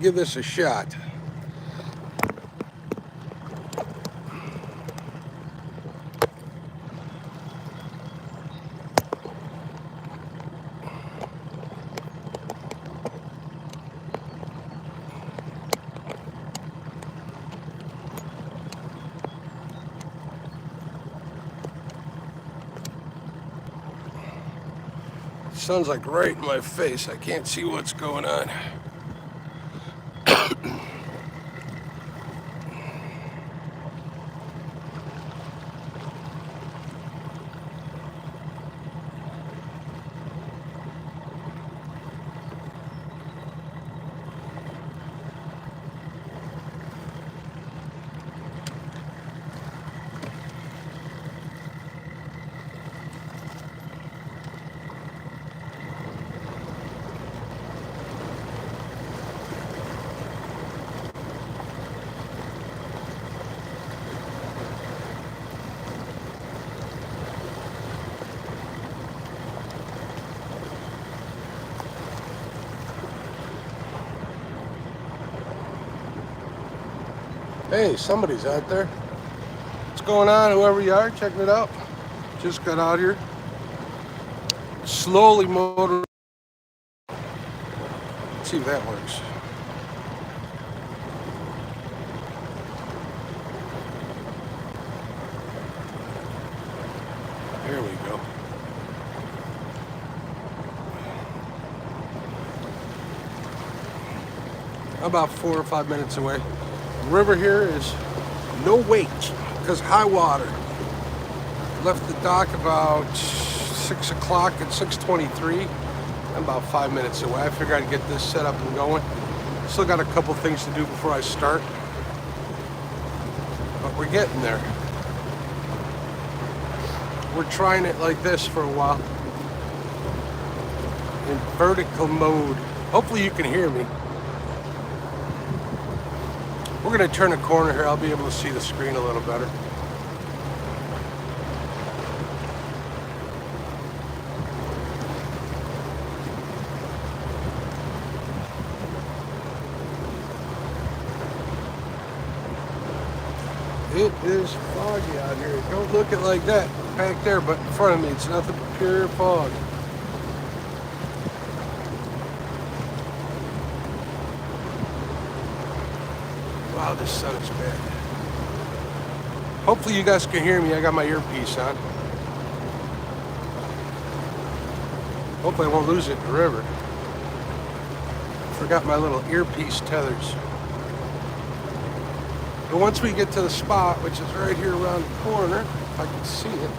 Give this a shot. Sun's like right in my face. I can't see what's going on. Hey, somebody's out there. What's going on, whoever you are, checking it out. Just got out here. Slowly motor. Let's see if that works. There we go. About 4 or 5 minutes away. The river here is no wait because high water. Left the dock about 6 o'clock at 6:23. I'm about 5 minutes away. I figured I'd get this set up and going. Still got a couple things to do before I start, but we're getting there. We're trying it like this for a while in vertical mode. Hopefully you can hear me. We're going to turn a corner here. I'll be able to see the screen a little better. It is foggy out here. Don't look it like that back there, but in front of me it's nothing but pure fog. Wow, this sun is bad. Hopefully you guys can hear me. I got my earpiece on. Hopefully I won't lose it in the river. Forgot my little earpiece tethers. But once we get to the spot, which is right here around the corner, if I can see it,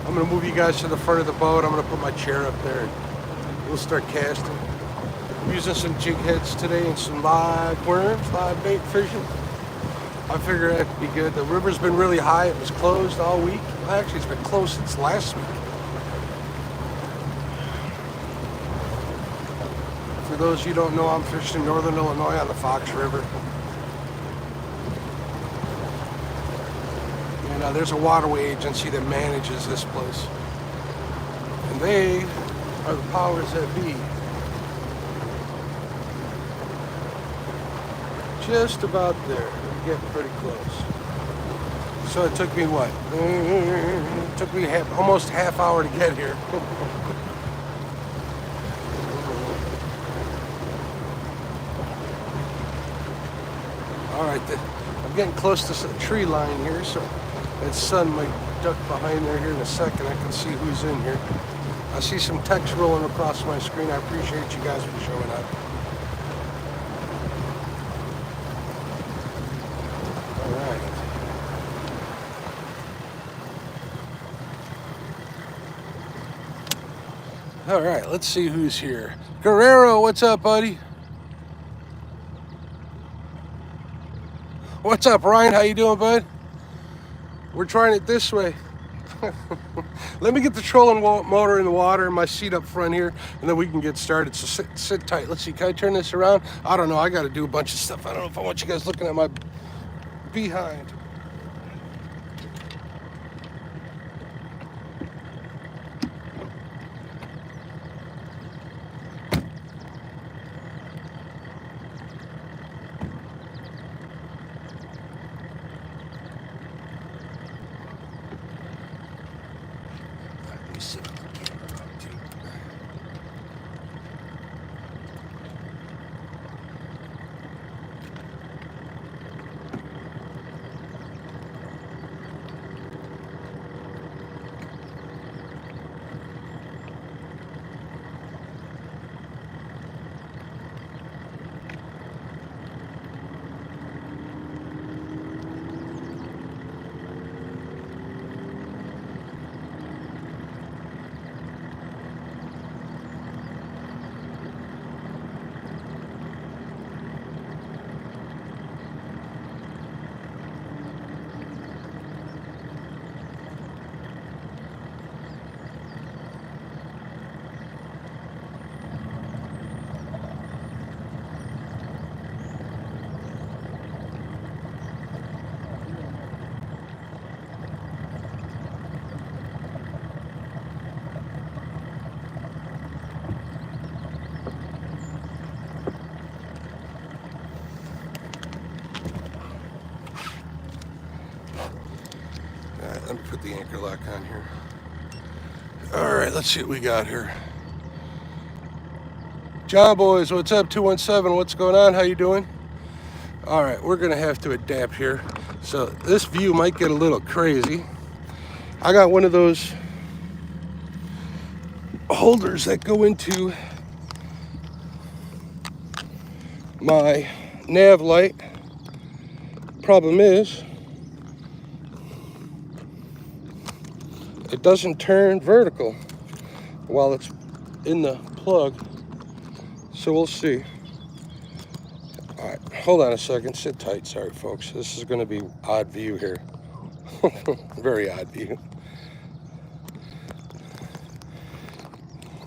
I'm going to move you guys to the front of the boat. I'm going to put my chair up there and we'll start casting. I'm using some jig heads today and some live worms, live bait fishing. I figured that'd be good. The river's been really high. It was closed all week. Well, actually, it's been closed since last week. For those of you who don't know, I'm fishing in northern Illinois on the Fox River. And there's a waterway agency that manages this place. And they are the powers that be. Just about there. We're getting pretty close. So it took me what? It took me almost half hour to get here. All right, I'm getting close to the tree line here, so that sun might duck behind there here in a second. I can see who's in here. I see some text rolling across my screen. I appreciate you guys for showing up. All right, let's see who's here. Guerrero, what's up, buddy? What's up, Ryan? How you doing, bud? We're trying it this way. Let me get the trolling motor in the water and my seat up front here, and then we can get started. So sit tight. Let's see, can I turn this around? I don't know. I got to do a bunch of stuff. I don't know if I want you guys looking at my behind. the anchor lock on here. All right, let's see what we got here. John Boys, what's up? 217, what's going on? How you doing? All right, we're gonna have to adapt here. So this view might get a little crazy. I got one of those holders that go into my nav light. Problem is, it doesn't turn vertical while it's in the plug. So we'll see. All right, hold on a second, sit tight. Sorry folks, this is gonna be odd view here. Very odd view.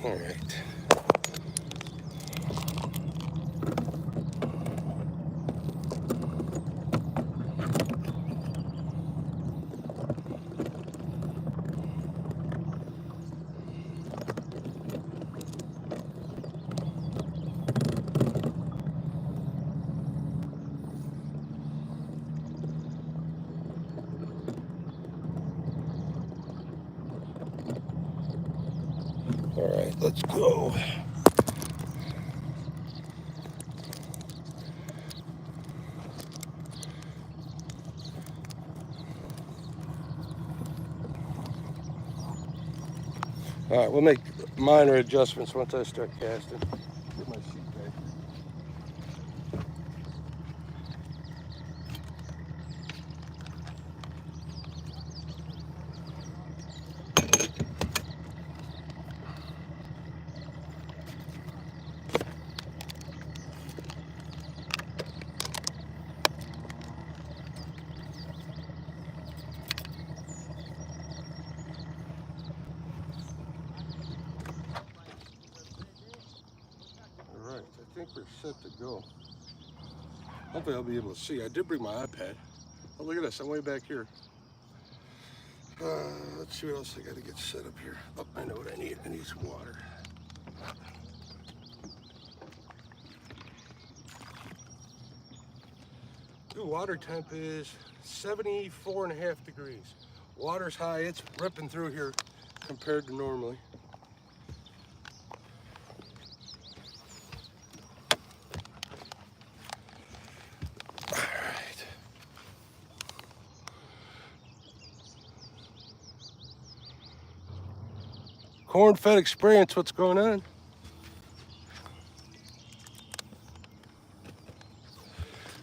All right. All right, let's go. All right, we'll make minor adjustments once I start casting. Get my sheet back. All right, I think we're set to go. Hopefully I'll be able to see. I did bring my iPad. Oh, look at this, I'm way back here. Let's see what else I gotta get set up here. Oh, I know what I need. I need some water. Ooh, water temp is 74.5 degrees. Water's high, it's ripping through here compared to normally. Corn-fed experience, what's going on?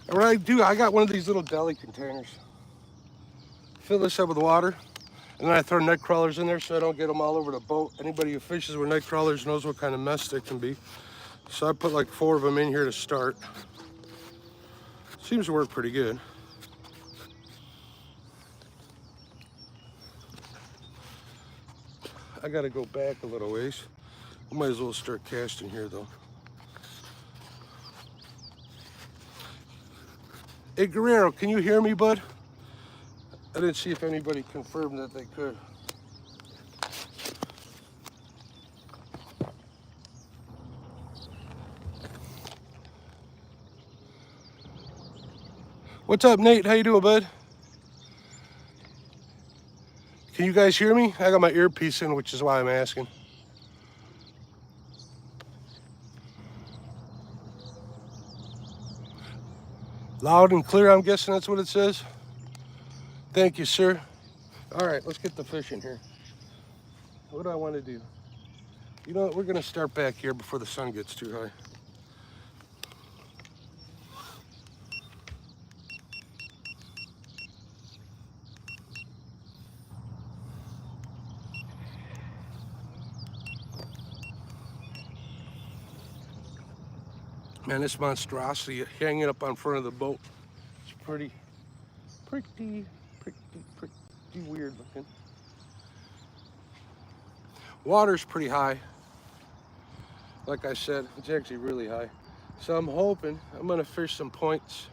And what I do, I got one of these little deli containers. Fill this up with water, and then I throw night crawlers in there so I don't get them all over the boat. Anybody who fishes with night crawlers knows what kind of mess they can be. So I put like 4 of them in here to start. Seems to work pretty good. I gotta go back a little ways. We might as well start casting here though. Hey Guerrero, can you hear me, bud? I didn't see if anybody confirmed that they could. What's up, Nate? How you doing, bud? Can you guys hear me? I got my earpiece in, which is why I'm asking. Loud and clear, I'm guessing that's what it says. Thank you, sir. All right, let's get the fish in here. What do I want to do? You know what, we're gonna start back here before the sun gets too high. Man, this monstrosity hanging up on front of the boat. It's pretty weird looking. Water's pretty high. Like I said, it's actually really high. So I'm hoping I'm gonna fish some points.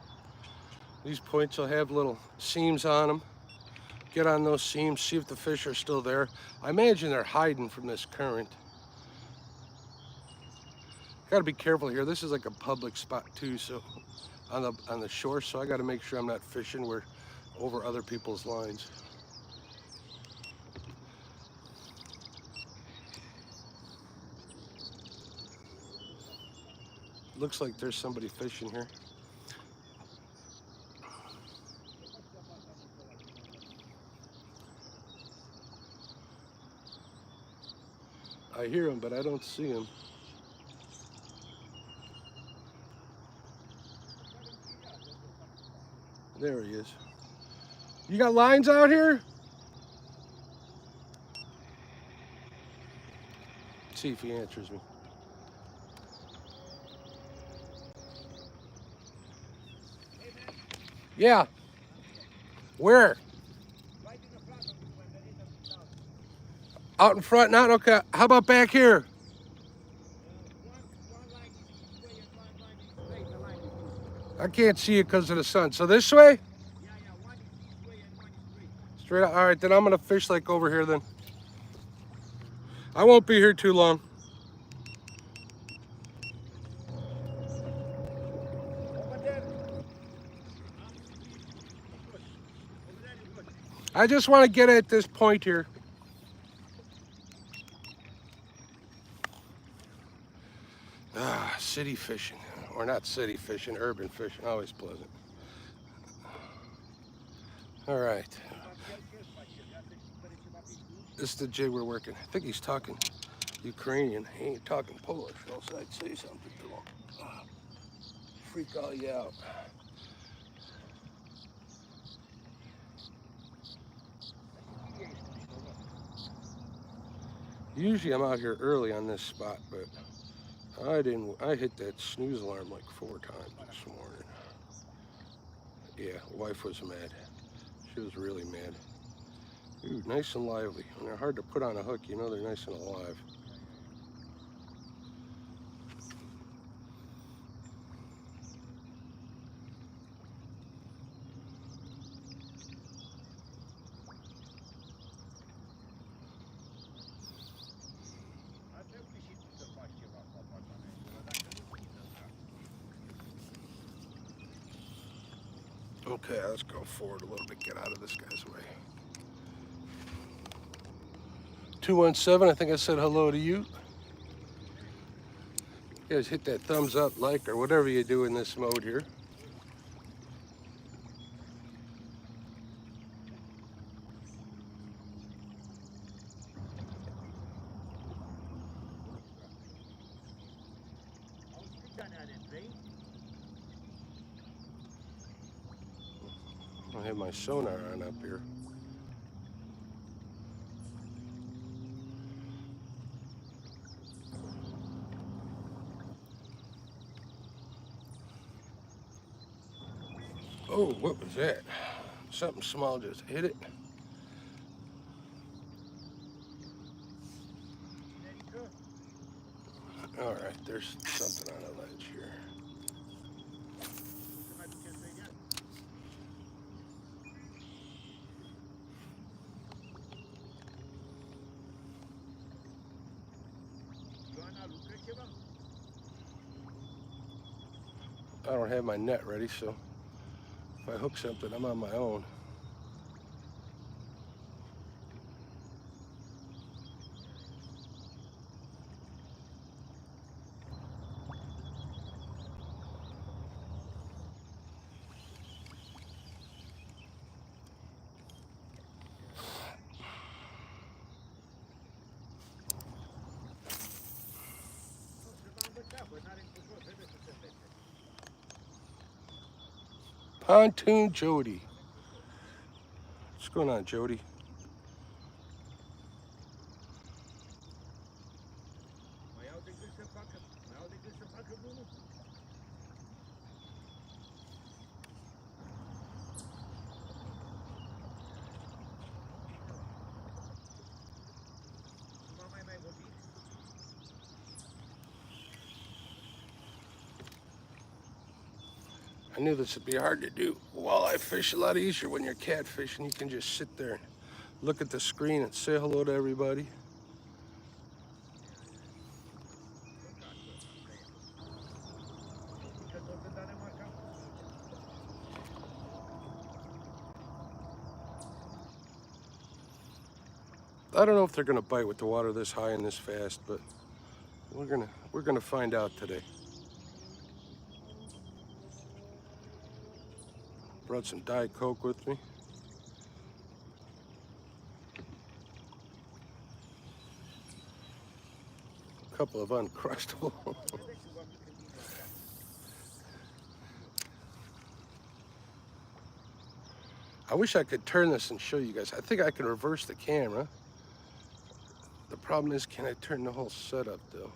These points will have little seams on them. Get on those seams, see if the fish are still there. I imagine they're hiding from this current. Gotta be careful here. This is like a public spot too, so on the shore, so I gotta make sure I'm not fishing over other people's lines. looks like there's somebody fishing here. I hear him, but I don't see him. There he is. You got lines out here? Let's see if he answers me. Yeah. Where? Out in front, not okay. How about back here? I can't see it because of the sun. So this way? Straight out. All right, then I'm gonna fish like over here then. I won't be here too long. I just want to get at this point here. City fishing, or not city fishing, urban fishing, always pleasant. All right. This is the jig we're working. I think he's talking Ukrainian. He ain't talking Polish, else I'd say something to him. Freak all you out. Usually I'm out here early on this spot, but I didn't. I hit that snooze alarm like 4 times this morning. Yeah, wife was mad. She was really mad. Ooh, nice and lively. When they're hard to put on a hook, you know they're nice and alive. Okay, let's go forward a little bit, get out of this guy's way. 217, I think I said hello to you. You guys hit that thumbs up, like, or whatever you do in this mode here. I have my sonar on up here. Oh, what was that? Something small just hit it. All right, there's something on the ledge here. I don't have my net ready, so if I hook something, I'm on my own. Pontoon Jody. What's going on, Jody? I knew this would be hard to do. Walleye fish a lot easier when you're catfishing. You can just sit there and look at the screen and say hello to everybody. I don't know if they're gonna bite with the water this high and this fast, but we're gonna find out today. Brought some Diet Coke with me. A couple of Uncrustable. I wish I could turn this and show you guys. I think I can reverse the camera. The problem is, can I turn the whole setup though?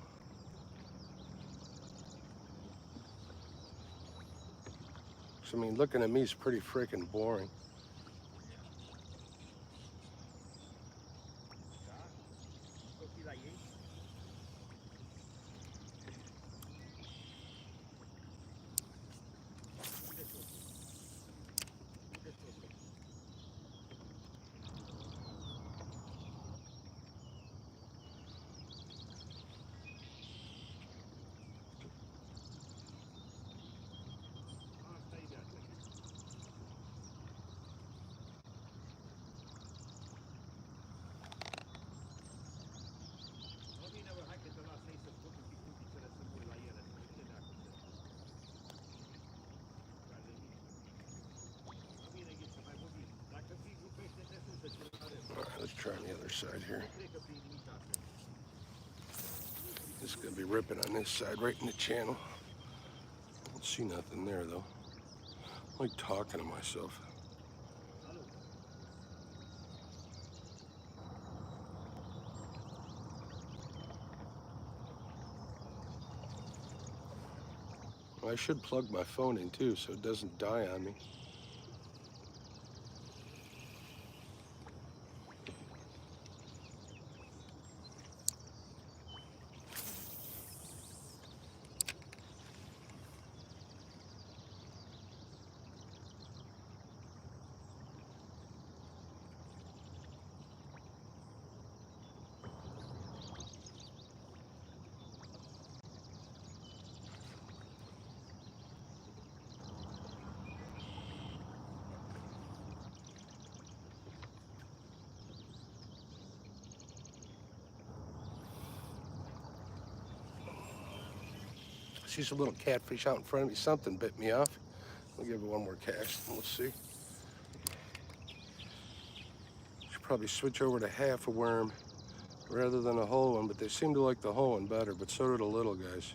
So, I mean, looking at me is pretty freaking boring. Let's try on the other side here. This is going to be ripping on this side, right in the channel. I don't see nothing there, though. I'm like talking to myself. Well, I should plug my phone in, too, so it doesn't die on me. See some little catfish out in front of me. Something bit me off. I'll give it one more cast and we'll see. Should probably switch over to half a worm rather than a whole one, but they seem to like the whole one better, but so do the little guys.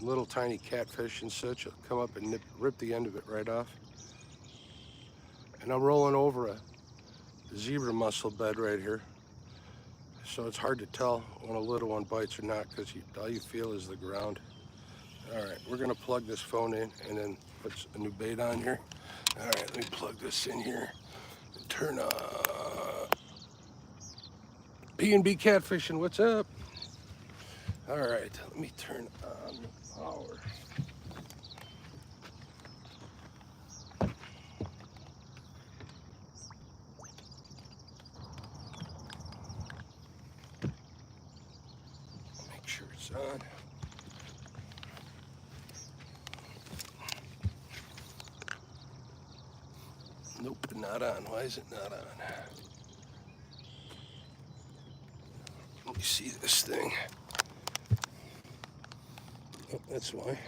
Little tiny catfish and such will come up and rip the end of it right off. And I'm rolling over a zebra mussel bed right here. So it's hard to tell when a little one bites or not because all you feel is the ground. All right, we're gonna plug this phone in and then put a new bait on here. All right, let me plug this in here and turn on. P&B Catfishing, what's up? All right, let me turn on the power. Make sure it's on. Nope, not on. Why is it not on? Let me see this thing. Oh, that's why.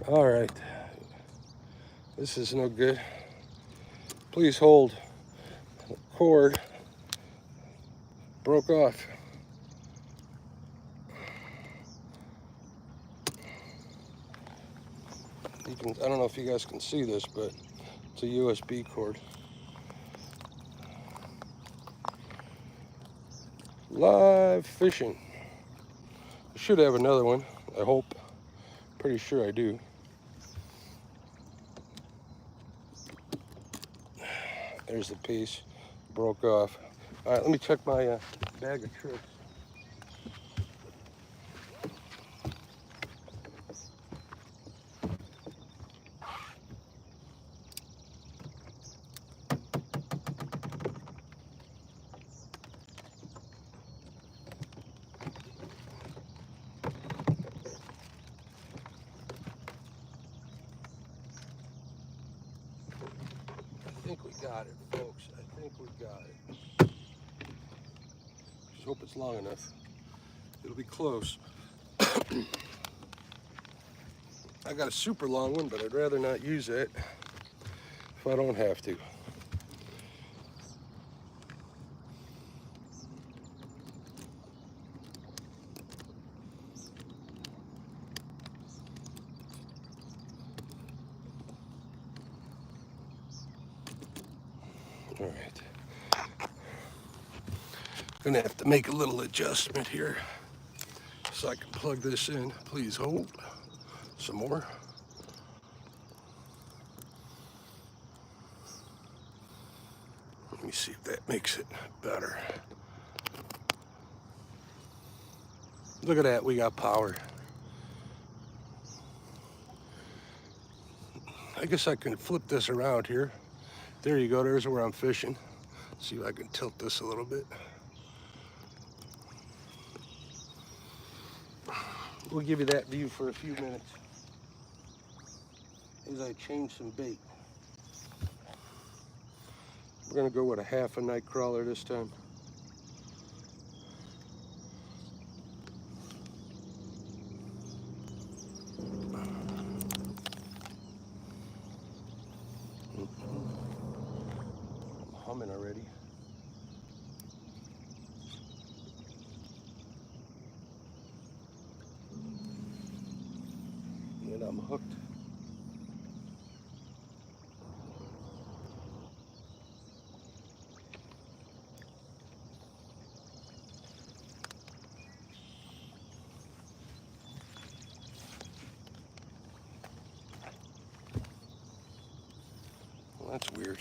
All right. This is no good. Please hold. The cord broke off. I don't know if you guys can see this, but it's a USB cord. Live fishing. I should have another one, I hope. Pretty sure I do. There's the piece. Broke off. All right, let me check my bag of tricks. I think we got it, folks. I think we got it. Just hope it's long enough. It'll be close. I got a super long one, but I'd rather not use it if I don't have to. All right. Gonna have to make a little adjustment here so I can plug this in. Please hold. Some more. Let me see if that makes it better. Look at that, we got power. I guess I can flip this around here. There you go, there's where I'm fishing. See if I can tilt this a little bit. We'll give you that view for a few minutes as I change some bait. We're gonna go with a half a night crawler this time. I'm humming already. And I'm hooked. Well, that's weird.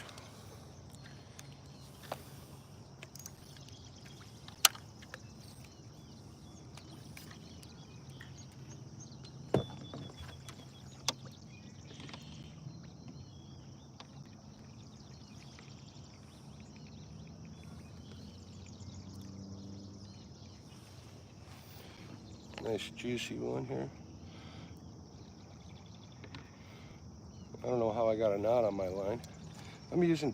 Nice juicy one here. I don't know how I got a knot on my line. I'm using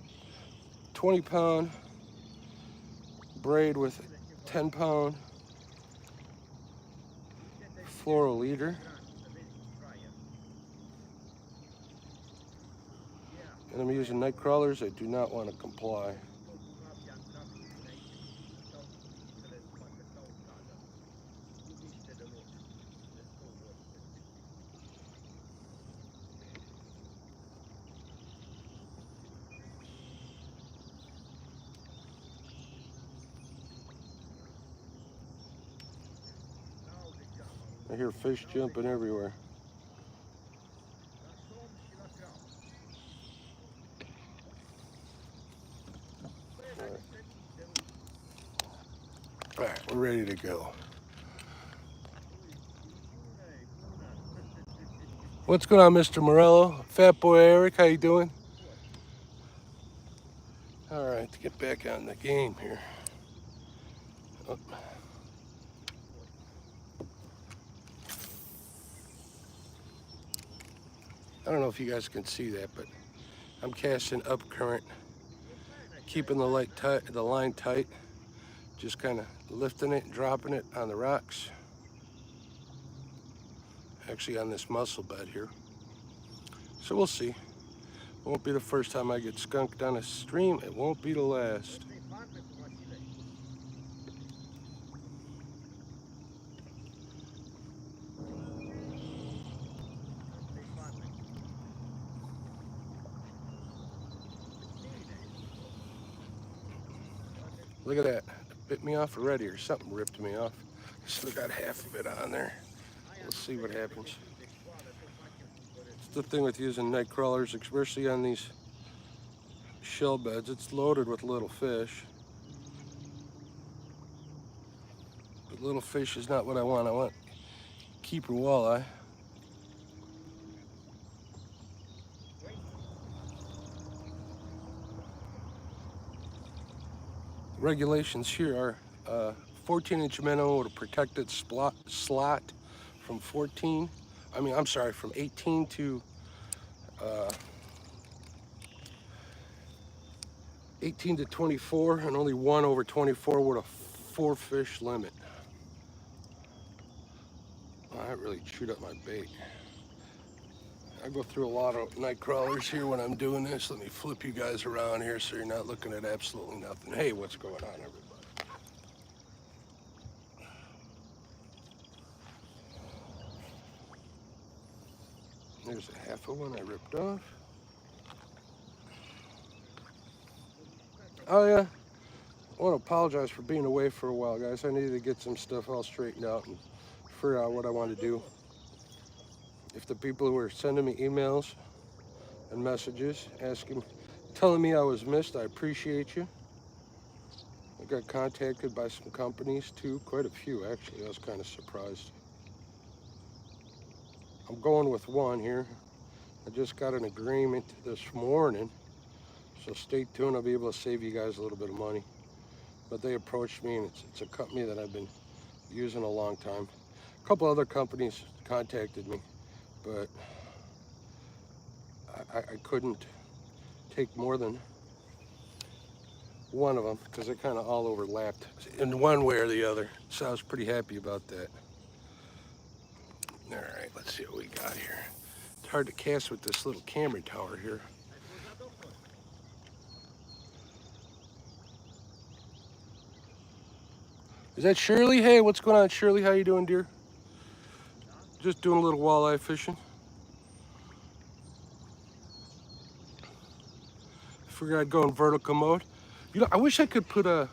20-pound braid with 10-pound fluoro leader. And I'm using night crawlers. I do not want to comply. I hear fish jumping everywhere. All right, we're ready to go. What's going on, Mr. Morello? Fat Boy Eric, how you doing? All right, to get back on the game here. Oh. I don't know if you guys can see that, but I'm casting up current, keeping the line tight, just kind of lifting it, dropping it on the rocks. Actually on this mussel bed here. So we'll see. Won't be the first time I get skunked down a stream. It won't be the last. Look at that. It bit me off already, or something ripped me off. Still got half of it on there. We'll see what happens. It's the thing with using night crawlers, especially on these shell beds. It's loaded with little fish. But little fish is not what I want. I want keeper walleye. Regulations here are 14-inch minnow with a protected slot from 18 to 18 to 24, and only one over 24 with a 4-fish limit. Oh, that really chewed up my bait. I go through a lot of night crawlers here when I'm doing this. Let me flip you guys around here so you're not looking at absolutely nothing. Hey, what's going on, everybody? There's a half of one I ripped off. Oh yeah, I want to apologize for being away for a while, guys. I needed to get some stuff all straightened out and figure out what I want to do. If the people who were sending me emails and messages telling me I was missed, I appreciate you. I got contacted by some companies too, quite a few actually. I was kind of surprised. I'm going with one here. I just got an agreement this morning, so stay tuned. I'll be able to save you guys a little bit of money. But they approached me, and it's a company that I've been using a long time. A couple other companies contacted me, but I couldn't take more than one of them because they kind of all overlapped in one way or the other. So I was pretty happy about that. All right, let's see what we got here. It's hard to cast with this little camera tower here. Is that Shirley? Hey, what's going on, Shirley? How you doing, dear? Just doing a little walleye fishing. Figured I'd go in vertical mode. You know, I wish I could put a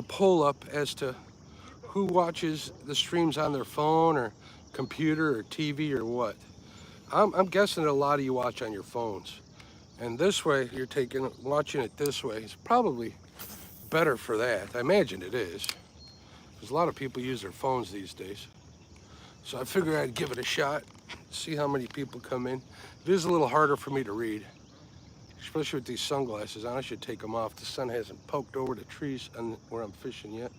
poll up as to who watches the streams on their phone or computer or TV or what. I'm guessing that a lot of you watch on your phones, and this way you're watching it this way is probably better for that. I imagine it is, because a lot of people use their phones these days. So I figured I'd give it a shot, see how many people come in. It is a little harder for me to read, especially with these sunglasses on. I should take them off. The sun hasn't poked over the trees where I'm fishing yet.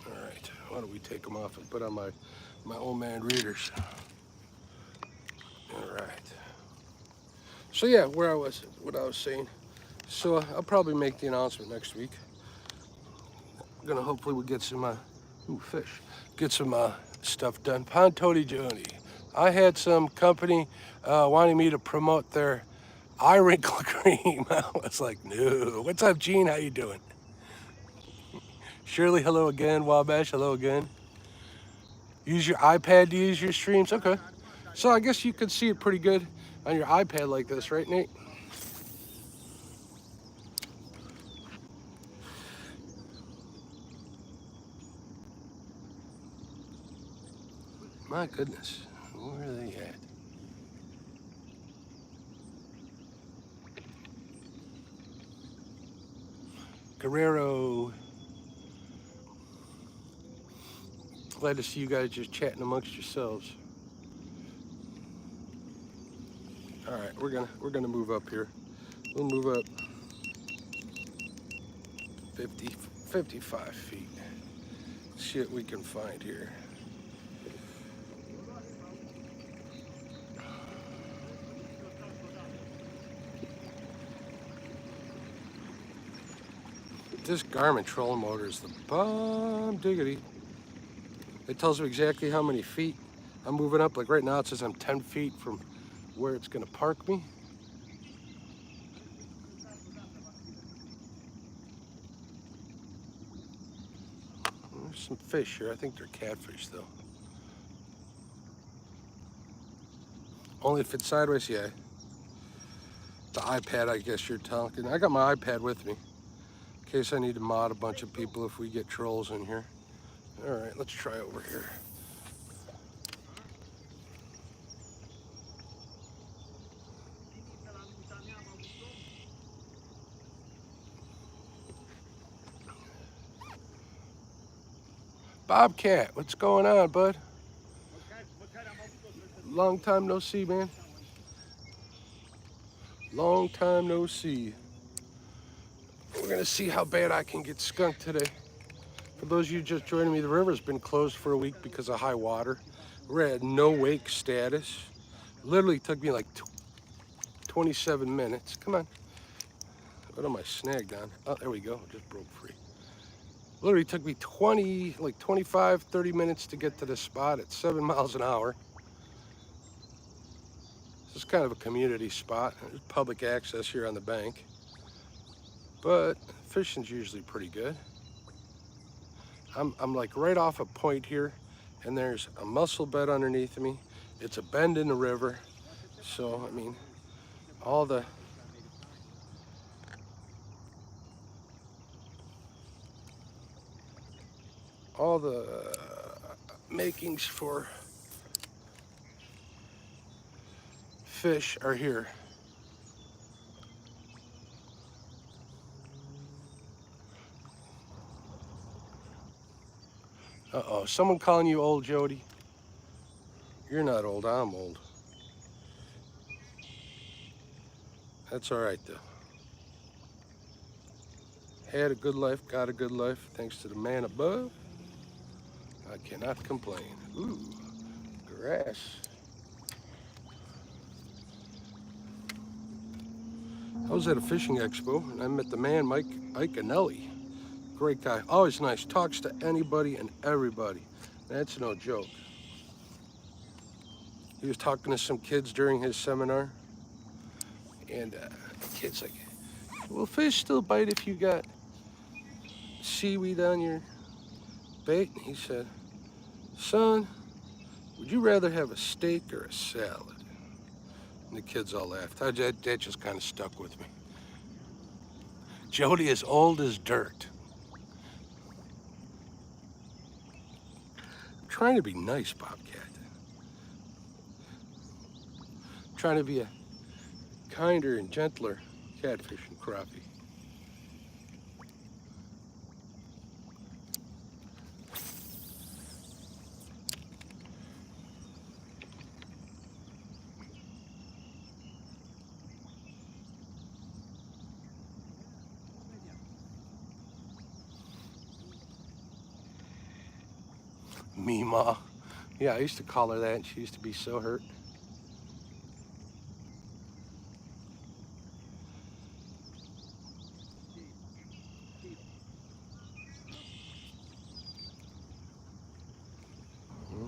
All right, why don't we take them off and put on my old man readers. All right. So yeah, what I was saying. So I'll probably make the announcement next week. I'm gonna hopefully we'll get some fish. Get some stuff done. Pontoni Joni. I had some company wanting me to promote their eye wrinkle cream. I was like, no. What's up, Gene? How you doing? Shirley, hello again. Wabash, hello again. Use your iPad to use your streams? Okay. So I guess you could see it pretty good on your iPad like this, right, Nate? My goodness, where are they at? Guerrero. Glad to see you guys just chatting amongst yourselves. All right, we're gonna move up here. We'll move up 55 feet. See what we can find here. This Garmin trolling motor is the bomb diggity. It tells me exactly how many feet I'm moving up. Like right now it says I'm 10 feet from where it's gonna park me. There's some fish here. I think they're catfish though. Only if it's sideways, yeah. The iPad, I guess you're talking. I got my iPad with me in case I need to mod a bunch of people if we get trolls in here. All right, let's try over here. Bobcat, what's going on, bud? Long time no see, man. Long time no see. We're gonna see how bad I can get skunked today. For those of you just joining me, the river's been closed for a week because of high water. We're at no wake status. Literally took me like 27 minutes. Come on. What am I snagged on? Oh, there we go. Just broke free. Literally took me 25, 30 minutes to get to this spot at 7 miles an hour. This is kind of a community spot. There's public access here on the bank. But fishing's usually pretty good. I'm like right off a point here, and there's a mussel bed underneath me. It's a bend in the river. So, I mean, all the makings for fish are here. Uh-oh, someone calling you old, Jody? You're not old, I'm old. That's all right, though. Had a good life, got a good life, thanks to the man above. I cannot complain. Ooh, grass. I was at a fishing expo, and I met the man, Mike Iconelli. Great guy, always nice, talks to anybody and everybody. That's no joke. He was talking to some kids during his seminar, and the kid's like, will fish still bite if you got seaweed on your bait? And he said, son, would you rather have a steak or a salad? And the kids all laughed. That just kind of stuck with me. Jody is old as dirt. I'm trying to be nice, Bobcat. I'm trying to be a kinder and gentler catfish and crappie. Meemaw. Yeah, I used to call her that, and she used to be so hurt.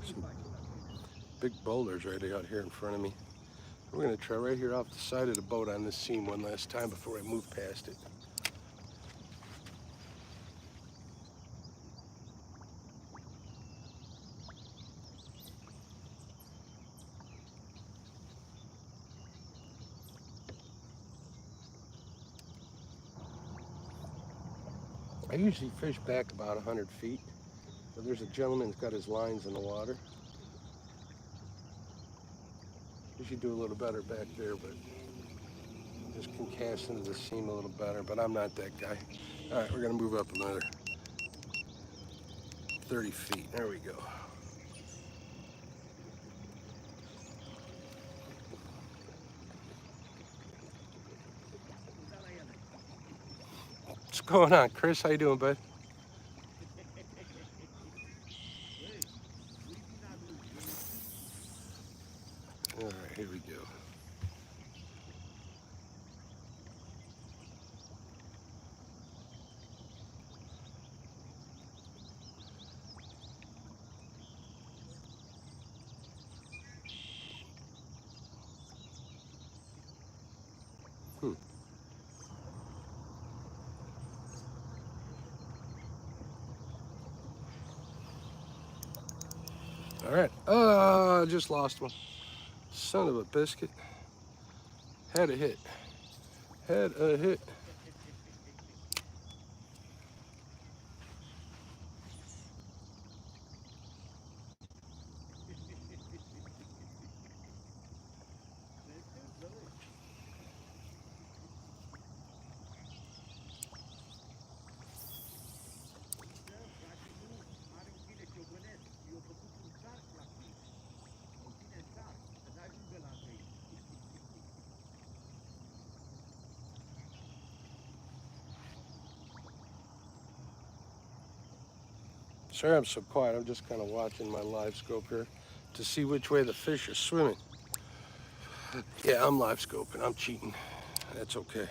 Some big boulders right out here in front of me. We're gonna try right here off the side of the boat on this seam one last time before I move past it. I usually fish back about 100 feet, but there's a gentleman who's got his lines in the water. You should do a little better back there, but just can cast into the seam a little better, but I'm not that guy. All right, we're gonna move up another 30 feet. There we go. What's going on, Chris? How you doing, bud? All right, here we go. All right. I just lost one. Son of a biscuit. Had a hit. Had a hit. Sorry I'm so quiet. I'm just kind of watching my live scope here to see which way the fish are swimming. Yeah, I'm live scoping. I'm cheating. That's okay.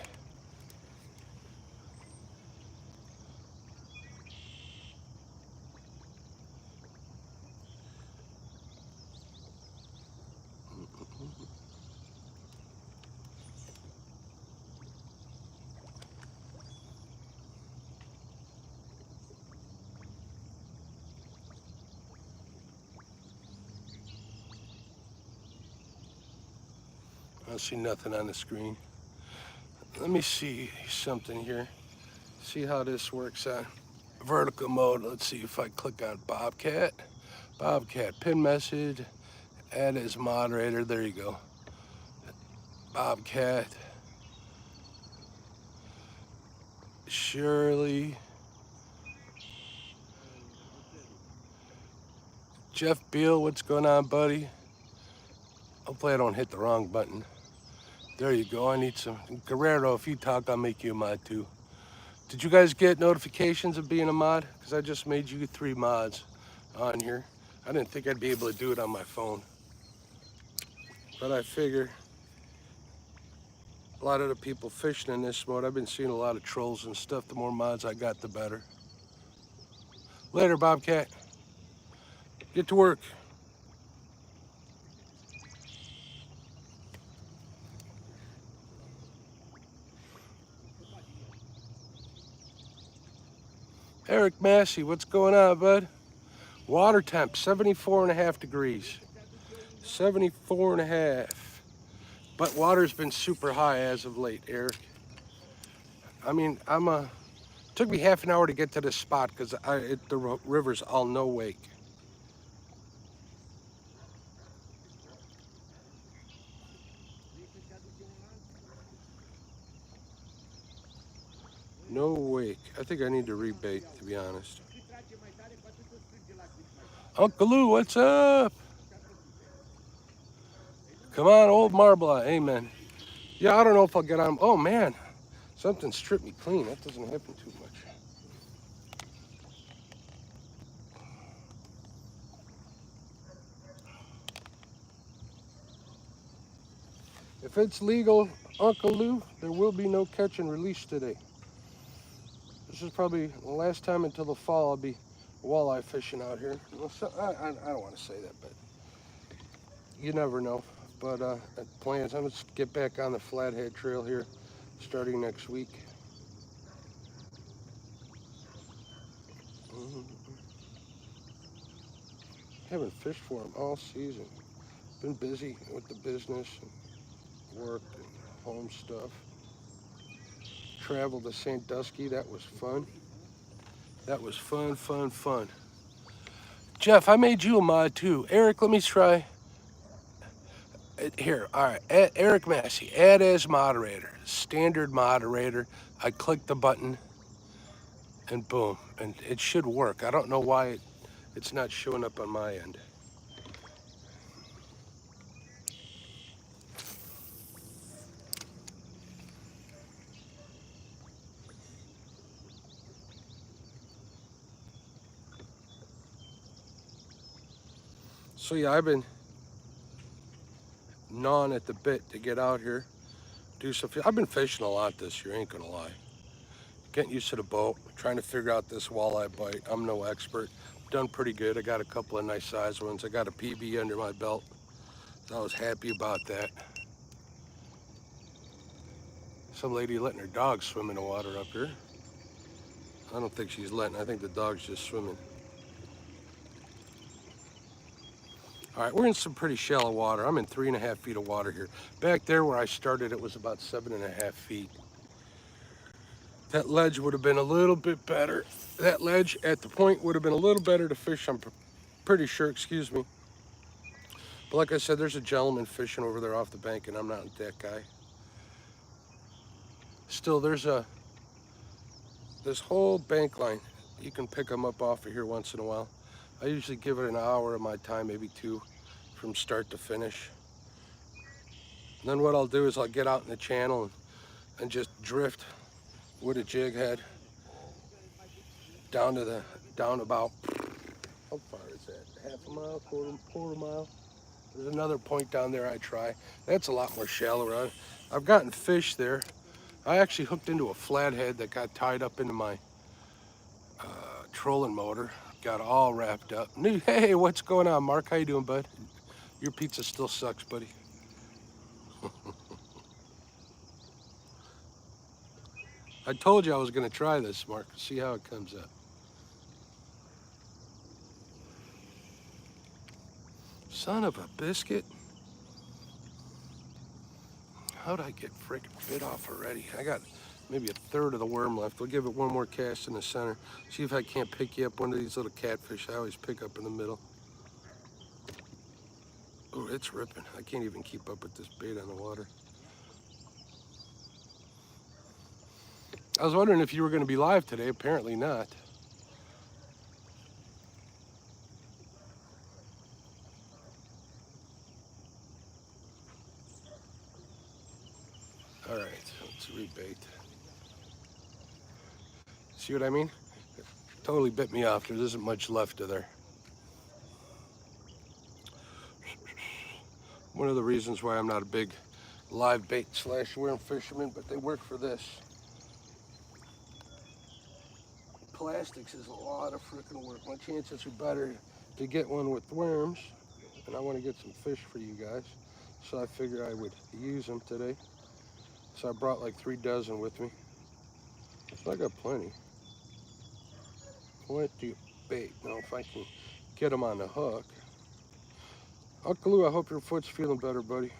I don't see nothing on the screen. Let me see something here. See how this works on vertical mode. Let's see if I click on Bobcat. Bobcat, pin message, add as moderator. There you go. Bobcat, Shirley, Jeff Beal, what's going on, buddy? Hopefully I don't hit the wrong button. There you go. I need some. Guerrero, if you talk, I'll make you a mod too. Did you guys get notifications of being a mod? Because I just made you 3 mods on here. I didn't think I'd be able to do it on my phone. But I figure a lot of the people fishing in this mode, I've been seeing a lot of trolls and stuff. The more mods I got, the better. Later, Bobcat. Get to work. Eric Massey, what's going on, bud? Water temp, 74.5 degrees. 74.5. But water's been super high as of late, Eric. I mean, took me half an hour to get to this spot because the river's all no wake. No wake. I think I need to rebait, to be honest. Uncle Lou, what's up? Come on, old marble. Amen. Yeah, I don't know if I'll get on. Oh, man. Something stripped me clean. That doesn't happen too much. If it's legal, Uncle Lou, there will be no catch and release today. This is probably the last time until the fall I'll be walleye fishing out here. Well, I don't want to say that, but you never know. But plans, I'm going to get back on the Flathead Trail here starting next week. Haven't fished for them all season. Been busy with the business and work and home stuff. Traveled to Sandusky. That was fun. That was fun, fun, fun. Jeff, I made you a mod too. Eric, let me try. Here, all right. Eric Massey, add as moderator. Standard moderator. I click the button and boom. And it should work. I don't know why it's not showing up on my end. So yeah, I've been gnawing at the bit to get out here, do some. I've been fishing a lot this year, ain't gonna lie. Getting used to the boat, trying to figure out this walleye bite. I'm no expert. Done pretty good. I got a couple of nice size ones. I got a PB under my belt. So I was happy about that. Some lady letting her dog swim in the water up here. I don't think she's letting. I think the dog's just swimming. All right, we're in some pretty shallow water. I'm in 3.5 feet of water here. Back there where I started, it was about 7.5 feet. That ledge would have been a little bit better. That ledge at the point would have been a little better to fish, I'm pretty sure, excuse me. But like I said, there's a gentleman fishing over there off the bank and I'm not that guy. Still, there's this whole bank line. You can pick them up off of here once in a while. I usually give it an hour of my time, maybe 2, from start to finish. And then what I'll do is I'll get out in the channel and just drift with a jig head down about, how far is that? Half a mile, quarter mile? There's another point down there I try. That's a lot more shallow. I've gotten fish there. I actually hooked into a flathead that got tied up into my trolling motor. Got all wrapped up. Hey, what's going on, Mark? How you doing, bud? Your pizza still sucks, buddy. I told you I was going to try this, Mark. See how it comes up. Son of a biscuit. How'd I get freaking bit off already? I got maybe a third of the worm left. We'll give it one more cast in the center. See if I can't pick you up one of these little catfish I always pick up in the middle. Oh, it's ripping. I can't even keep up with this bait on the water. I was wondering if you were going to be live today. Apparently not. All right, let's rebait. See what I mean? It totally bit me off. There isn't much left of there. One of the reasons why I'm not a big live bait / worm fisherman, but they work for this. Plastics is a lot of freaking work. My chances are better to get one with worms, and I want to get some fish for you guys, so I figured I would use them today. So I brought like 3 dozen with me. So I got plenty. Plenty of bait. Now if I can get them on the hook. Uncle Lou, I hope your foot's feeling better, buddy.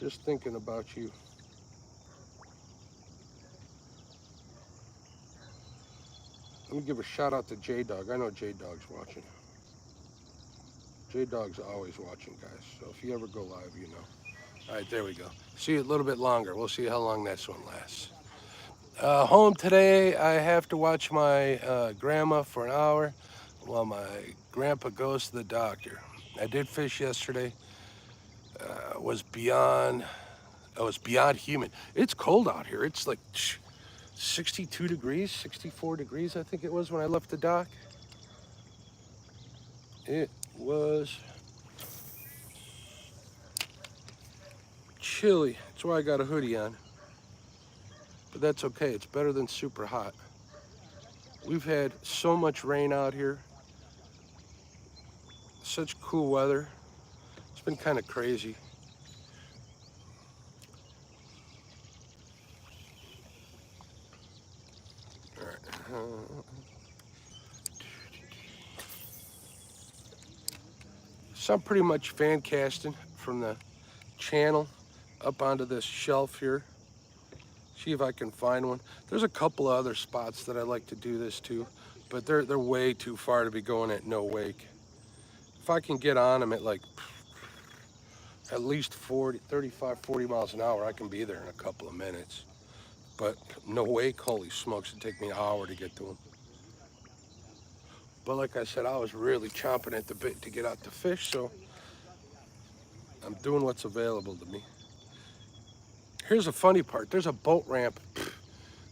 Just thinking about you. Let me give a shout out to J-Dog. I know J-Dog's watching. J-Dog's always watching, guys. So if you ever go live, you know. All right, there we go. See you a little bit longer. We'll see how long this one lasts. Home today, I have to watch my grandma for an hour while my grandpa goes to the doctor. I did fish yesterday. It was beyond human. It's cold out here. It's like 62 degrees, 64 degrees, I think it was when I left the dock. It was chilly. That's why I got a hoodie on. But that's okay. It's better than super hot. We've had so much rain out here. Such cool weather. It's been kind of crazy. All right. So I'm pretty much fan casting from the channel up onto this shelf here. See if I can find one. There's a couple of other spots that I like to do this to, but they're way too far to be going at no wake. If I can get on them at like at least 35, 40 miles an hour, I can be there in a couple of minutes. But no wake, holy smokes, it'd take me an hour to get to them. But like I said, I was really chomping at the bit to get out to fish, so I'm doing what's available to me. Here's a funny part. There's a boat ramp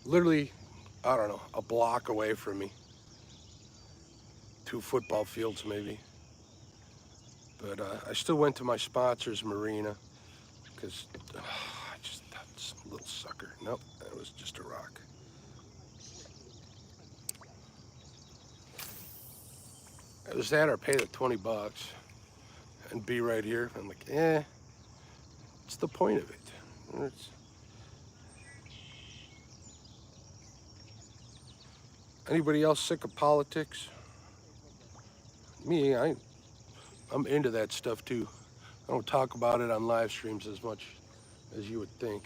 literally, I don't know, a block away from me. 2 football fields maybe. But I still went to my sponsor's marina because I just thought some little sucker. Nope, that was just a rock. It was that or pay the 20 bucks and be right here. I'm like, what's the point of it? Anybody else sick of politics? Me, I'm into that stuff too. I don't talk about it on live streams as much as you would think,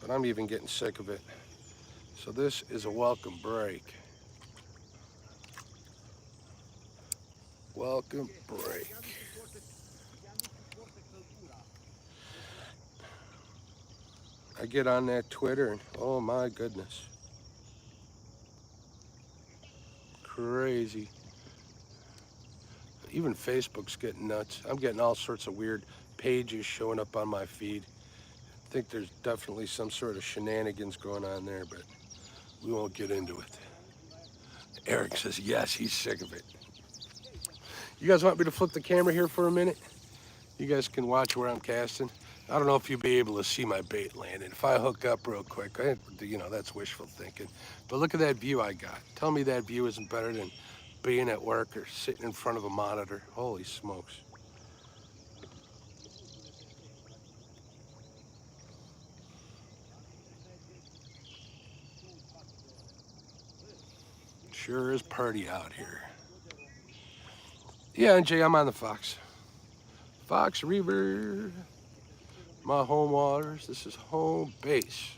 but I'm even getting sick of it. So this is a welcome break. Welcome break. I get on that Twitter and oh my goodness. Crazy. Even Facebook's getting nuts. I'm getting all sorts of weird pages showing up on my feed. I think there's definitely some sort of shenanigans going on there, but we won't get into it. Eric says, yes, he's sick of it. You guys want me to flip the camera here for a minute? You guys can watch where I'm casting. I don't know if you'll be able to see my bait landing. If I hook up real quick, you know, that's wishful thinking. But look at that view I got. Tell me that view isn't better than being at work or sitting in front of a monitor. Holy smokes. Sure is party out here. Yeah, NJ, I'm on the Fox. Fox River. My home waters. This is home base.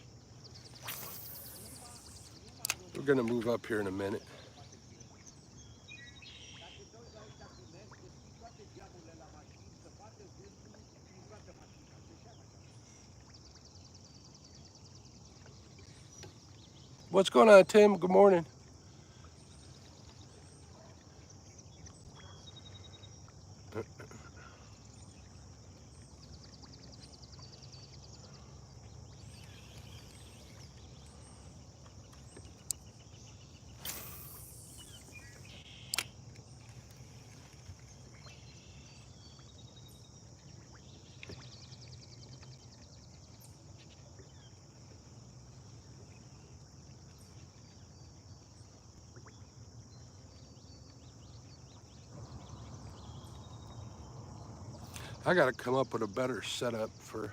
We're gonna move up here in a minute. What's going on, Tim? Good morning. I gotta come up with a better setup for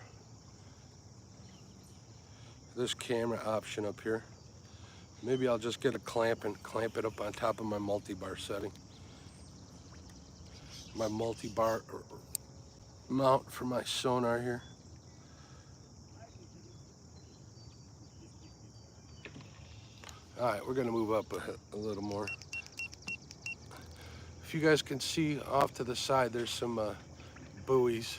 this camera option up here. Maybe I'll just get a clamp and clamp it up on top of my multi-bar setting. My multi-bar mount for my sonar here. All right, we're gonna move up a little more. If you guys can see off to the side, there's some buoys.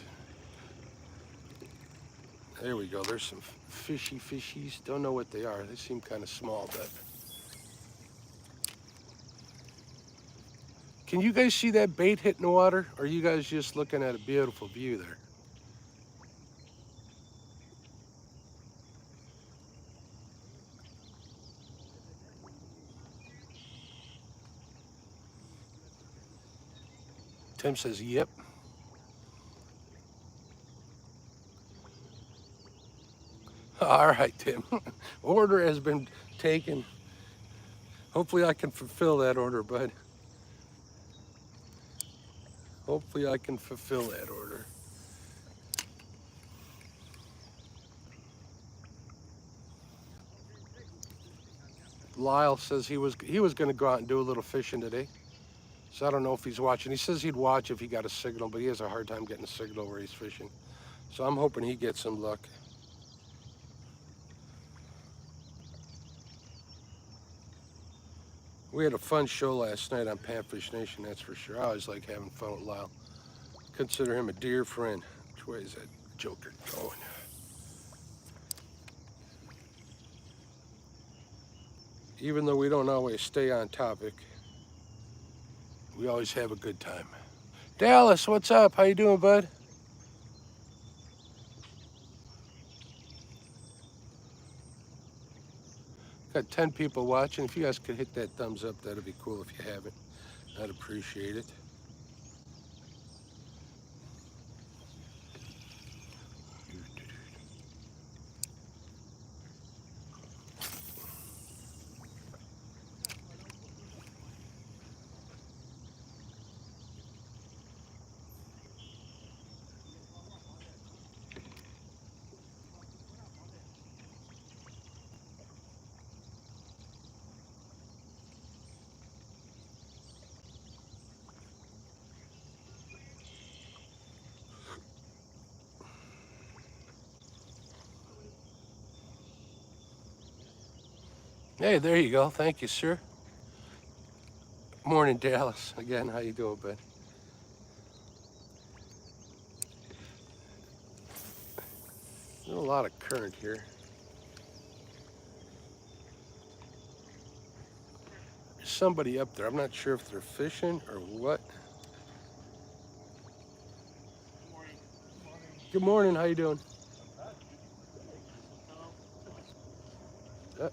There we go, there's some fishies. Don't know what they are. They seem kind of small, but. Can you guys see that bait hitting the water? Or are you guys just looking at a beautiful view there? Tim says, yep. All right, Tim. Order has been taken. Hopefully I can fulfill that order, bud. Hopefully I can fulfill that order. Lyle says he was going to go out and do a little fishing today. So I don't know if he's watching. He says he'd watch if he got a signal, but he has a hard time getting a signal where he's fishing. So I'm hoping he gets some luck. We had a fun show last night on Catfish Nation, that's for sure. I always like having fun with Lyle. Consider him a dear friend. Which way is that joker going? Even though we don't always stay on topic, we always have a good time. Dallas, what's up? How you doing, bud? Got 10 people watching. If you guys could hit that thumbs up, that'd be cool. If you haven't, I'd appreciate it. Hey, there you go. Thank you, sir. Morning, Dallas. Again, how you doing, bud? There's a lot of current here. There's somebody up there. I'm not sure if they're fishing or what. Good morning. How you doing?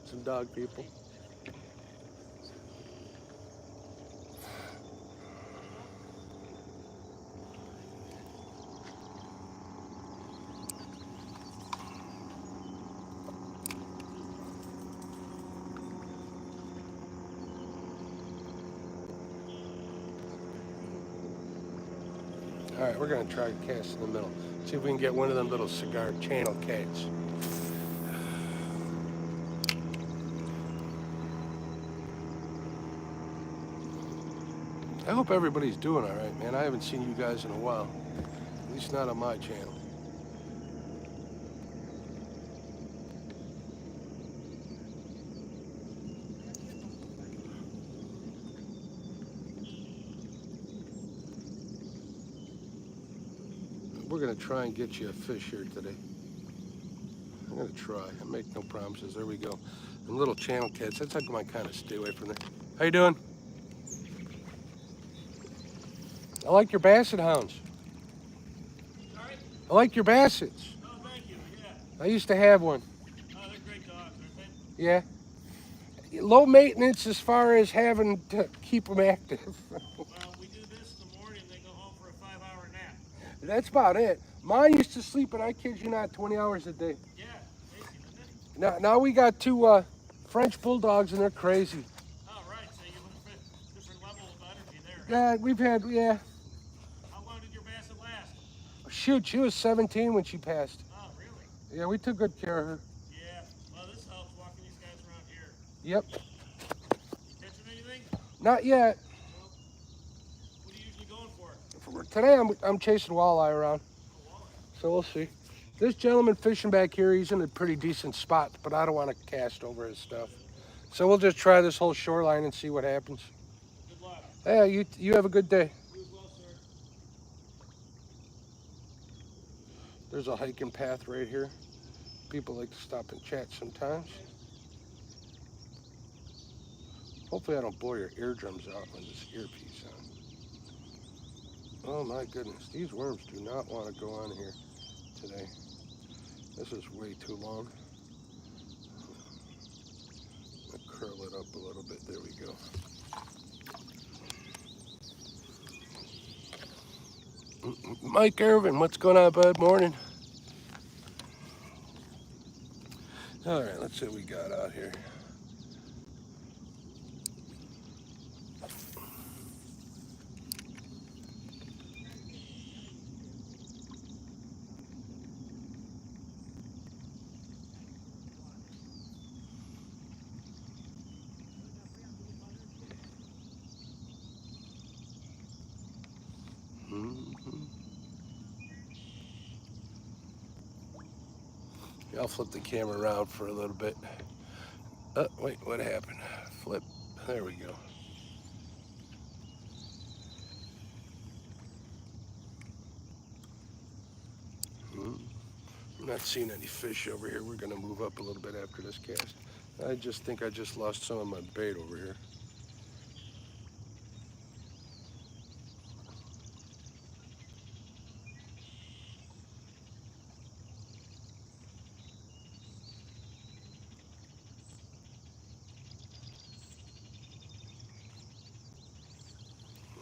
Some dog people. All right, we're gonna try to cast in the middle. See if we can get one of them little cigar channel cats. I hope everybody's doing all right, man. I haven't seen you guys in a while. At least not on my channel. We're gonna try and get you a fish here today. I'm gonna try. I make no promises. There we go. And little channel cats, that's like my kind of stay away from there. How you doing? I like your basset hounds. Sorry? I like your bassets. Oh, thank you, yeah. I used to have one. Oh, they're great dogs, aren't they? Yeah. Low maintenance as far as having to keep them active. Well, we do this in the morning, they go home for a 5-hour nap. That's about it. Mine used to sleep, and I kid you not, 20 hours a day. Yeah, amazing, isn't it? Now we got two French bulldogs, and they're crazy. Oh, right, so you have a different level of energy there. Yeah, we've had, yeah. How long did your basset last? Shoot, she was 17 when she passed. Oh, really? Yeah, we took good care of her. Yeah, well, this helps walking these guys around here. Yep. You catching anything? Not yet. No. What are you usually going for? Today I'm chasing walleye around, Oh, walleye. so we'll see. This gentleman fishing back here, he's in a pretty decent spot, but I don't want to cast over his stuff. So we'll just try this whole shoreline and see what happens. Good luck. Hey, you have a good day. You as well, sir. There's a hiking path right here. People like to stop and chat sometimes. Hopefully I don't blow your eardrums out with this earpiece on. Oh my goodness, these worms do not want to go on here today. This is way too long. I'll curl it up a little bit. There we go. Mike Irvin, what's going on, bud? Morning. All right, let's see what we got out here. I'll flip the camera around for a little bit. Oh, wait, what happened? Flip. There we go. I'm not seeing any fish over here. We're going to move up a little bit after this cast. I just think I just lost some of my bait over here.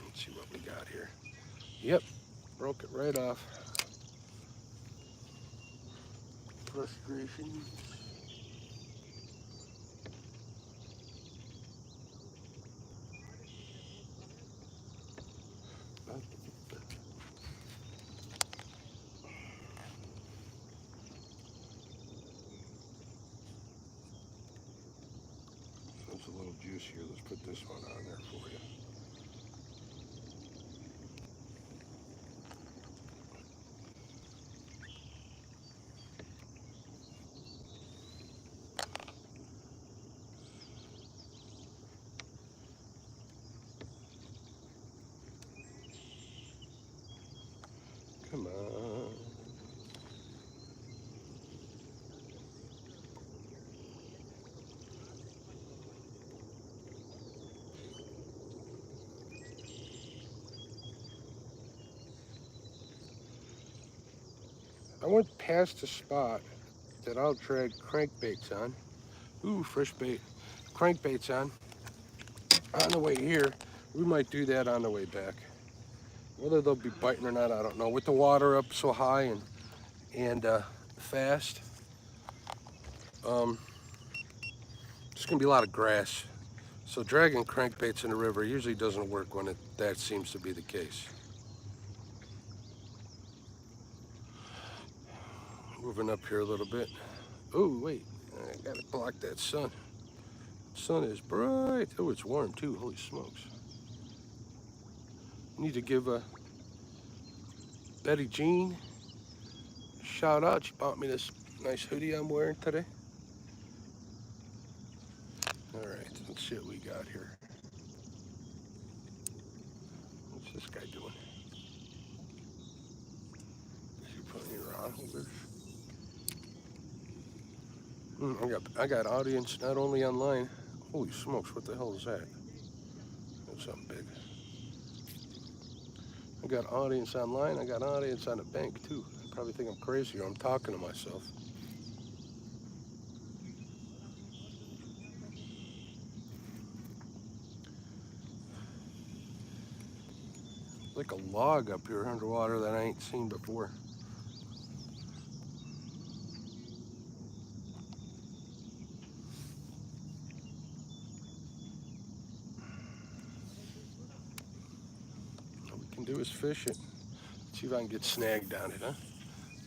Let's see what we got here. Yep, broke it right off. Frustration. So it's a little juicier. Let's put this one on there for you. Come on. I went past a spot that I'll drag crankbaits on. Ooh, fresh bait. Crankbaits on the way here. We might do that on the way back. Whether they'll be biting or not, I don't know. With the water up so high and fast, there's gonna be a lot of grass. So dragging crankbaits in the river usually doesn't work when that seems to be the case. Moving up here a little bit. Oh, wait, I gotta block that sun. Sun is bright. Oh, it's warm too, holy smokes. Need to give Betty Jean a shout out. She bought me this nice hoodie I'm wearing today. All right, let's see what we got here. What's this guy doing? Is he putting rod holders? I got audience not only online. Holy smokes, what the hell is that? That's something big. I got audience online. I got audience on the bank too. I probably think I'm crazy or I'm talking to myself. Like a log up here underwater that I ain't seen before. All we can do is fish it. See if I can get snagged on it, huh?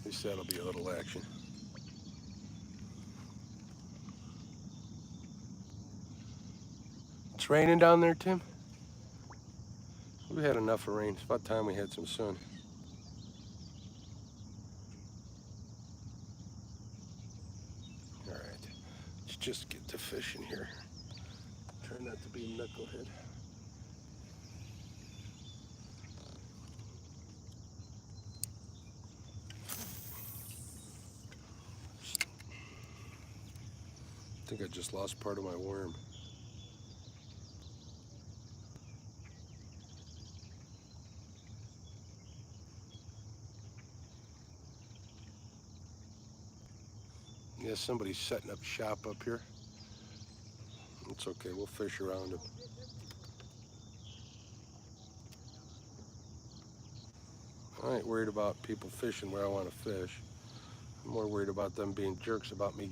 At least that'll be a little action. It's raining down there, Tim? We had enough of rain. It's about time we had some sun. All right, let's just get to fishing here. Try not to be a knucklehead. I think I just lost part of my worm. Yeah, somebody's setting up shop up here. It's okay, we'll fish around them. I ain't worried about people fishing where I want to fish. I'm more worried about them being jerks about me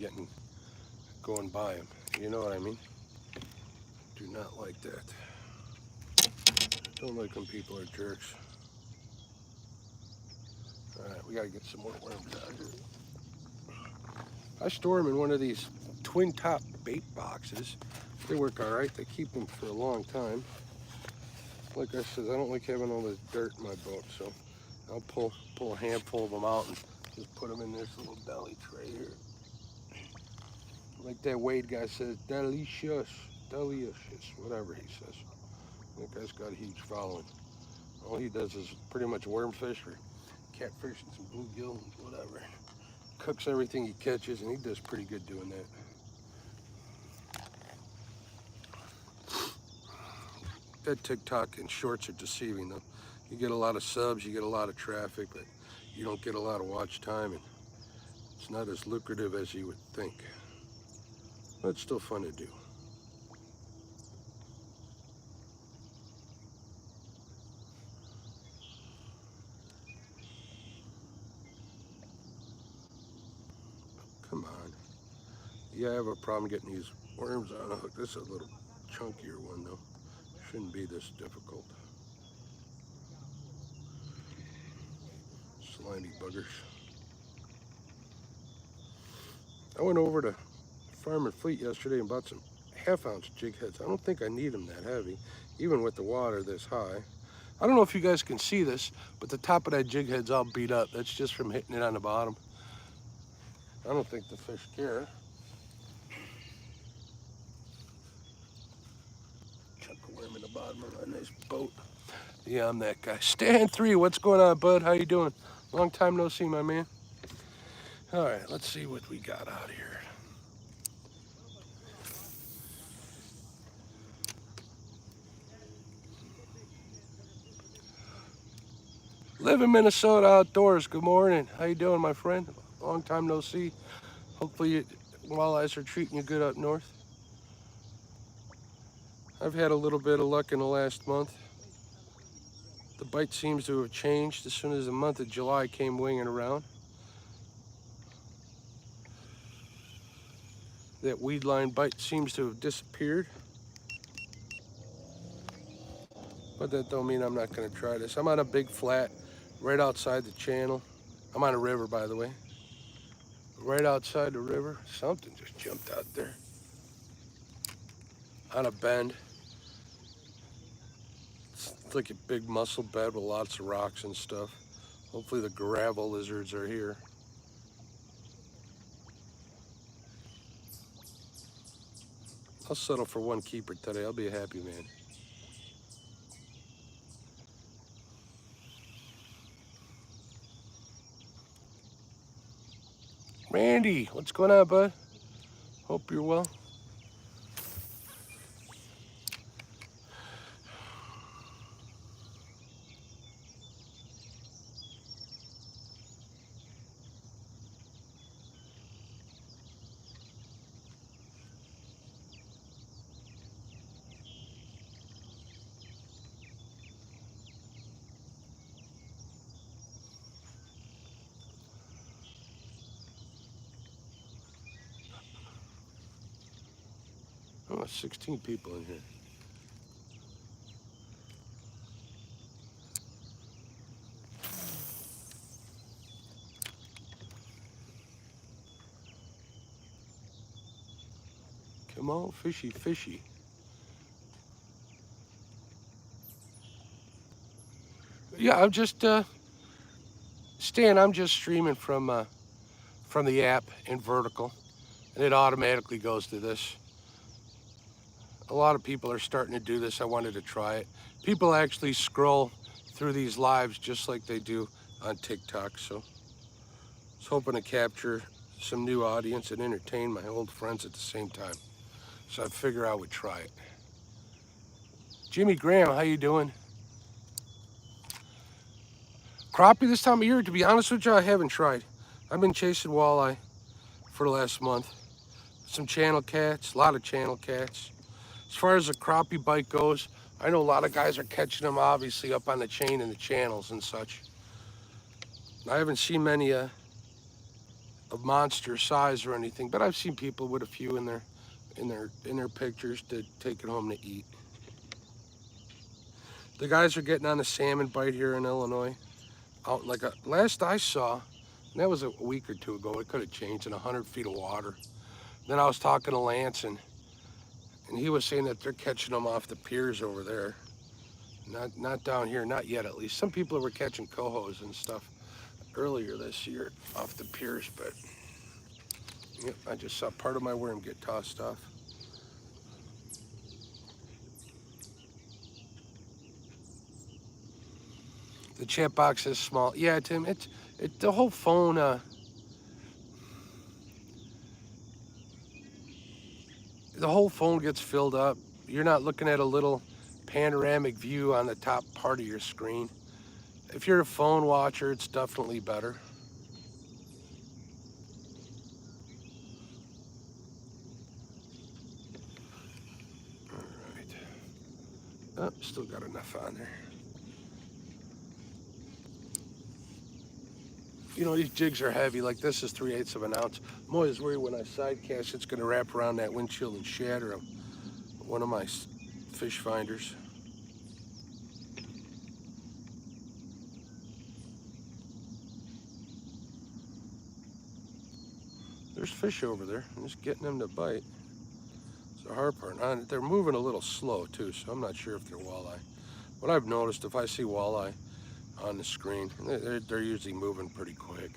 going by them. You know what I mean? Do not like that. Don't like when people are jerks. All right, we gotta get some more worms out here. I store them in one of these twin top bait boxes. They work all right. They keep them for a long time. Like I said, I don't like having all this dirt in my boat, so I'll pull a handful of them out and just put them in this little deli tray here. Like that Wade guy says, delicious, whatever he says. That guy's got a huge following. All he does is pretty much worm fish or catfish and some bluegill, whatever. Cooks everything he catches, and he does pretty good doing that. That TikTok and shorts are deceiving though. You get a lot of subs, you get a lot of traffic, but you don't get a lot of watch time, and it's not as lucrative as you would think. But it's still fun to do. Come on. Yeah, I have a problem getting these worms on a hook. This is a little chunkier one though. Shouldn't be this difficult. Slimy buggers. I went over to Farm and Fleet yesterday and bought some half-ounce jig heads. I don't think I need them that heavy, even with the water this high. I don't know if you guys can see this, but the top of that jig head's all beat up. That's just from hitting it on the bottom. I don't think the fish care. Chuck a worm in the bottom of a nice boat. Yeah, I'm that guy. Stan 3, what's going on, bud? How you doing? Long time no see, my man. All right, let's see what we got out here. Live in Minnesota outdoors. Good morning. How you doing, my friend? Long time no see. Hopefully walleyes are treating you good up north. I've had a little bit of luck in the last month. The bite seems to have changed as soon as the month of July came winging around. That weed line bite seems to have disappeared. But that don't mean I'm not gonna try this. I'm on a big flat right outside the channel. I'm on a river, by the way. right outside the river. Something just jumped out there on a bend. It's like a big mussel bed with lots of rocks and stuff. Hopefully the gravel lizards are here. I'll settle for one keeper today. I'll be a happy man. Randy, what's going on, bud? Hope you're well. Oh, 16 people in here. Come on, fishy, fishy. Yeah, I'm just, Stan, I'm just streaming from the app in vertical, and it automatically goes to this. A lot of people are starting to do this. I wanted to try it. People actually scroll through these lives just like they do on TikTok, so I was hoping to capture some new audience and entertain my old friends at the same time. So I figure I would try it. Jimmy Graham, how you doing? Crappie this time of year, to be honest with you, I haven't tried. I've been chasing walleye for the last month. Some channel cats, a lot of channel cats. As far as the crappie bite goes, I know a lot of guys are catching them obviously up on the chain in the channels and such. I haven't seen many of monster size or anything, but I've seen people with a few in their pictures to take it home to eat. The guys are getting on the salmon bite here in Illinois. Out like last I saw, and that was a week or two ago, it could have changed, in 100 feet of water. Then I was talking to Lance, and he was saying that they're catching them off the piers over there. Not down here, not yet at least. Some people were catching cohos and stuff earlier this year off the piers, but yep, I just saw part of my worm get tossed off. The chat box is small. Yeah, Tim, the whole phone, the whole phone gets filled up. You're not looking at a little panoramic view on the top part of your screen. If you're a phone watcher, it's definitely better. All right. Oh, still got enough on there. You know, these jigs are heavy. Like this is 3/8 of an ounce. I'm always worried when I side cast, it's going to wrap around that windshield and shatter one of my fish finders. There's fish over there. I'm just getting them to bite. It's the hard part. They're moving a little slow too, so I'm not sure if they're walleye. What I've noticed, if I see walleye on the screen, they're usually moving pretty quick.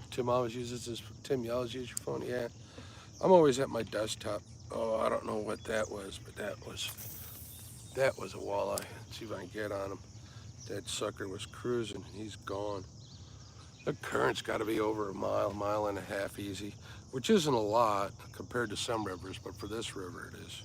Tim always uses his. Tim, you always use your phone? Yeah. I'm always at my desktop. Oh, I don't know what that was, but that was a walleye. Let's see if I can get on him. That sucker was cruising. He's gone. The current's got to be over a mile and a half easy, which isn't a lot compared to some rivers, but for this river it is.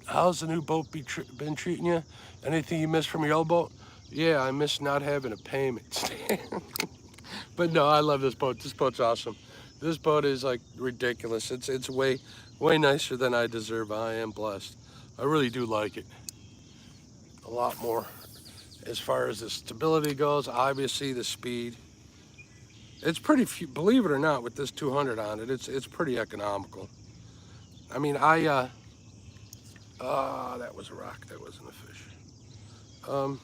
How's the new boat been treating you? Anything you missed from your old boat? Yeah, I miss not having a payment. But no, I love this boat. This boat's awesome. This boat is like ridiculous. It's way nicer than I deserve. I am blessed. I really do like it a lot more. As far as the stability goes, obviously the speed. It's pretty, believe it or not, with this 200 on it, it's pretty economical. I mean, that was a rock, that wasn't a fish. I'm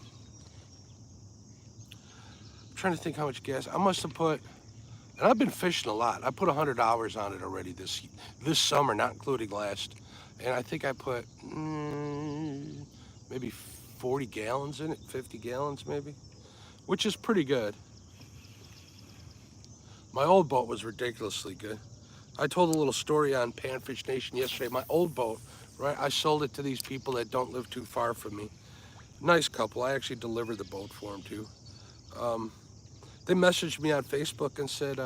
trying to think how much gas. I must have put, and I've been fishing a lot. I put 100 hours on it already this summer, not including last. And I think I put maybe 40 gallons in it, 50 gallons maybe, which is pretty good. My old boat was ridiculously good. I told a little story on Panfish Nation yesterday. My old boat, right? I sold it to these people that don't live too far from me. Nice couple. I actually delivered the boat for them too. They messaged me on Facebook and said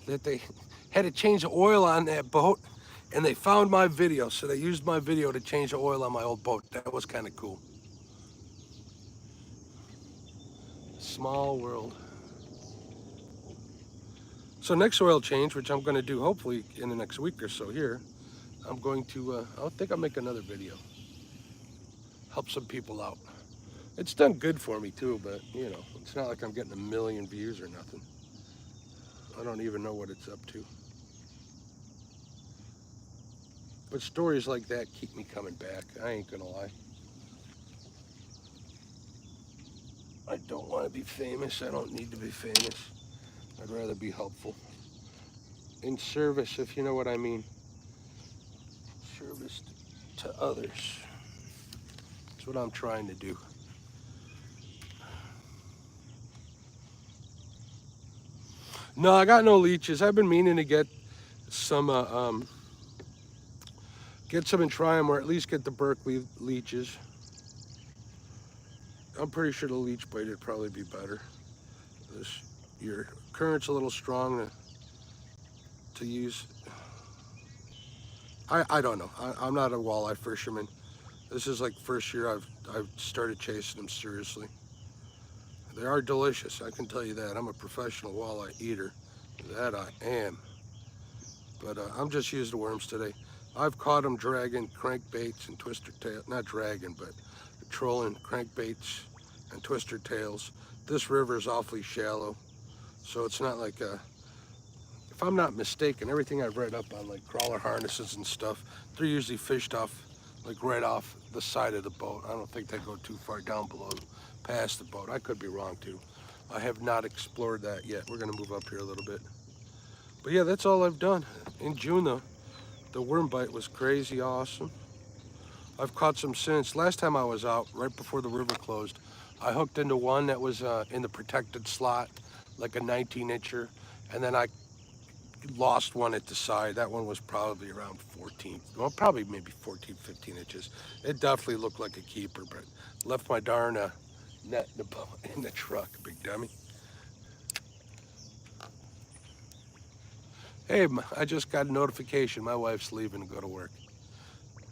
that they had to change the oil on that boat, and they found my video, so they used my video to change the oil on my old boat. That was kind of cool. Small world. So next oil change, which I'm going to do hopefully in the next week or so here, I'm going to, I think I'll make another video. Help some people out. It's done good for me too, but you know, it's not like I'm getting a million views or nothing. I don't even know what it's up to. But stories like that keep me coming back. I ain't gonna lie. I don't want to be famous. I don't need to be famous. I'd rather be helpful. In service, if you know what I mean. Service to others. That's what I'm trying to do. No, I got no leeches. I've been meaning to get some and try them, or at least get the Berkeley leeches. I'm pretty sure the leech bait would probably be better. Your current's a little strong to use. I don't know. I'm not a walleye fisherman. This is like first year I've started chasing them seriously. They are delicious, I can tell you that. I'm a professional walleye eater. That I am. But I'm just using the worms today. I've caught them dragging crankbaits and twister tail, not dragging, but trolling crankbaits and twister tails. This river is awfully shallow, so it's not like if I'm not mistaken, everything I've read up on, like crawler harnesses and stuff, they're usually fished off, like right off the side of the boat. I don't think they go too far down below, past the boat. I could be wrong too. I have not explored that yet. We're gonna move up here a little bit. But yeah, that's all I've done. In June though, the worm bite was crazy awesome. I've caught some since. Last time I was out, right before the river closed, I hooked into one that was in the protected slot, like a 19-incher, and then I lost one at the side. That one was probably around 14, well, probably maybe 14, 15 inches. It definitely looked like a keeper, but left my darn net in the truck, big dummy. Hey, I just got a notification. My wife's leaving to go to work.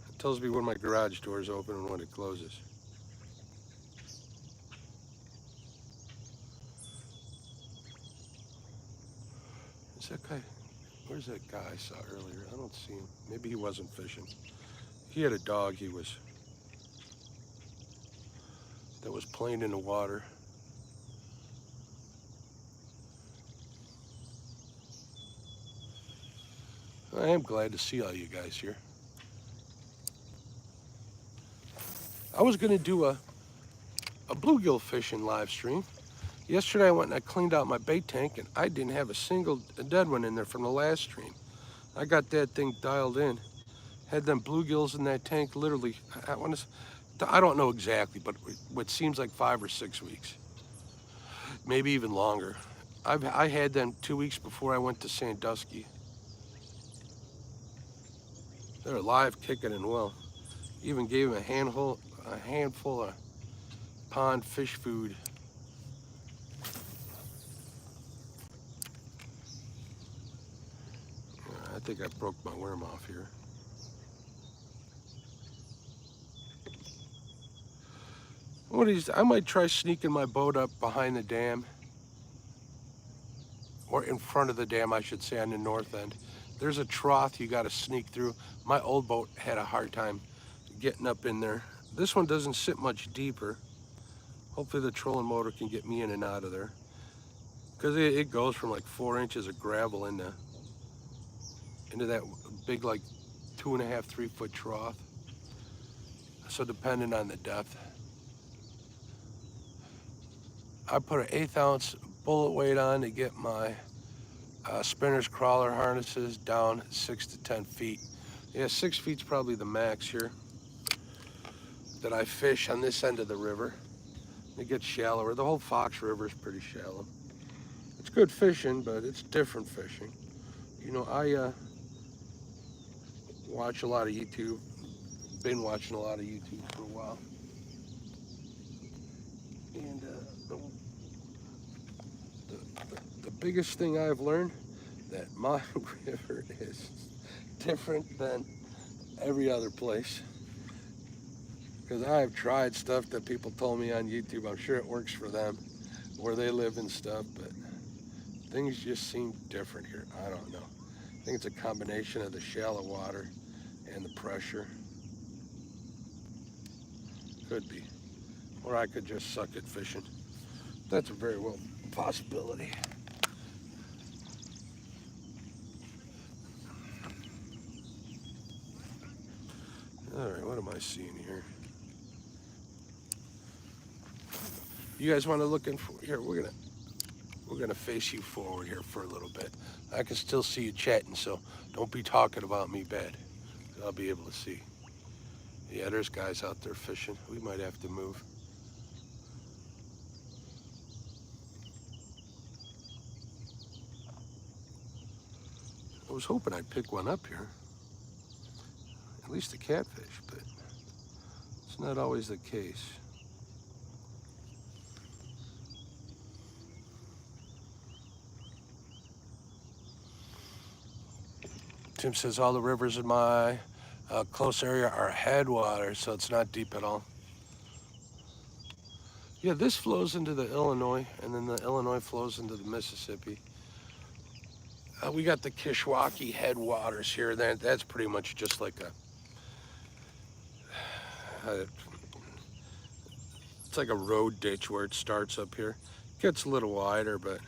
It tells me when my garage door is open and when it closes. Is that guy? Where's that guy I saw earlier? I don't see him. Maybe he wasn't fishing. He had a dog that was playing in the water. I am glad to see all you guys here. I was gonna do a bluegill fishing live stream. Yesterday I went and I cleaned out my bait tank and I didn't have a single dead one in there from the last stream. I got that thing dialed in. Had them bluegills in that tank literally, I don't know exactly, but what seems like 5 or 6 weeks. Maybe even longer. I had them 2 weeks before I went to Sandusky. They're alive, kicking and well. Even gave them a handful of pond fish food. I think I broke my worm off here. I might try sneaking my boat up behind the dam. or in front of the dam, I should say, on the north end. There's a trough you got to sneak through. My old boat had a hard time getting up in there. This one doesn't sit much deeper. Hopefully the trolling motor can get me in and out of there, because it goes from like 4 inches of gravel into that big, like 2.5, 3 foot trough. So depending on the depth. I put an 1/8 ounce bullet weight on to get my spinner's crawler harnesses down 6 to 10 feet. Yeah, 6 feet's probably the max here that I fish on this end of the river. It gets shallower. The whole Fox River is pretty shallow. It's good fishing, but it's different fishing. You know, I watch a lot of YouTube. Been watching a lot of YouTube for a while. And the biggest thing I've learned, that my river is different than every other place. Because I've tried stuff that people told me on YouTube. I'm sure it works for them, where they live and stuff, but things just seem different here. I don't know. I think it's a combination of the shallow water and the pressure. Could be. Or I could just suck at fishing. That's a very well possibility. All right, what am I seeing here? You guys want to look in for here? We're gonna face you forward here for a little bit. I can still see you chatting, so don't be talking about me bad. I'll be able to see. Yeah, there's guys out there fishing. We might have to move. I was hoping I'd pick one up here. At least a catfish, but it's not always the case. Tim says all the rivers in my close area are headwaters, so it's not deep at all. Yeah, this flows into the Illinois, and then the Illinois flows into the Mississippi. We got the Kishwaukee headwaters here. That's pretty much just like it's like a road ditch where it starts up here. Gets a little wider, but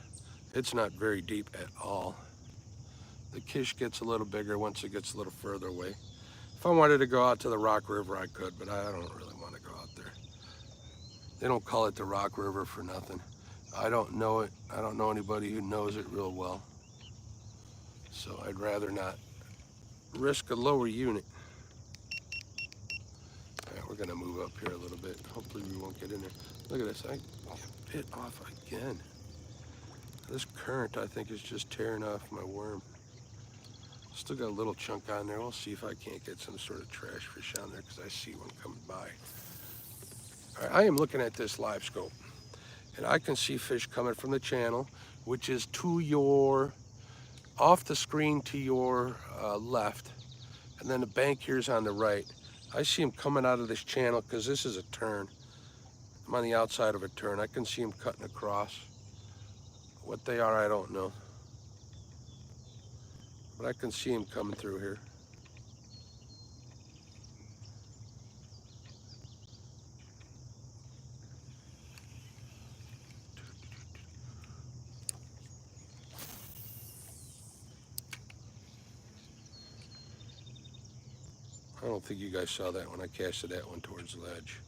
it's not very deep at all. The Kish gets a little bigger once it gets a little further away. If I wanted to go out to the Rock River, I could, but I don't really want to go out there. They don't call it the Rock River for nothing. I don't know it. I don't know anybody who knows it real well. So I'd rather not risk a lower unit. All right, we're gonna move up here a little bit. Hopefully we won't get in there. Look at this, I get bit off again. This current, I think, is just tearing off my worm. Still got a little chunk on there. We'll see if I can't get some sort of trash fish on there, because I see one coming by. All right, I am looking at this live scope, and I can see fish coming from the channel, which is to your, off the screen to your left, and then the bank here is on the right. I see them coming out of this channel because this is a turn. I'm on the outside of a turn. I can see them cutting across. What they are, I don't know. But I can see them coming through here. I don't think you guys saw that when I casted that one towards the ledge.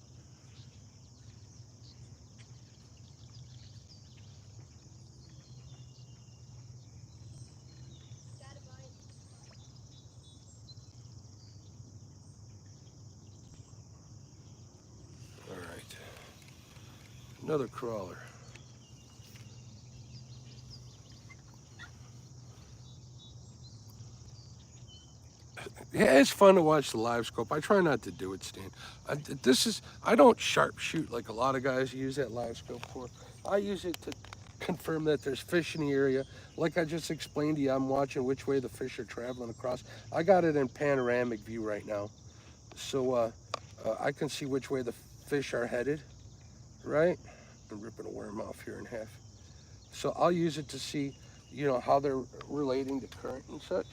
All right, another crawler. Yeah, it's fun to watch the live scope. I try not to do it, Stan. I don't sharpshoot like a lot of guys use that live scope for. I use it to confirm that there's fish in the area. Like I just explained to you, I'm watching which way the fish are traveling across. I got it in panoramic view right now. So I can see which way the fish are headed, right? I'm ripping a worm off here in half. So I'll use it to see you know, how they're relating to current and such,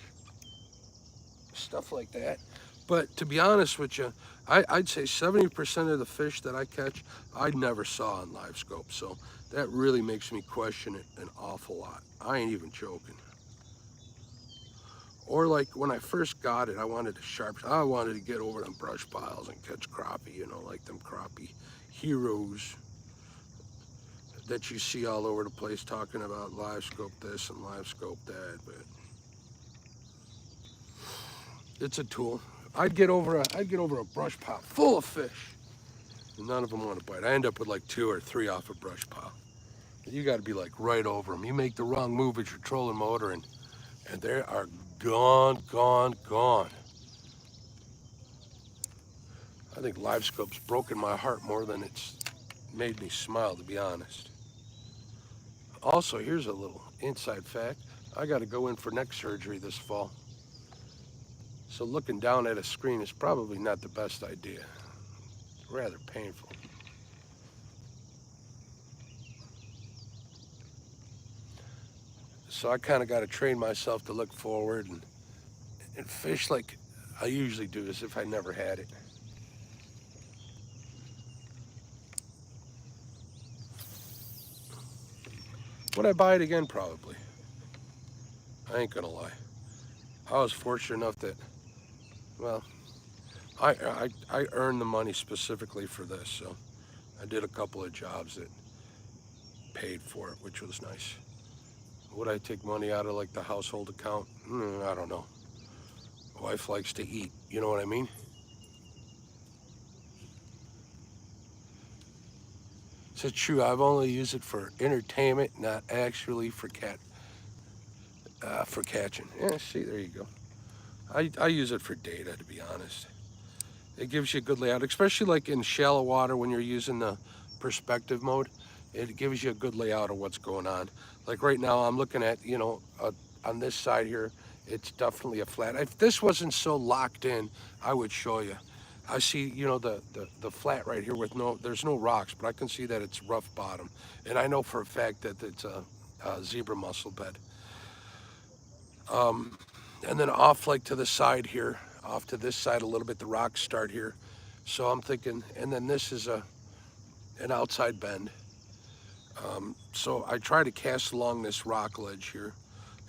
stuff like that. But to be honest with you, I'd say 70% of the fish that I catch, I never saw on live scope. So that really makes me question it an awful lot. I ain't even joking. Or like when I first got it, I wanted to get over them brush piles and catch crappie, you know, like them crappie heroes that you see all over the place talking about live scope this and live scope that, but it's a tool. I'd get over a brush pile full of fish, and none of them want to bite. I end up with like 2 or 3 off a brush pile. You got to be like right over them. You make the wrong move with your trolling motor, and they are gone, gone, gone. I think live scope's broken my heart more than it's made me smile, to be honest. Also, here's a little inside fact. I got to go in for neck surgery this fall. So looking down at a screen is probably not the best idea. Rather painful. So I kind of got to train myself to look forward and fish like I usually do, as if I never had it. Would I buy it again? Probably. I ain't gonna lie. I was fortunate enough that, well, I earned the money specifically for this, so I did a couple of jobs that paid for it, which was nice. Would I take money out of like the household account? I don't know. My wife likes to eat, you know what I mean? So true, I've only used it for entertainment, not actually for catching. Yeah, see, there you go. I use it for data, to be honest. It gives you a good layout, especially like in shallow water when you're using the perspective mode. It gives you a good layout of what's going on. Like right now, I'm looking at, you know, on this side here, it's definitely a flat. If this wasn't so locked in, I would show you. I see, you know, the flat right here with there's no rocks, but I can see that it's rough bottom. And I know for a fact that it's a zebra mussel bed. And then off like to the side here, off to this side a little bit, the rocks start here. So I'm thinking, and then this is an outside bend. So I try to cast along this rock ledge here.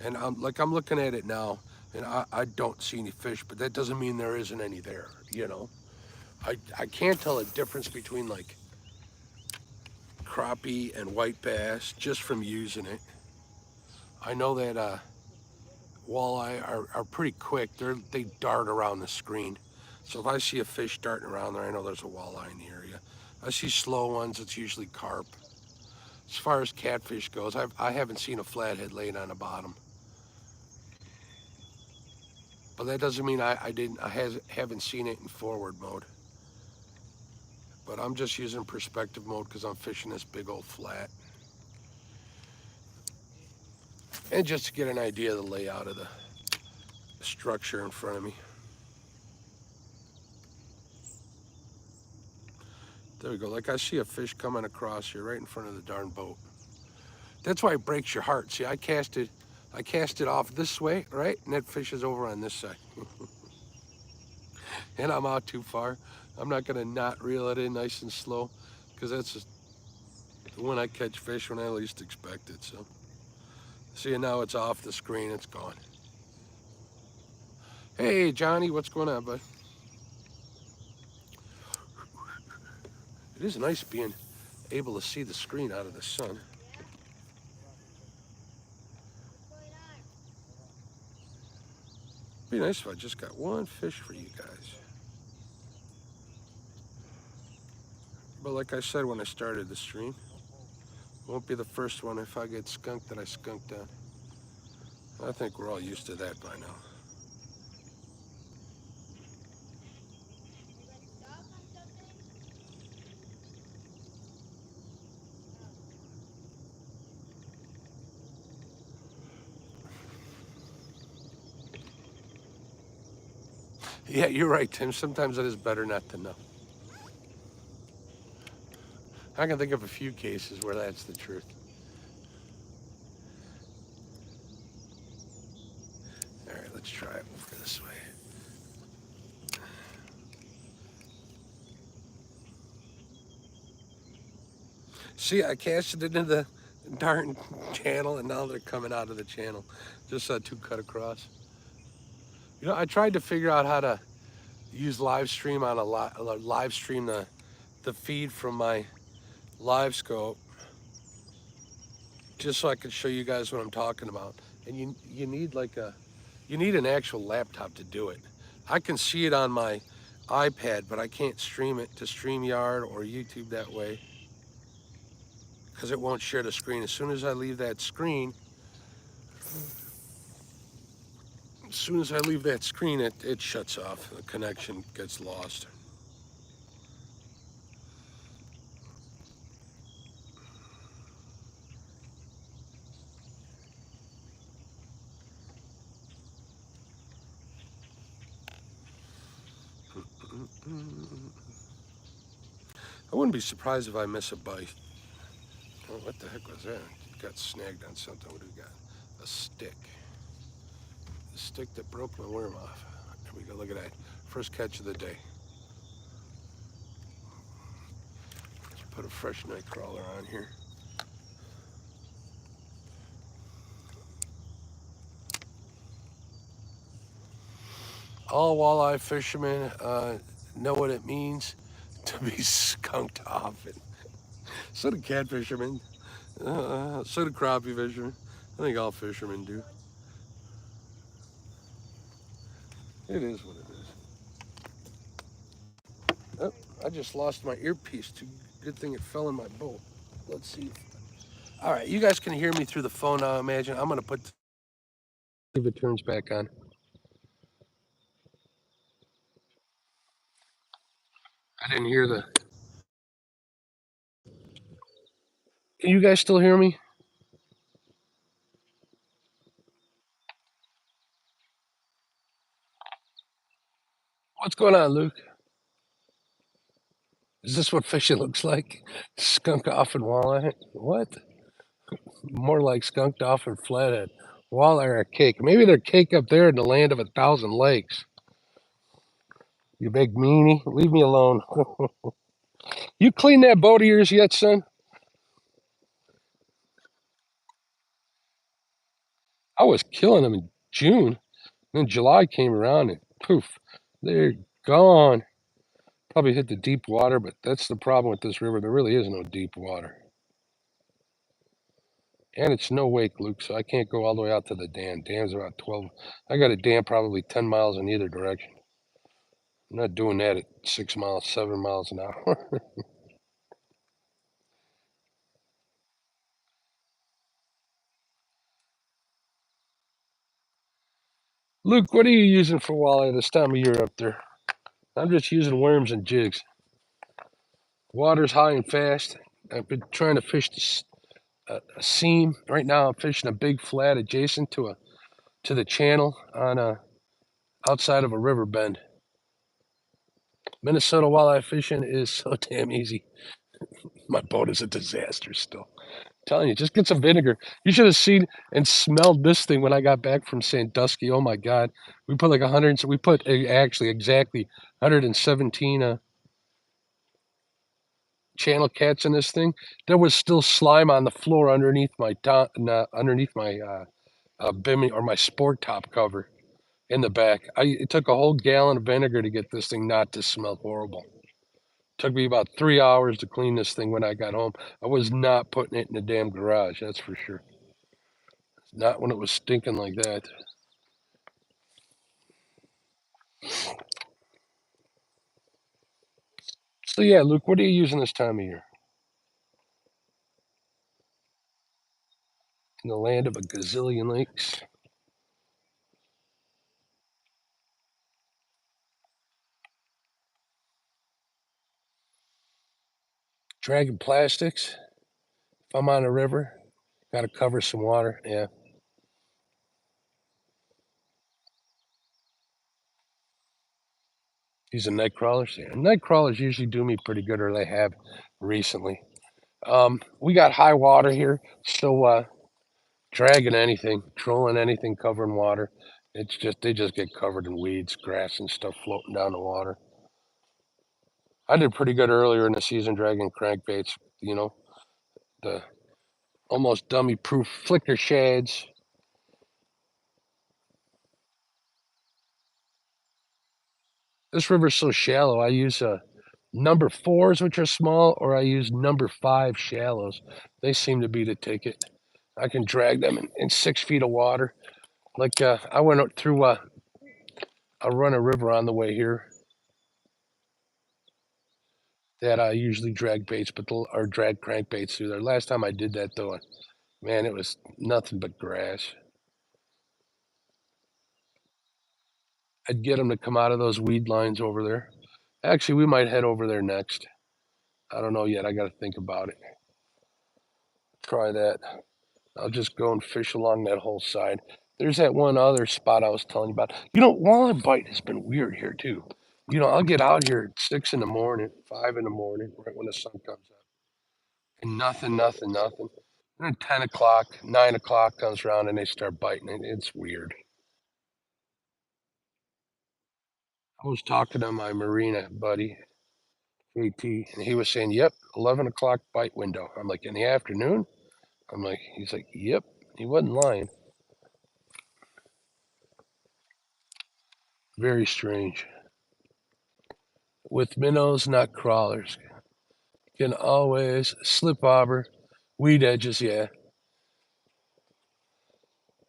And I'm looking at it now, and I don't see any fish, but that doesn't mean there isn't any there, you know? I can't tell a difference between like crappie and white bass just from using it. I know that walleye are pretty quick. They dart around the screen. So if I see a fish darting around there, I know there's a walleye in the area. I see slow ones, it's usually carp. As far as catfish goes, I haven't seen a flathead laying on the bottom. But that doesn't mean I haven't seen it in forward mode. But I'm just using perspective mode because I'm fishing this big old flat. And just to get an idea of the layout of the structure in front of me. There we go. Like I see a fish coming across here right in front of the darn boat. That's why it breaks your heart. See, I cast it off this way, right? And that fish is over on this side. And I'm out too far. I'm not gonna not reel it in nice and slow, because that's just when I catch fish when I least expect it. So, see, now it's off the screen. It's gone. Hey, Johnny, what's going on, bud? It is nice being able to see the screen out of the sun. It'd be nice if I just got one fish for you guys. But like I said when I started the stream, won't be the first one. If I get skunked, that I skunked down. I think we're all used to that by now. Yeah, you're right, Tim. Sometimes it is better not to know. I can think of a few cases where that's the truth. Let's try it this way. See, I cast it into the darn channel, and now they're coming out of the channel. Just saw two cut across. You know, I tried to figure out how to use live stream on a live stream the feed from my live scope, just so I could show you guys what I'm talking about. And you need you need an actual laptop to do it. I can see it on my iPad, but I can't stream it to StreamYard or YouTube that way because it won't share the screen. As soon as I leave that screen, it shuts off. The connection gets lost. I wouldn't be surprised if I miss a bite. Oh, what the heck was that? Got snagged on something. What do we got? A stick. The stick that broke my worm off. Here we go. Look at that. First catch of the day. Let's put a fresh night crawler on here. All walleye fishermen know what it means to be skunked off. And so do cat fishermen. So do crappie fishermen. I think all fishermen do. It is what it is. Oh, I just lost my earpiece. Good thing it fell in my boat. Let's see. All right, you guys can hear me through the phone now, I imagine. I'm going to see if it turns back on. I didn't hear the... Can you guys still hear me? What's going on, Luke? Is this what fishing looks like? Skunk off and walleye? What? More like skunked off and flathead. Walleye are cake. Maybe they're cake up there in the land of 1,000 lakes. You big meanie. Leave me alone. You clean that boat of yours yet, son? I was killing them in June. Then July came around and poof, they're gone. Probably hit the deep water, but that's the problem with this river. There really is no deep water. And it's no wake, Luke, so I can't go all the way out to the dam. Dam's about 12. I got a dam probably 10 miles in either direction. I'm not doing that at 6 miles, 7 miles an hour. Luke, what are you using for walleye this time of year up there? I'm just using worms and jigs. Water's high and fast. I've been trying to fish a seam. Right now I'm fishing a big flat adjacent to the channel on outside of a river bend. Minnesota walleye fishing is so damn easy. My boat is a disaster still. I'm telling you, just get some vinegar. You should have seen and smelled this thing when I got back from Sandusky. Oh my God. We put like 100, so we put actually exactly 117 channel cats in this thing. There was still slime on the floor underneath my bimmy or my sport top cover in the back. It took a whole gallon of vinegar to get this thing not to smell horrible. Took me about 3 hours to clean this thing when I got home. I was not putting it in the damn garage, that's for sure. Not when it was stinking like that. So yeah, Luke, what are you using this time of year? In the land of a gazillion lakes. Dragging plastics. If I'm on a river, got to cover some water. Yeah. Using night crawlers. Yeah. Night crawlers usually do me pretty good, or they have recently. We got high water here, so dragging anything, trolling anything, covering water. It's just they just get covered in weeds, grass, and stuff floating down the water. I did pretty good earlier in the season dragging crankbaits. You know, the almost dummy-proof flicker shads. This river's so shallow. I use number fours, which are small, or I use number five shallows. They seem to be the ticket. I can drag them in 6 feet of water. Like I went up through a run a river on the way here that I usually drag baits, or drag crankbaits through there. Last time I did that though, man, it was nothing but grass. I'd get them to come out of those weed lines over there. Actually, we might head over there next. I don't know yet. I got to think about it. Try that. I'll just go and fish along that whole side. There's that one other spot I was telling you about. Walleye bite has been weird here too. I'll get out here at 6 in the morning, 5 in the morning, right when the sun comes up, and nothing, nothing, nothing. And then 10 o'clock, 9 o'clock comes around and they start biting. It's weird. I was talking to my marina buddy, JT, and he was saying, "Yep, 11 o'clock bite window." I'm like, "In the afternoon?" He's like, "Yep." He wasn't lying. Very strange. With minnows, not crawlers. Can always slip bobber, weed edges. Yeah,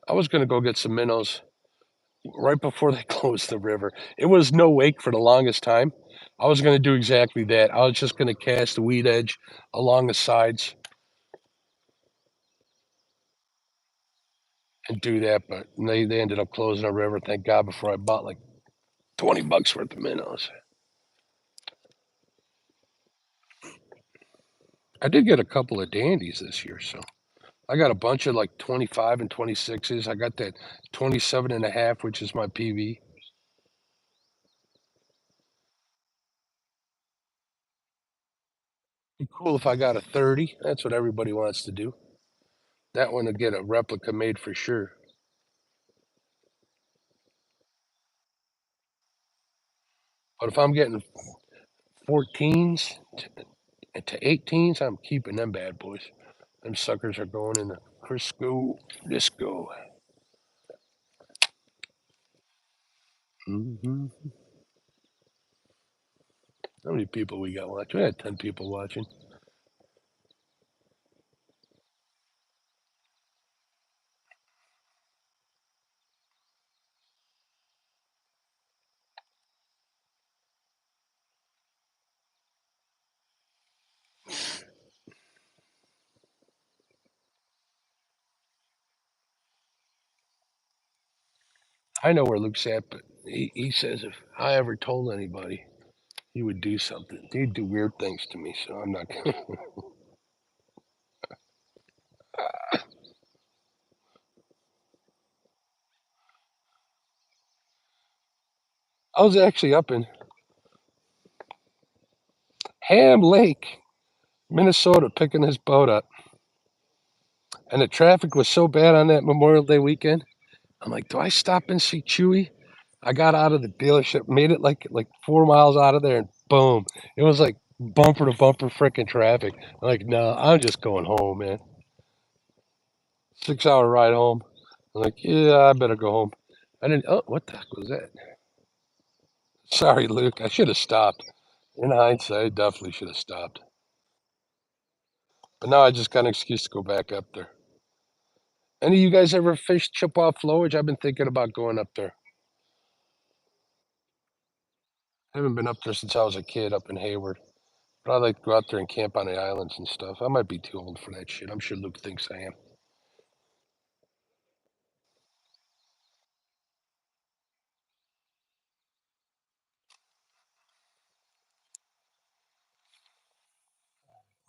I was gonna go get some minnows right before they closed the river. It was no wake for the longest time. I was gonna do exactly that. I was just gonna cast the weed edge along the sides and do that, but they ended up closing the river. Thank God! Before I bought like $20 worth of minnows. I did get a couple of dandies this year, so I got a bunch of like 25 and 26s. I got that 27 and a half, which is my PV. Be cool if I got a 30. That's what everybody wants to do. That one to get a replica made for sure. But if I'm getting 14s to 18s, I'm keeping them bad boys. Them suckers are going in the Crisco disco. Hmm. How many people we got watching? We had 10 people watching. I know where Luke's at, but he says if I ever told anybody, he would do something. He'd do weird things to me, so I'm not going to. I was actually up in Ham Lake, Minnesota, picking his boat up. And the traffic was so bad on that Memorial Day weekend. I'm like, do I stop and see Chewy? I got out of the dealership, made it like 4 miles out of there, and boom, it was like bumper to bumper freaking traffic. I'm like, no, I'm just going home, man. 6 hour ride home. I'm like, yeah, I better go home. I didn't. Oh, what the heck was that? Sorry, Luke. I should have stopped. In hindsight, I definitely should have stopped. But now I just got an excuse to go back up there. Any of you guys ever fished Chippewa flowage? I've been thinking about going up there. I haven't been up there since I was a kid up in Hayward. But I like to go out there and camp on the islands and stuff. I might be too old for that shit. I'm sure Luke thinks I am.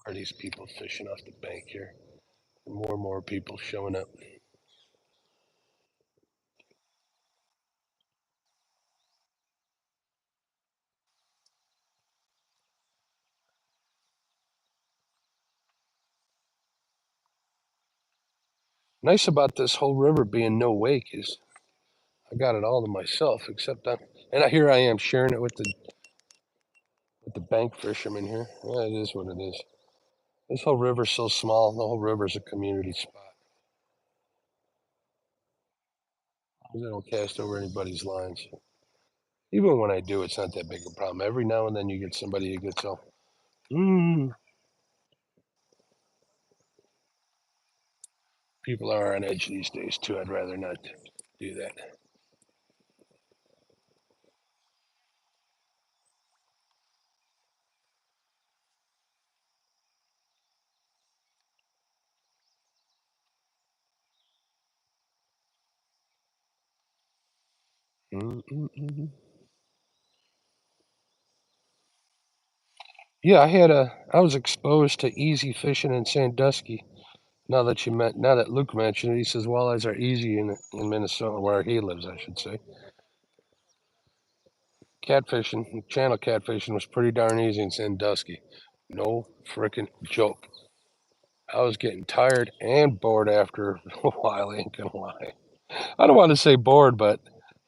Are these people fishing off the bank here? More and more people showing up. Nice about this whole river being no wake is I got it all to myself, except here I am sharing it with the bank fishermen here. Yeah, it is what it is. This whole river's so small. The whole river's a community spot. I don't cast over anybody's lines. Even when I do, it's not that big a problem. Every now and then you get somebody who gets all, people are on edge these days too. I'd rather not do that. Mm-mm-mm. Yeah, I was exposed to easy fishing in Sandusky. Now that Luke mentioned it, he says walleyes are easy in Minnesota, where he lives, I should say. Catfishing, channel catfishing was pretty darn easy in Sandusky. No frickin' joke. I was getting tired and bored after a while, I ain't gonna lie. I don't want to say bored, but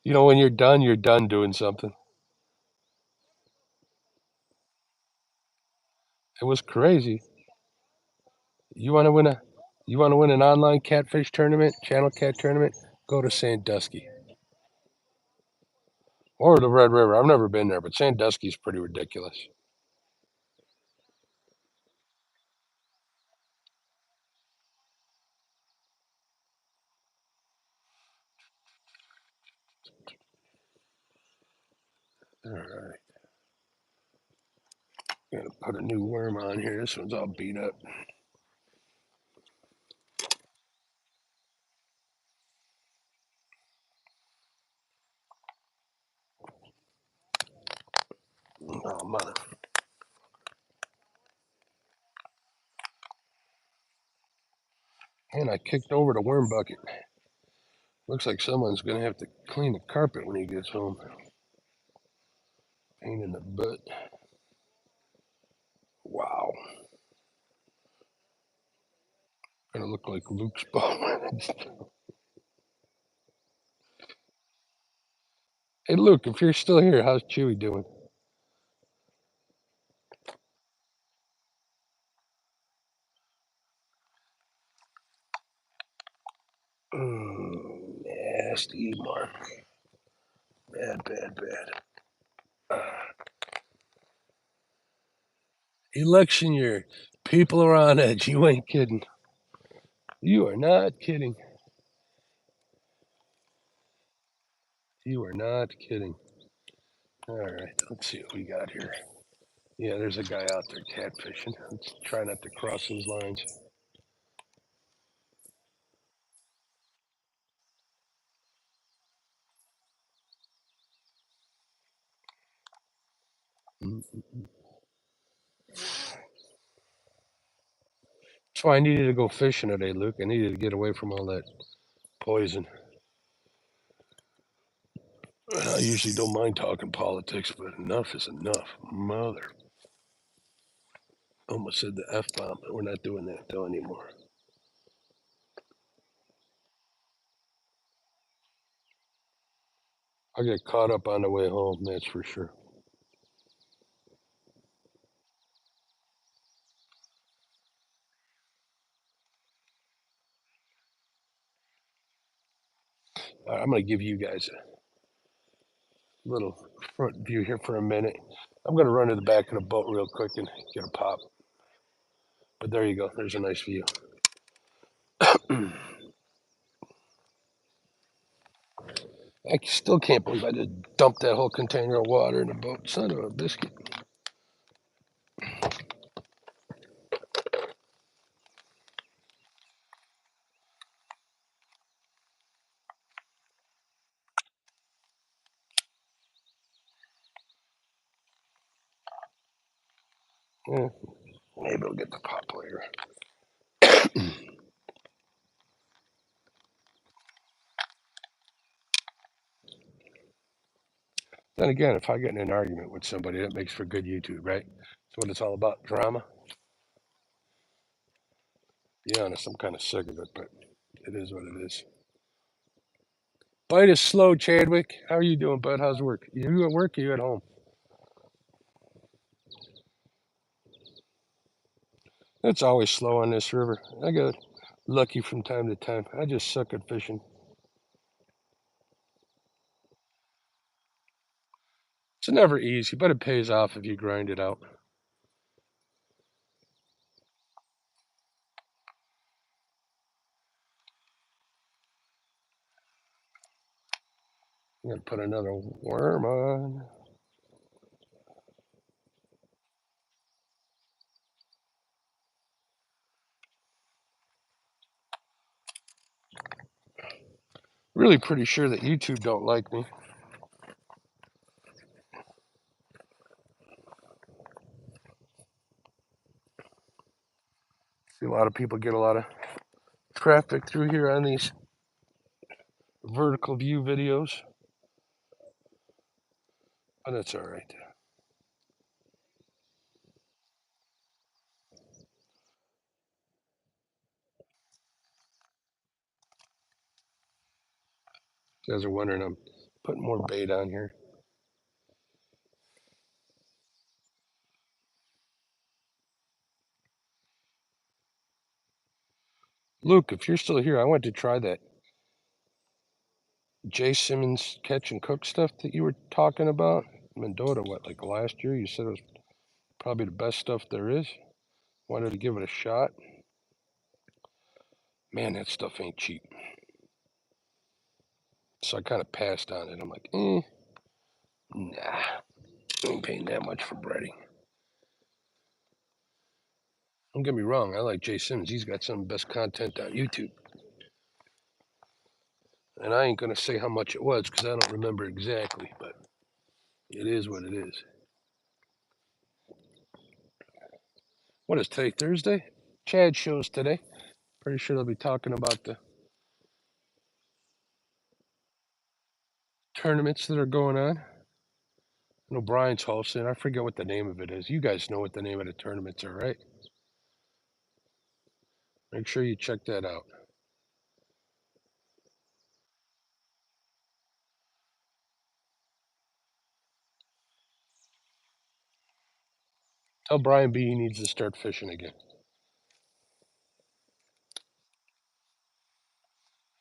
when you're done doing something. It was crazy. You want to win a you want to win an online catfish tournament, channel cat tournament? Go to Sandusky or the Red River. I've never been there, but Sandusky's pretty ridiculous. All right, gotta put a new worm on here. This one's all beat up. Oh mother! And I kicked over the worm bucket. Looks like someone's gonna have to clean the carpet when he gets home. Pain in the butt. Wow. Gonna look like Luke's bum. Hey Luke, if you're still here, how's Chewy doing? Nasty Mark. Bad, bad, bad. Election year. People are on edge. You ain't kidding. You are not kidding. You are not kidding. All right, let's see what we got here. Yeah, there's a guy out there catfishing. Let's try not to cross those lines. Mm-mm. That's why I needed to go fishing today, Luke. I needed to get away from all that poison. I usually don't mind talking politics, but enough is enough. Mother. Almost said the F bomb, but we're not doing that though anymore. I get caught up on the way home, that's for sure. I'm going to give you guys a little front view here for a minute. I'm going to run to the back of the boat real quick and get a pop. But there you go. There's a nice view. I still can't believe I just dumped that whole container of water in the boat. Son of a biscuit. Yeah, maybe I'll get the pop later. Then again, if I get in an argument with somebody, that makes for good YouTube, right? That's what it's all about, drama. Be honest, I'm kind of sick of it, but it is what it is. Bite is slow, Chadwick. How are you doing, bud? How's work? You at work or you at home? It's always slow on this river. I get lucky from time to time. I just suck at fishing. It's never easy, but it pays off if you grind it out. I'm gonna put another worm on. Really pretty sure that YouTube don't like me. See a lot of people get a lot of traffic through here on these vertical view videos, but that's all right. You guys are wondering I'm putting more bait on here. Luke, if you're still here, I want to try that Jay Simmons catch and cook stuff that you were talking about. Mendota, what, like last year? You said it was probably the best stuff there is. Wanted to give it a shot. Man, that stuff ain't cheap. So I kind of passed on it. I'm like, nah, I ain't paying that much for breading. Don't get me wrong, I like Jay Simmons. He's got some of the best content on YouTube. And I ain't gonna say how much it was because I don't remember exactly, but it is what it is. What is today? Thursday? Chad shows today. Pretty sure they'll be talking about the tournaments that are going on. I know Brian's hosting. I forget what the name of it is. You guys know what the name of the tournaments are, right? Make sure you check that out. Tell Brian B he needs to start fishing again.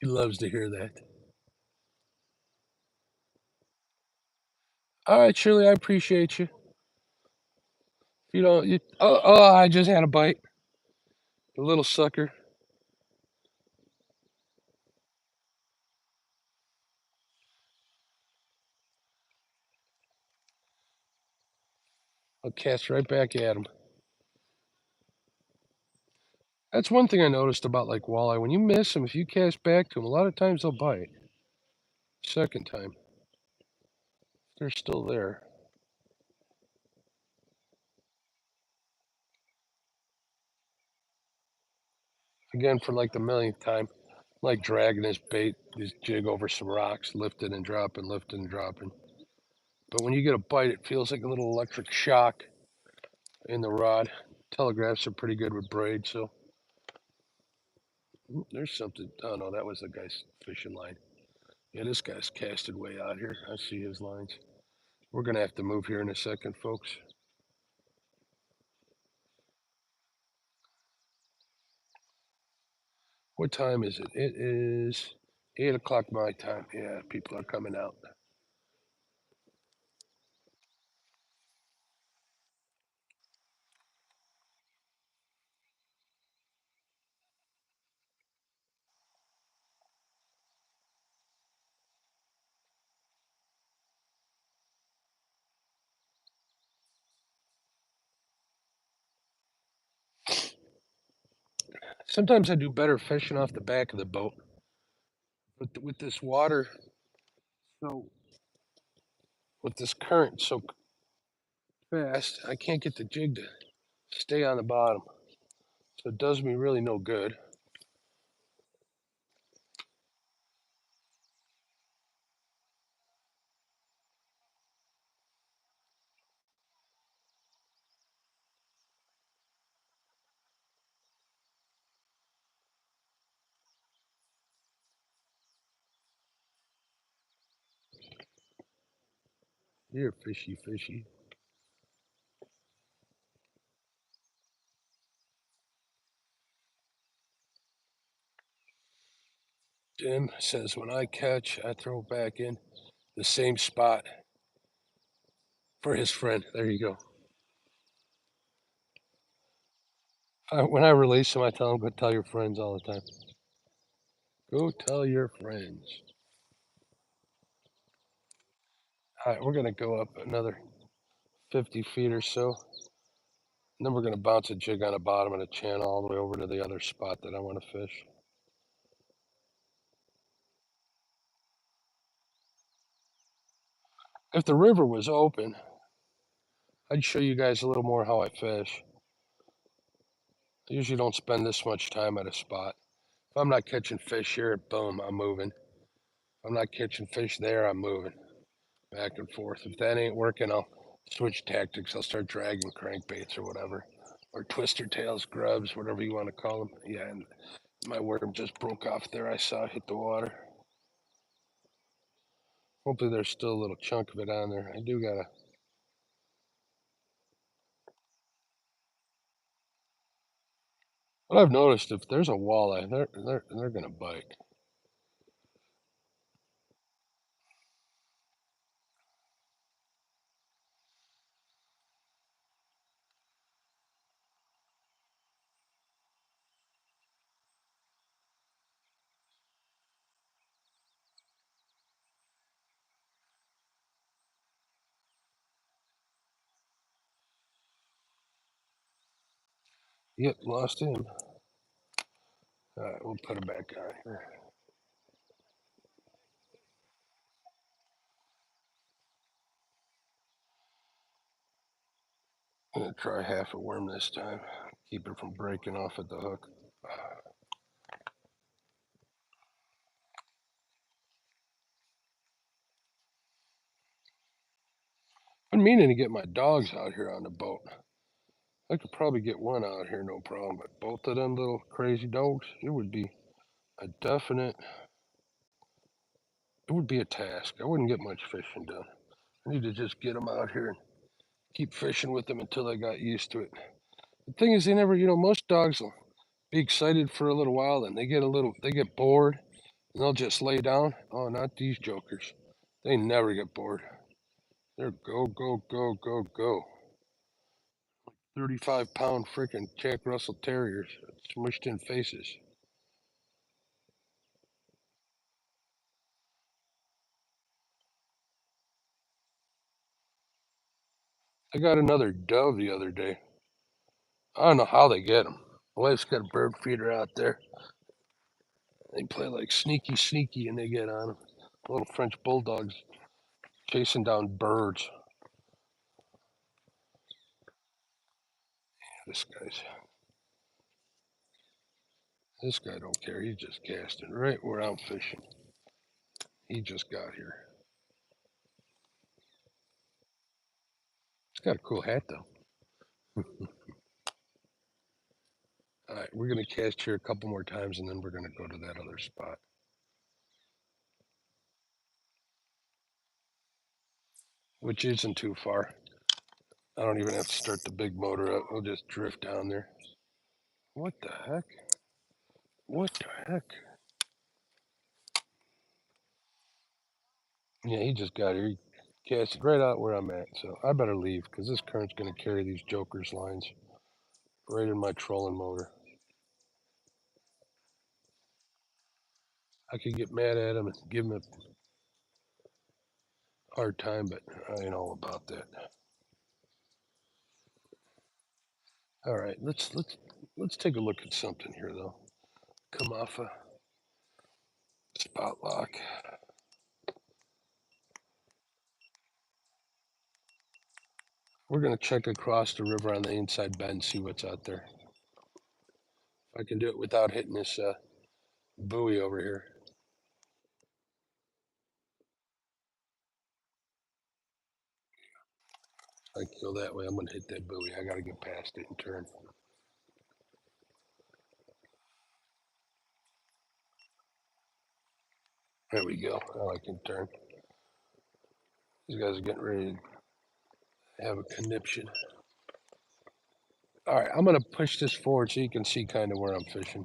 He loves to hear that. All right, Shirley, I appreciate you. You know, I just had a bite. A little sucker. I'll cast right back at him. That's one thing I noticed about like walleye. When you miss them, if you cast back to them, a lot of times they'll bite. Second time, they're still there. Again, for like the millionth time, like dragging this bait, this jig over some rocks, lifting and dropping, lifting and dropping. But when you get a bite, it feels like a little electric shock in the rod. Telegraphs are pretty good with braid, so there's something. Oh no, that was the guy's fishing line. Yeah, this guy's casted way out here. I see his lines. We're gonna have to move here in a second, folks. What time is it? It is 8 o'clock my time. Yeah, people are coming out. Sometimes I do better fishing off the back of the boat, but with this water, so with this current so fast, I can't get the jig to stay on the bottom. So it does me really no good. You're fishy, fishy. Jim says, when I catch, I throw back in the same spot for his friend. There you go. When I release him, I tell him, go tell your friends all the time. Go tell your friends. All right, we're going to go up another 50 feet or so. And then we're going to bounce a jig on the bottom of the channel all the way over to the other spot that I want to fish. If the river was open, I'd show you guys a little more how I fish. I usually don't spend this much time at a spot. If I'm not catching fish here, boom, I'm moving. If I'm not catching fish there, I'm moving back and forth. If that ain't working, I'll switch tactics. I'll start dragging crankbaits or whatever, or twister tails, grubs, whatever you want to call them. Yeah, and my worm just broke off there. I saw it hit the water. Hopefully there's still a little chunk of it on there. I do gotta. But I've noticed if there's a walleye, they're gonna bite. Yep, lost him. All right, we'll put him back on here. I'm gonna try half a worm this time. Keep it from breaking off at the hook. I'm meaning to get my dogs out here on the boat. I could probably get one out here, no problem. But both of them little crazy dogs, it would be a definite. It would be a task. I wouldn't get much fishing done. I need to just get them out here and keep fishing with them until I got used to it. The thing is, they never, most dogs will be excited for a little while, and they get bored, and they'll just lay down. Oh, not these jokers. They never get bored. They're go, go, go, go, go. 35-pound freaking Jack Russell Terriers, smushed in faces. I got another dove the other day. I don't know how they get them. My wife's got a bird feeder out there. They play like sneaky, sneaky, and they get on them. Little French bulldogs chasing down birds. This guy don't care. He's just casting right where I'm fishing. He just got here. He's got a cool hat though. All right, we're gonna cast here a couple more times, and then we're gonna go to that other spot, which isn't too far. I don't even have to start the big motor up. We'll just drift down there. What the heck? What the heck? Yeah, he just got here. He cast it right out where I'm at, so I better leave because this current's gonna carry these jokers lines right in my trolling motor. I could get mad at him and give him a hard time, but I ain't all about that. All right, let's take a look at something here though. Come off a spot lock. We're gonna check across the river on the inside bend, see what's out there. If I can do it without hitting this buoy over here. If I go that way, I'm gonna hit that buoy. I gotta get past it and turn. There we go. Now I can turn. These guys are getting ready to have a conniption. All right, I'm gonna push this forward so you can see kind of where I'm fishing.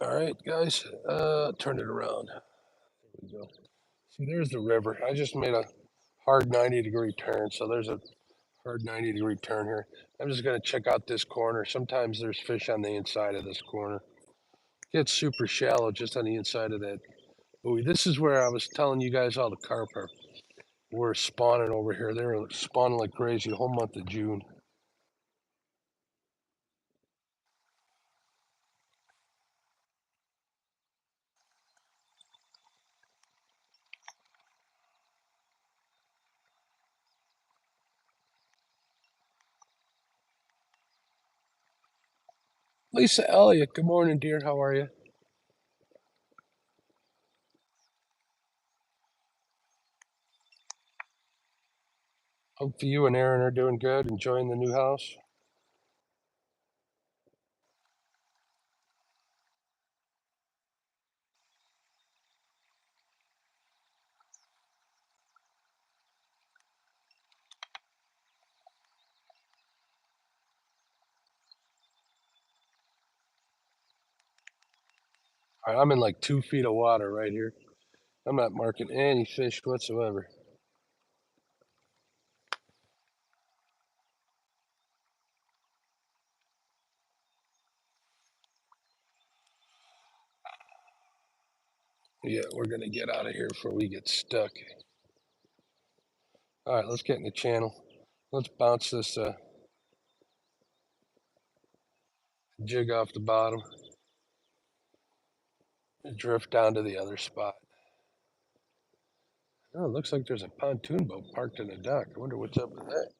All right, guys, turn it around. There we go. See, there's the river. I just made a hard 90-degree turn, so there's a hard 90-degree turn here. I'm just gonna check out this corner. Sometimes there's fish on the inside of this corner. It gets super shallow just on the inside of that buoy. This is where I was telling you guys all the carp were spawning over here. They were spawning like crazy the whole month of June. Lisa Elliott, good morning, dear. How are you? Hope you and Aaron are doing good, enjoying the new house. All right, I'm in like 2 feet of water right here. I'm not marking any fish whatsoever. Yeah, we're gonna get out of here before we get stuck. All right, let's get in the channel. Let's bounce this jig off the bottom and drift down to the other spot. Oh, it looks like there's a pontoon boat parked in the dock. I wonder what's up with that.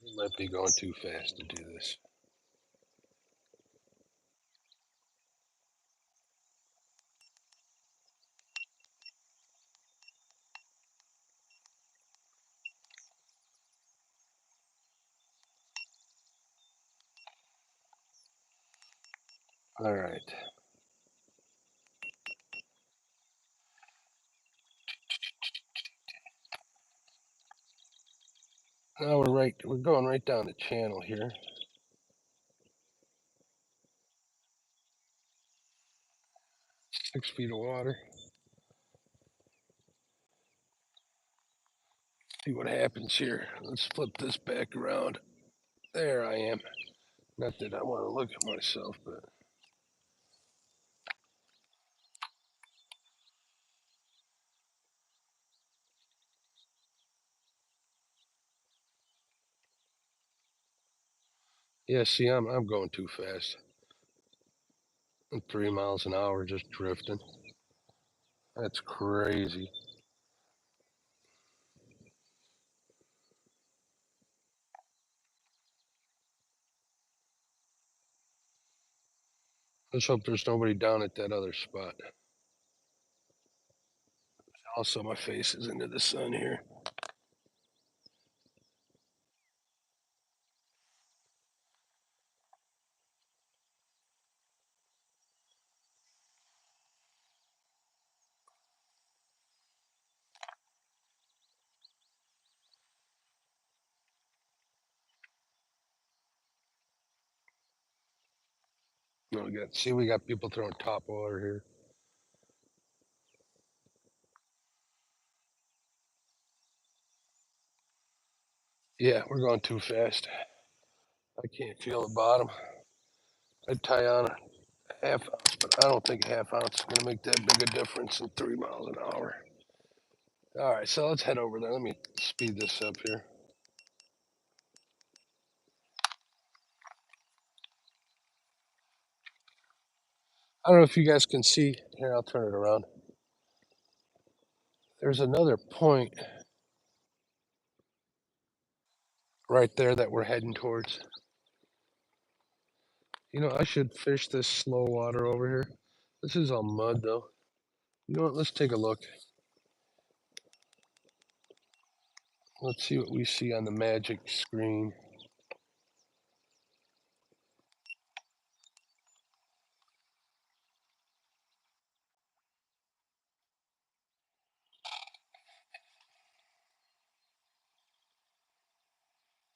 We might be going too fast to do this. All right. Now we're going right down the channel here. 6 feet of water. See what happens here. Let's flip this back around. There I am. Not that I want to look at myself, but yeah, see, I'm going too fast. I'm 3 miles an hour just drifting. That's crazy. Let's hope there's nobody down at that other spot. Also, my face is into the sun here. No, we got people throwing top water here. Yeah, we're going too fast. I can't feel the bottom. I'd tie on a half ounce, but I don't think a half ounce is gonna make that big a difference in 3 miles an hour. All right, so let's head over there. Let me speed this up here. I don't know if you guys can see. Here, I'll turn it around. There's another point right there that we're heading towards. You know, I should fish this slow water over here. This is all mud though. You know what? Let's take a look. Let's see what we see on the magic screen.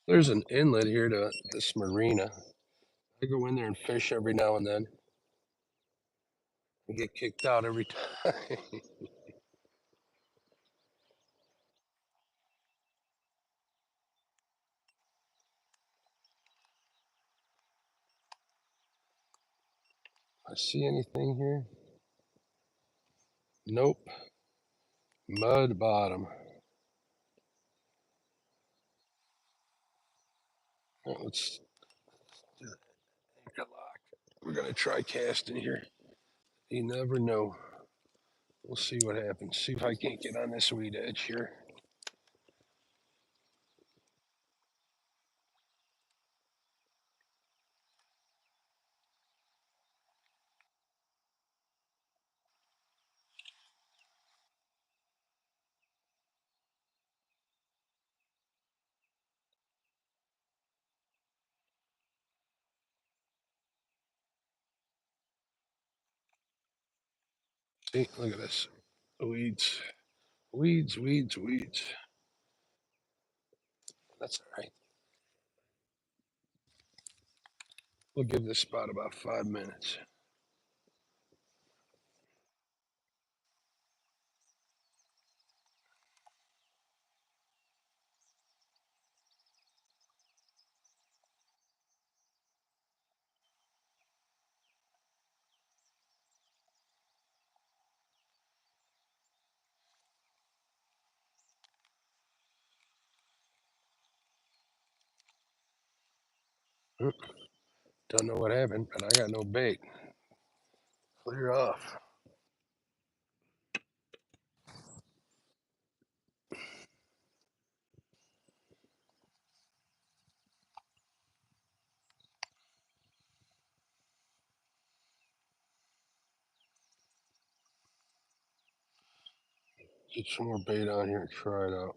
There's an inlet here to this marina. I go in there and fish every now and then. I get kicked out every time. I see anything here? Nope. Mud bottom. Let's do the anchor lock. We're gonna try casting here. You never know. We'll see what happens. See if I can't get on this weed edge here. See, look at this. Weeds. Weeds, weeds, weeds. That's all right. We'll give this spot about 5 minutes. Don't know what happened, but I got no bait. Clear off. Get some more bait on here and try it out.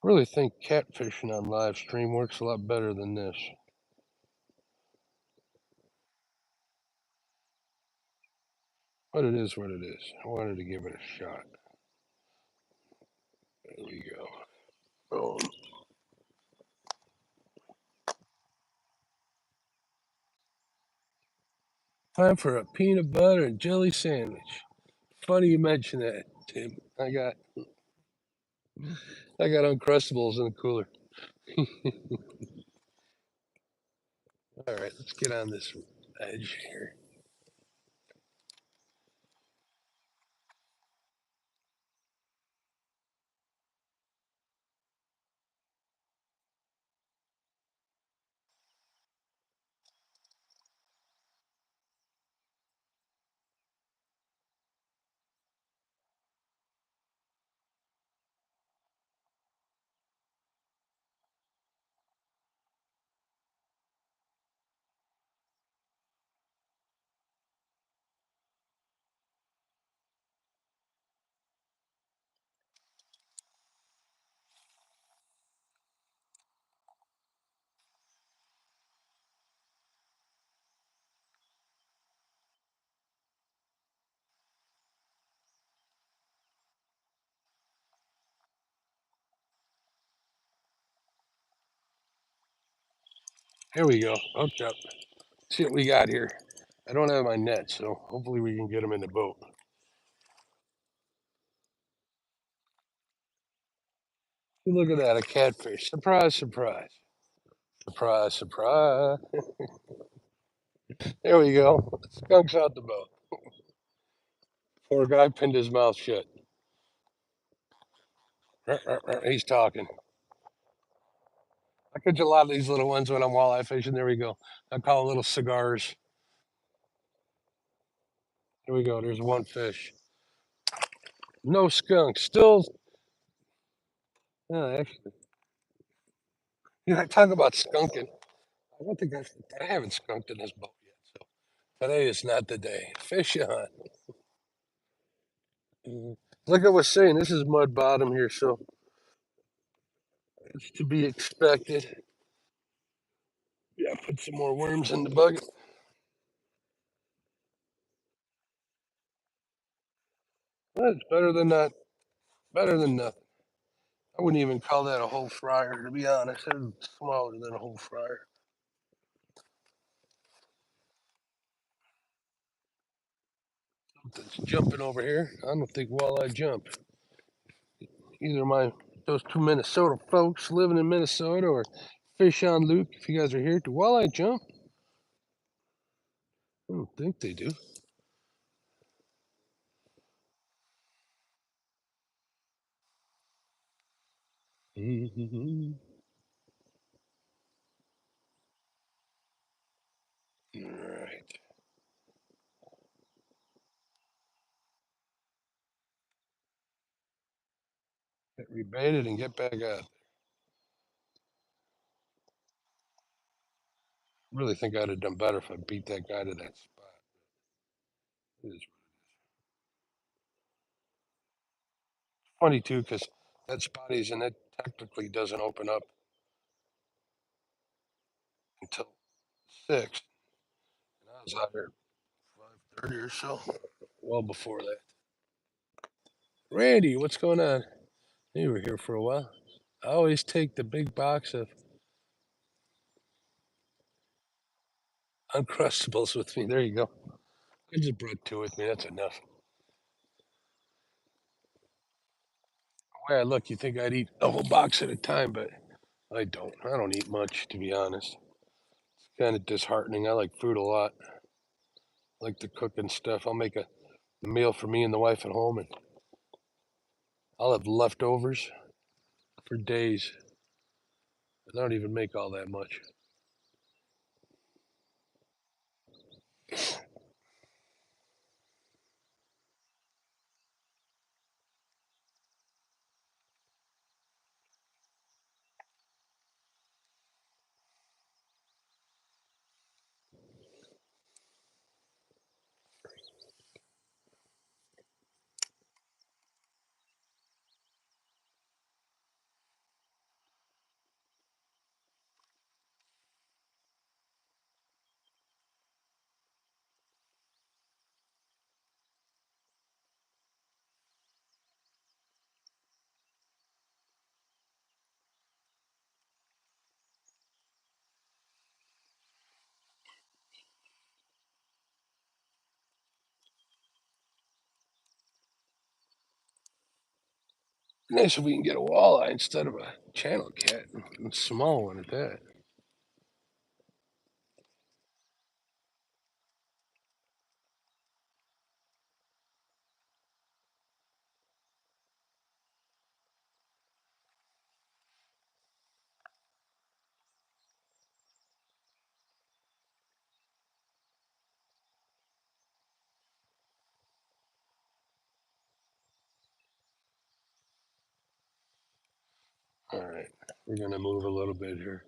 I really think catfishing on live stream works a lot better than this. But it is what it is. I wanted to give it a shot. There we go. Boom. Time for a peanut butter and jelly sandwich. Funny you mention that, Tim. I got Uncrustables in the cooler. All right, let's get on this edge here. Here we go. Hooked up. See what we got here. I don't have my net, so hopefully we can get them in the boat. Look at that, a catfish. Surprise, surprise. Surprise, surprise. There we go. Skunk's out the boat. Poor guy pinned his mouth shut. He's talking. I catch a lot of these little ones when I'm walleye fishing. There we go. I call them little cigars. Here we go. There's one fish. No skunk. Still Actually, talk about skunking. I don't think I haven't skunked in this boat yet. So today is not the day. Fish on. Like I was saying, this is mud bottom here, so it's to be expected. Yeah, put some more worms in the bucket. Well, it's better than not. Better than nothing. I wouldn't even call that a whole fryer, to be honest. It's smaller than a whole fryer. Something's jumping over here. I don't think walleye jump. Either those two Minnesota folks living in Minnesota or Fish on Luke, if you guys are here, do walleye jump? I don't think they do. All right. Get rebaited and get back out. I really think I'd have done better if I beat that guy to that spot. It is funny too, because that spot he's in, it technically doesn't open up until 6. And I was out there at 5:30 or so, well before that. Randy, what's going on? You were here for a while. I always take the big box of Uncrustables with me. There you go. I just brought 2 with me. That's enough. The way I look, you think I'd eat a whole box at a time, but I don't. I don't eat much, to be honest. It's kind of disheartening. I like food a lot. I like to cook and stuff. I'll make a meal for me and the wife at home, and I'll have leftovers for days. And I don't even make all that much. Nice if we can get a walleye instead of a channel cat. A small one at that. All right. We're going to move a little bit here.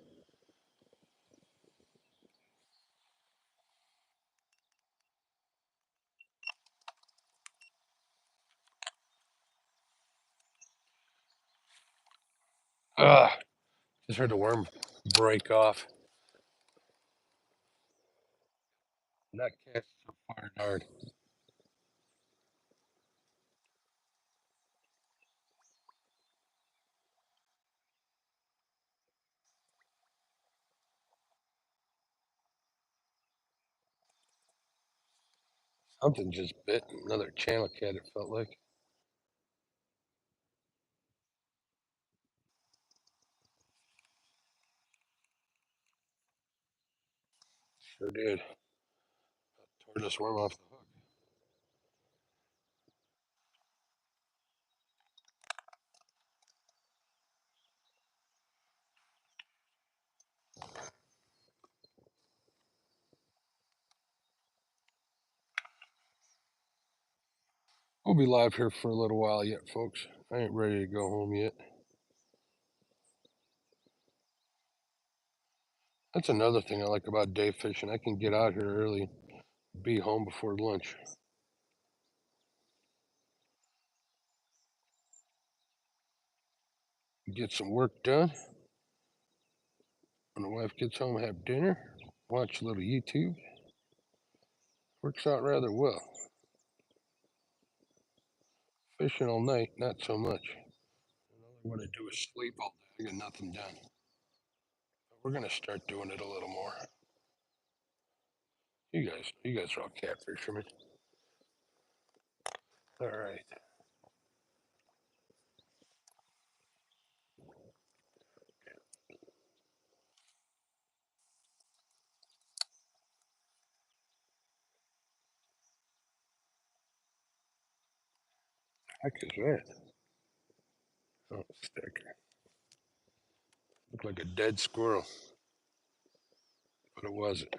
Ah, just heard the worm break off. Not cast so far and hard. Something just bit another channel cat, it felt like. Sure did. Tore this worm off the hook. We'll be live here for a little while yet, folks. I ain't ready to go home yet. That's another thing I like about day fishing. I can get out here early, be home before lunch. Get some work done. When the wife gets home, have dinner, watch a little YouTube. Works out rather well. Fishing all night, not so much. All I want to do is sleep all day. I got nothing done. But we're gonna start doing it a little more. You guys are all catfishermen. All right. Heck is that? Oh, sticker. Looked like a dead squirrel, but it wasn't.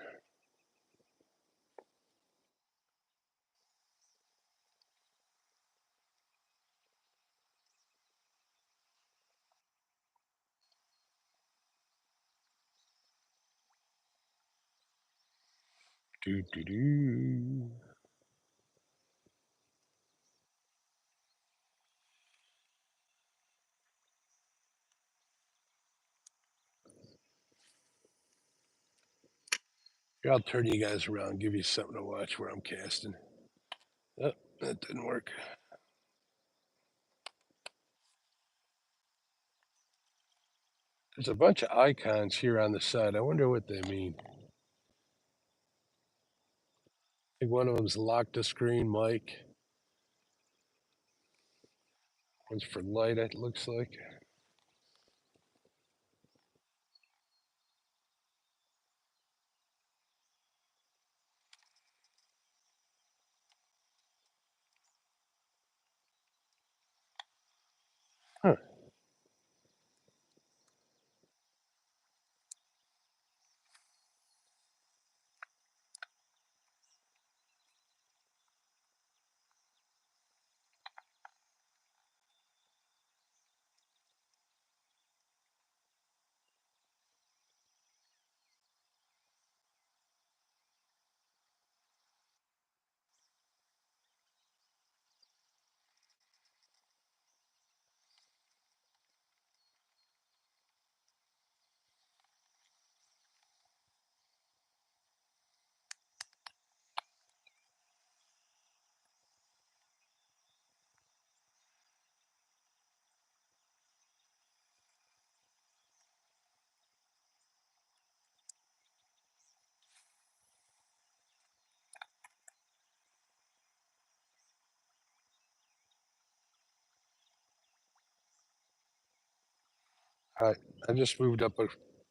Do do do. Here, I'll turn you guys around, give you something to watch where I'm casting. Oh, that didn't work. There's a bunch of icons here on the side. I wonder what they mean. I think one of them's lock the screen mic. One's for light, it looks like. Huh. All right, I just moved up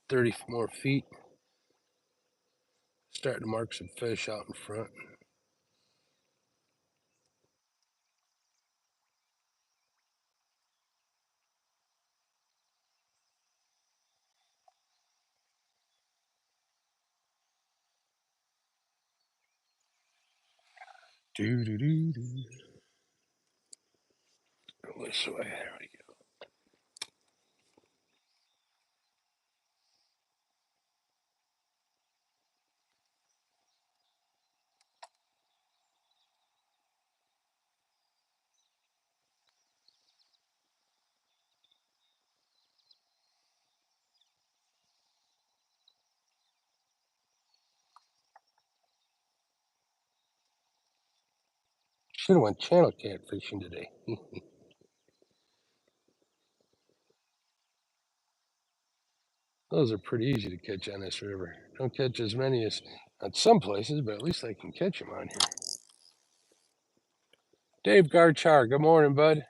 30 more feet. Starting to mark some fish out in front. Do do do do. Go this way. There we go. Should have went channel catfishing today. Those are pretty easy to catch on this river. Don't catch as many as on some places, but at least I can catch them on here. Dave Garchar, good morning, bud.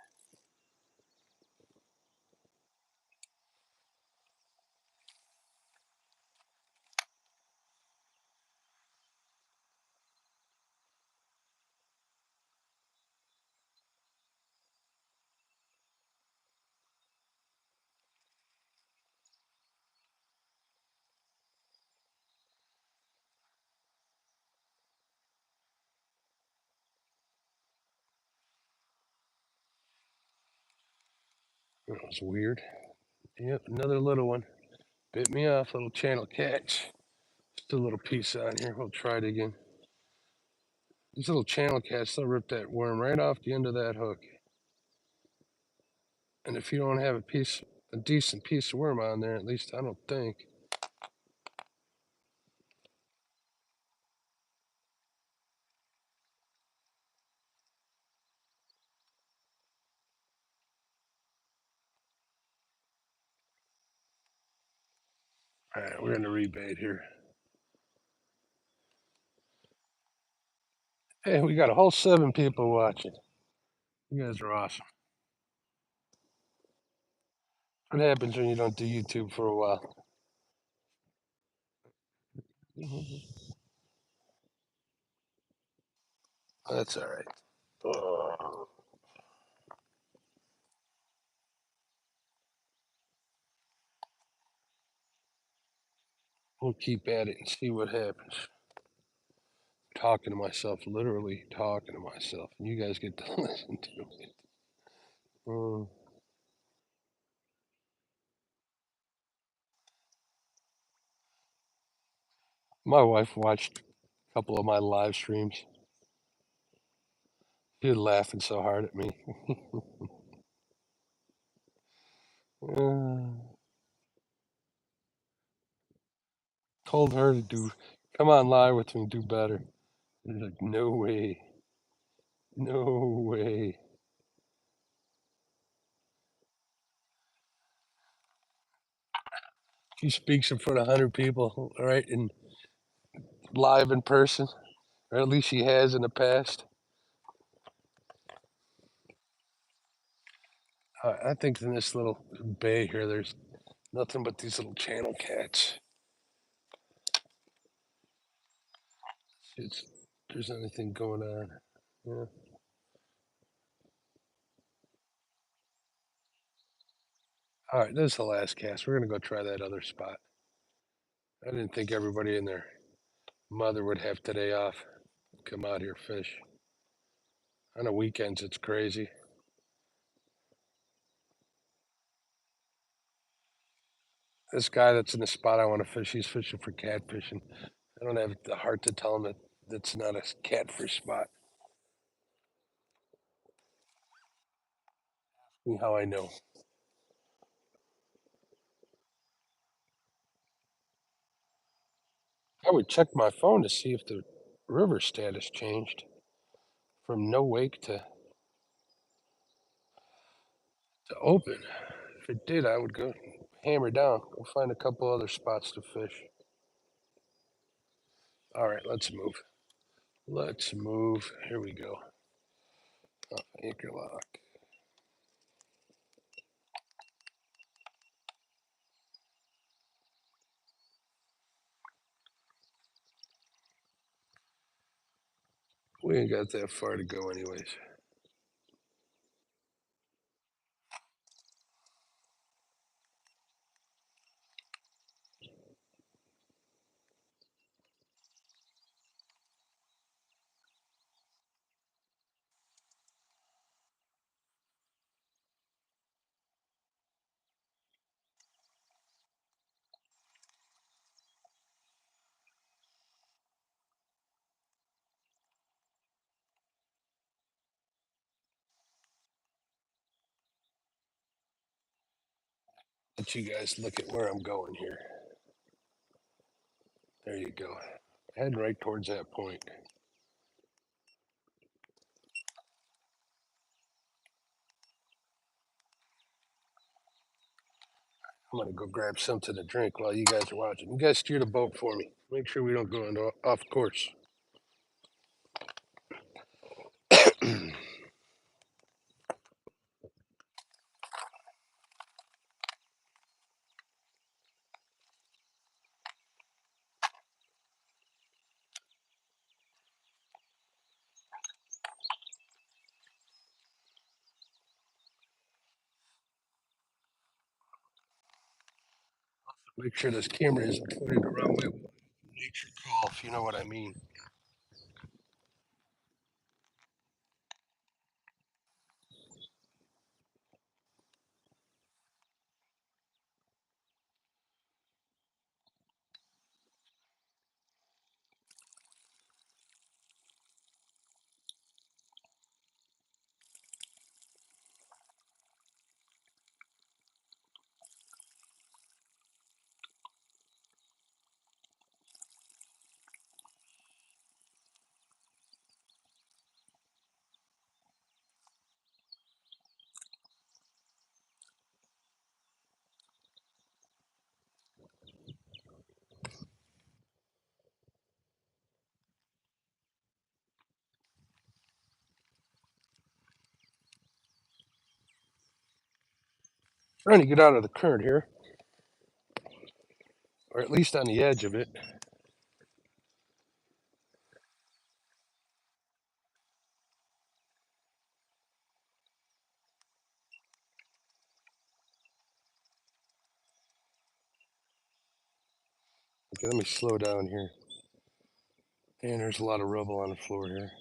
That was weird. Yep, another little one. Bit me off, little channel catch. Just a little piece on here. We'll try it again. These little channel cats, they'll rip that worm right off the end of that hook. And if you don't have a decent piece of worm on there, at least I don't think. All right, we're gonna rebait here. Hey, we got a whole 7 people watching. You guys are awesome. What happens when you don't do YouTube for a while? That's all right. We'll keep at it and see what happens. Talking to myself, literally talking to myself, and you guys get to listen to it. Mm. My wife watched a couple of my live streams. She was laughing so hard at me. Told her to come on live with me, do better. She's like, no way, no way. She speaks in front of 100 people, right, and live in person, or at least she has in the past. I think in this little bay here, there's nothing but these little channel cats. It's, if there's anything going on. Yeah. All right, this is the last cast. We're gonna go try that other spot. I didn't think everybody and their mother would have today off. Come out here fish. On the weekends, it's crazy. This guy that's in the spot I want to fish, he's fishing for catfish, and I don't have the heart to tell him that that's not a catfish spot. See how I know. I would check my phone to see if the river status changed from no wake to open. If it did, I would go hammer down. Go find a couple other spots to fish. All right, let's move. Let's move. Here we go. Anchor lock. We ain't got that far to go, anyways. Let you guys look at where I'm going here. There you go. Heading right towards that point. I'm gonna go grab something to drink while you guys are watching. You guys steer the boat for me. Make sure we don't go off course. Make sure this camera isn't pointed the wrong way. Nature call, if you know what I mean. Trying to get out of the current here, or at least on the edge of it. Okay, let me slow down here. And there's a lot of rubble on the floor here.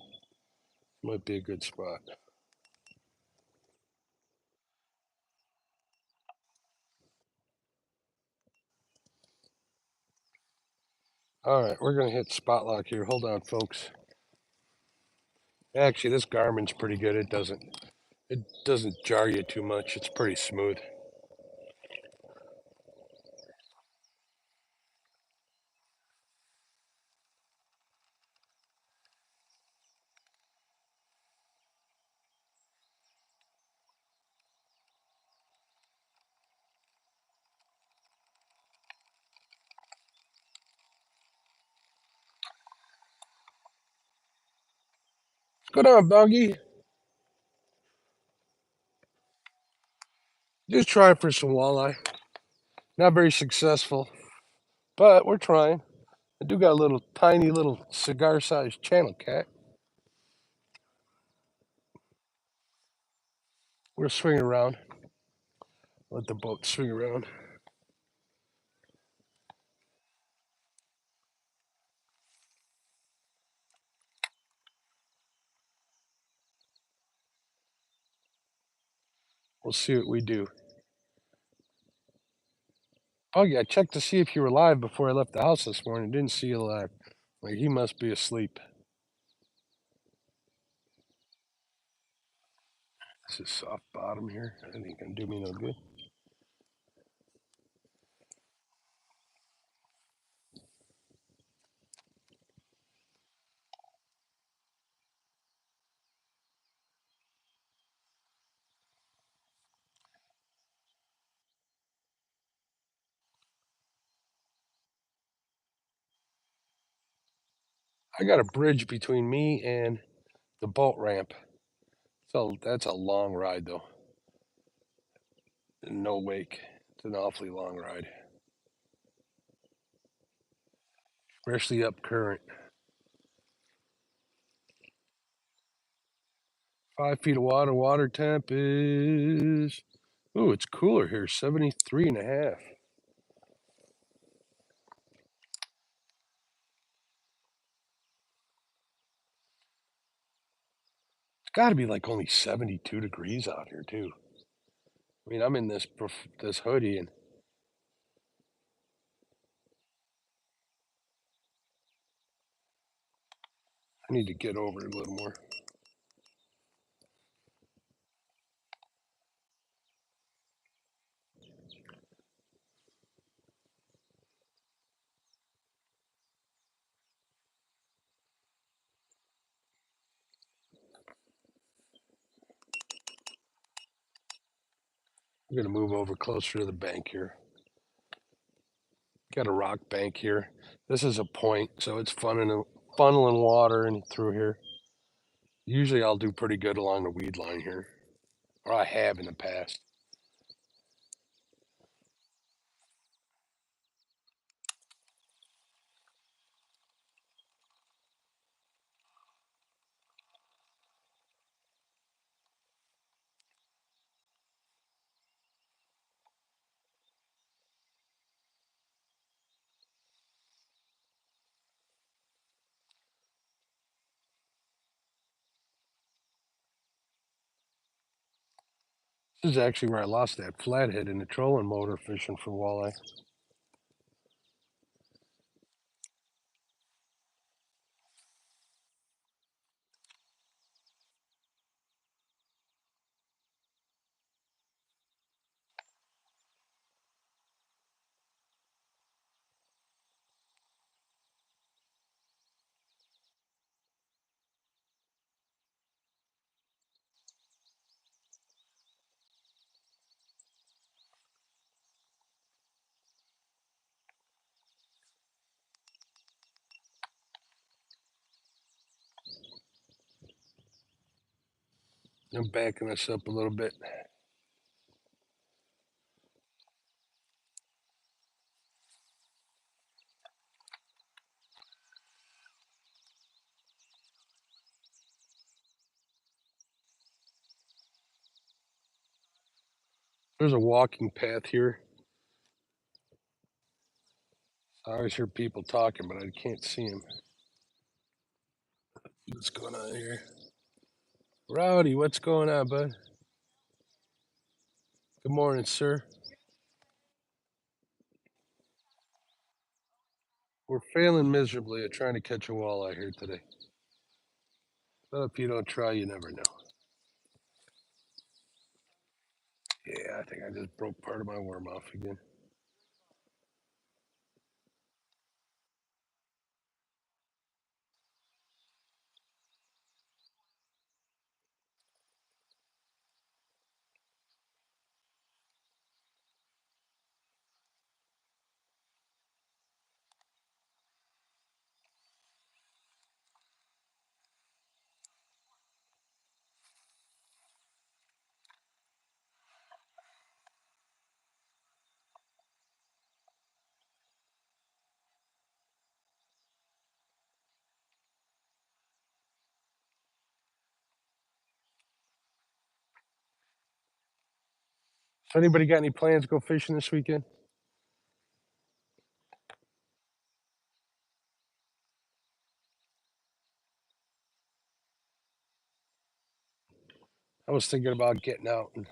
Might be a good spot. All right, we're gonna hit spot lock here. Hold on, folks. Actually, this Garmin's pretty good. It doesn't jar you too much. It's pretty smooth. Go down, Boggy. Just trying for some walleye. Not very successful, but we're trying. I do got a little tiny little cigar-sized channel cat. We're swinging around. Let the boat swing around. We'll see what we do. Boggy, I checked to see if you were alive before I left the house this morning. Didn't see you alive. Like he must be asleep. This is soft bottom here. That ain't gonna do me no good. I got a bridge between me and the boat ramp. So that's a long ride though. No wake. It's an awfully long ride. Especially up current. 5 feet of water. Water temp is. Ooh, it's cooler here. 73 and a half. It's got to be like only 72 degrees out here too. I mean, I'm in this hoodie and I need to get over it a little more. I'm gonna move over closer to the bank here. Got a rock bank here. This is a point, so it's funneling water in through here. Usually I'll do pretty good along the weed line here, or I have in the past. This is actually where I lost that flathead in the trolling motor fishing for walleye. I'm backing this up a little bit. There's a walking path here. I always hear people talking, but I can't see them. What's going on here? Rowdy, what's going on, bud? Good morning, sir. We're failing miserably at trying to catch a walleye here today. But if you don't try, you never know. Yeah, I think I just broke part of my worm off again. So anybody got any plans to go fishing this weekend? I was thinking about getting out and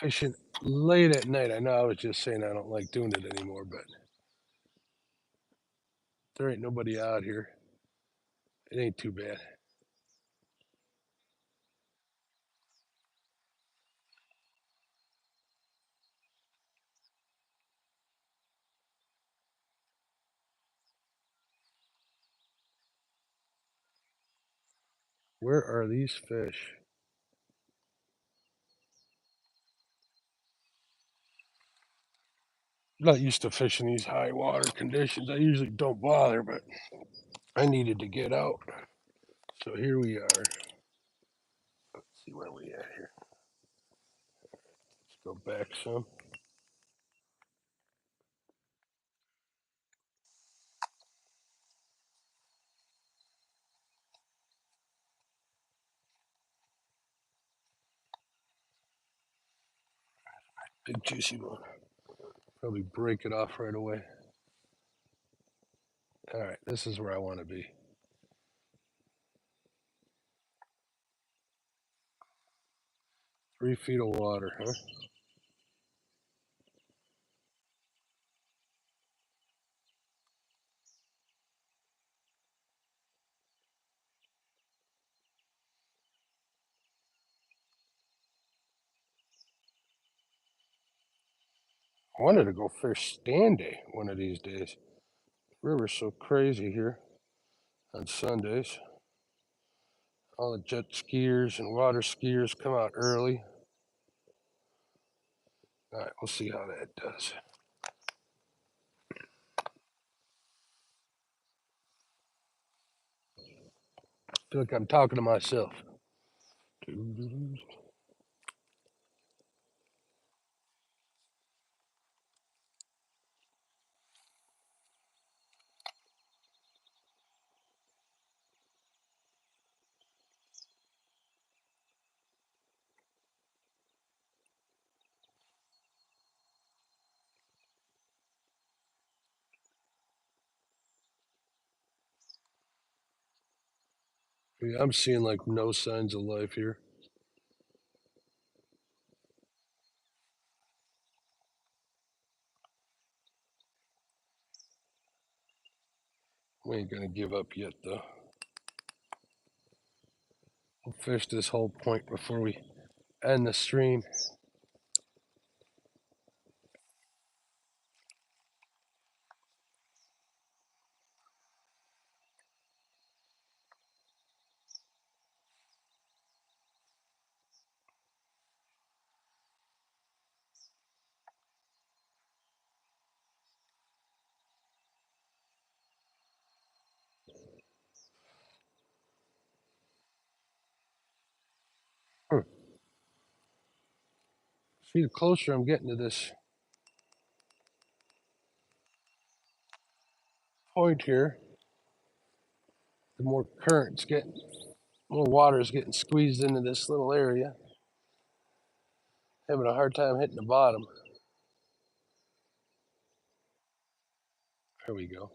fishing late at night. I know I was just saying I don't like doing it anymore, but there ain't nobody out here. It ain't too bad. Where are these fish? I'm not used to fishing these high water conditions. I usually don't bother, but I needed to get out. So here we are. Let's see where we at here. Let's go back some. Big juicy one. Probably break it off right away. All right, this is where I want to be. 3 feet of water, huh? I wanted to go fish stand day one of these days. River's so crazy here on Sundays. All the jet skiers and water skiers come out early. All right, we'll see how that does. I feel like I'm talking to myself. Yeah, I'm seeing like no signs of life here. We ain't gonna give up yet, though. We'll fish this whole point before we end the stream. Hmm. See, the closer I'm getting to this point here, the more current's getting. More water is getting squeezed into this little area. Having a hard time hitting the bottom. There we go.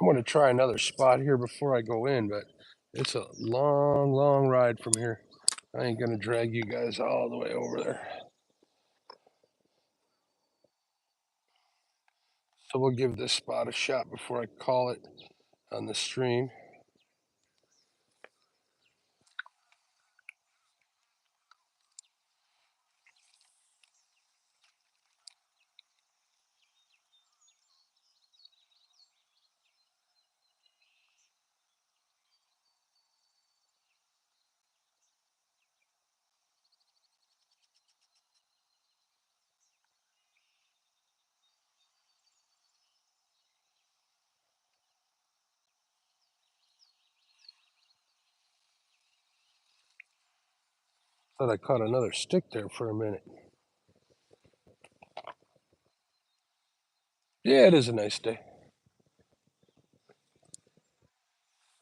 I'm going to try another spot here before I go in, but it's a long, long ride from here. I ain't going to drag you guys all the way over there. So we'll give this spot a shot before I call it on the stream. Thought I caught another stick there for a minute. Yeah, it is a nice day.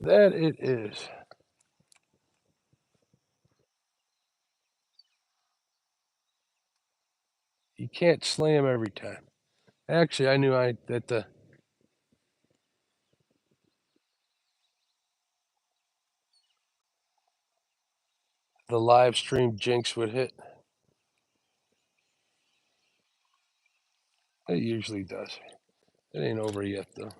That it is. You can't slam every time. Actually, I knew that the live stream jinx would hit. It usually does. It ain't over yet though.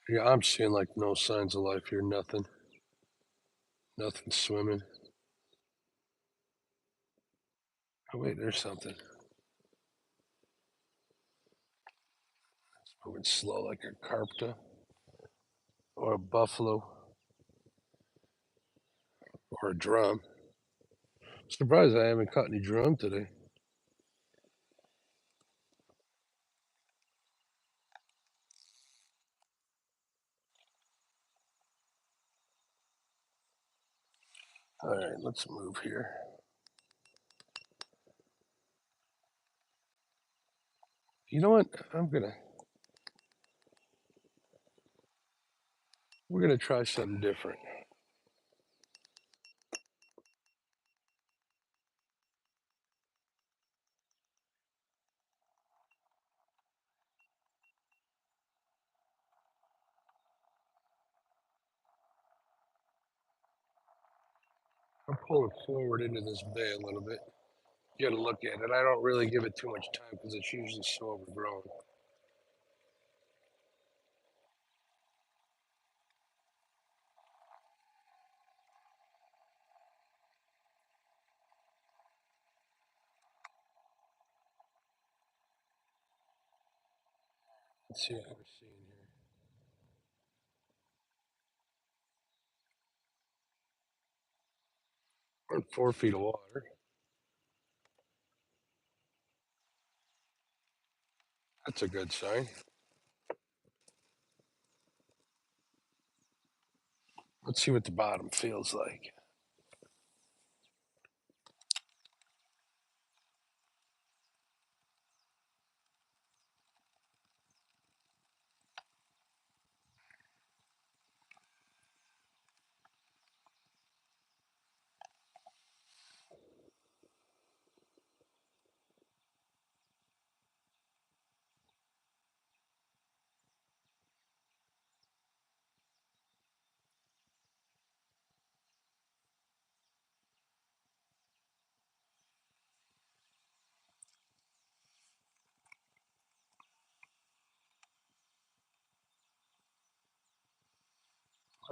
Yeah, I'm seeing like no signs of life here. Nothing. Nothing swimming. Oh wait, there's something. It's moving slow like a carpta or a buffalo or a drum. Surprised I haven't caught any drum today. All right, let's move here. You know what? We're gonna try something different. I'm pulling forward into this bay a little bit. You gotta look at it. I don't really give it too much time because it's usually so overgrown. Let's see what we're seeing here. We're in 4 feet of water. That's a good sign. Let's see what the bottom feels like.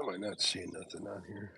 I might not see nothing on here.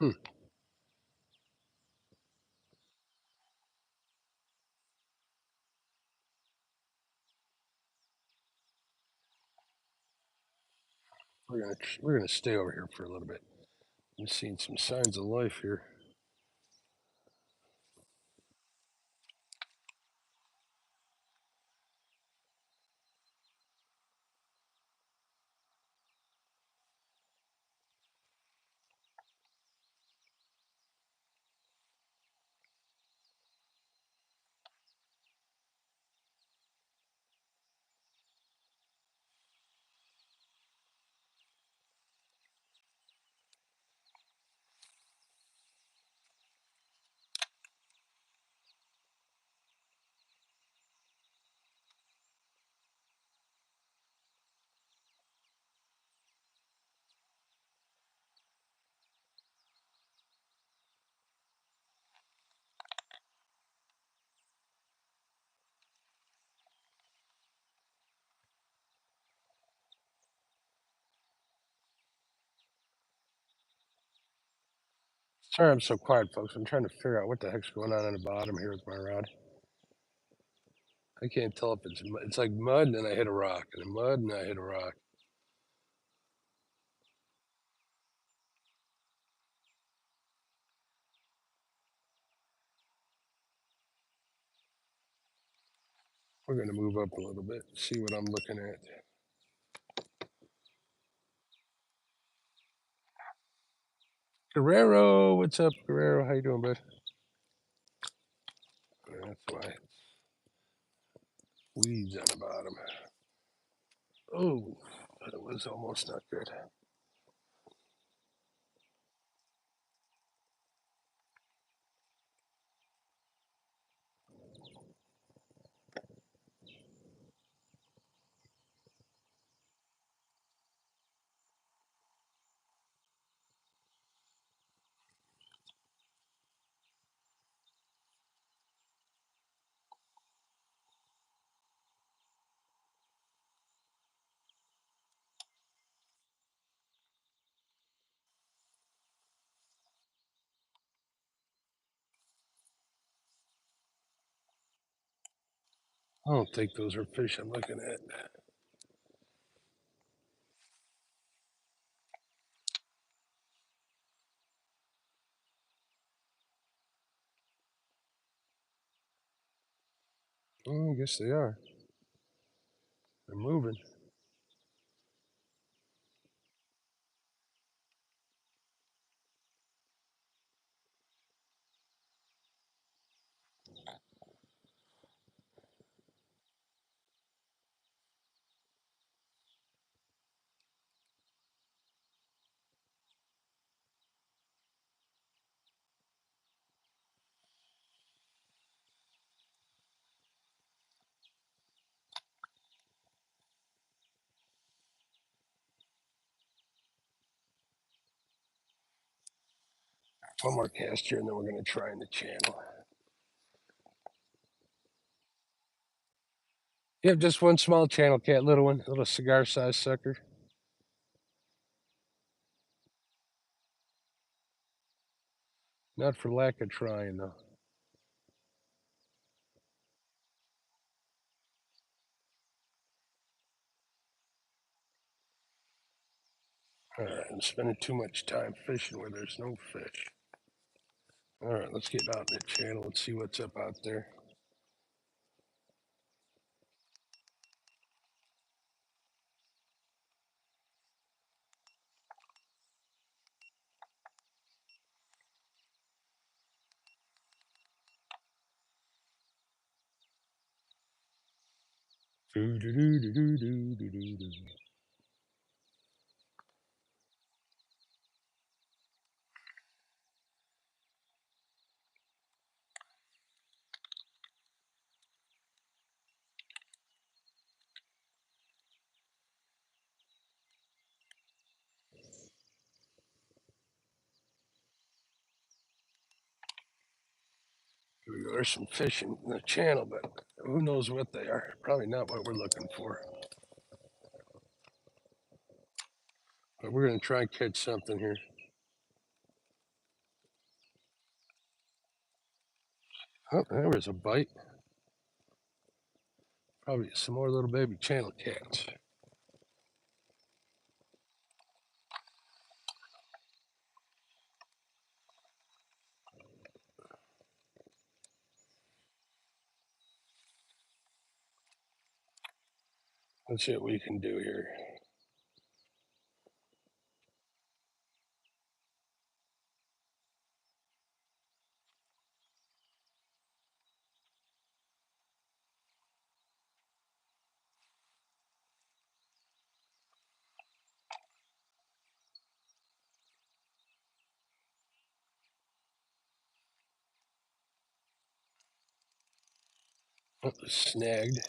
Hmm. We're gonna stay over here for a little bit. I'm seeing some signs of life here. Sorry, I'm so quiet, folks. I'm trying to figure out what the heck's going on the bottom here with my rod. I can't tell if it's like mud and then I hit a rock, and then mud and I hit a rock. We're gonna move up a little bit, see what I'm looking at. Guerrero, what's up, Guerrero? How you doing, bud? That's why. Weeds on the bottom. Oh, that was almost not good. I don't think those are fish I'm looking at. Oh, I guess they are. They're moving. One more cast here, and then we're gonna try in the channel. You have just one small channel cat, little one, little cigar-sized sucker. Not for lack of trying, though. All right, I'm spending too much time fishing where there's no fish. All right, let's get out in the channel and see what's up out there. Do, do, do, do, do, do, do, do, do. Here we go. There's some fish in the channel, but who knows what they are. Probably not what we're looking for. But we're going to try and catch something here. Oh, there was a bite. Probably some more little baby channel cats. Let's see what we can do here. Oh, snagged.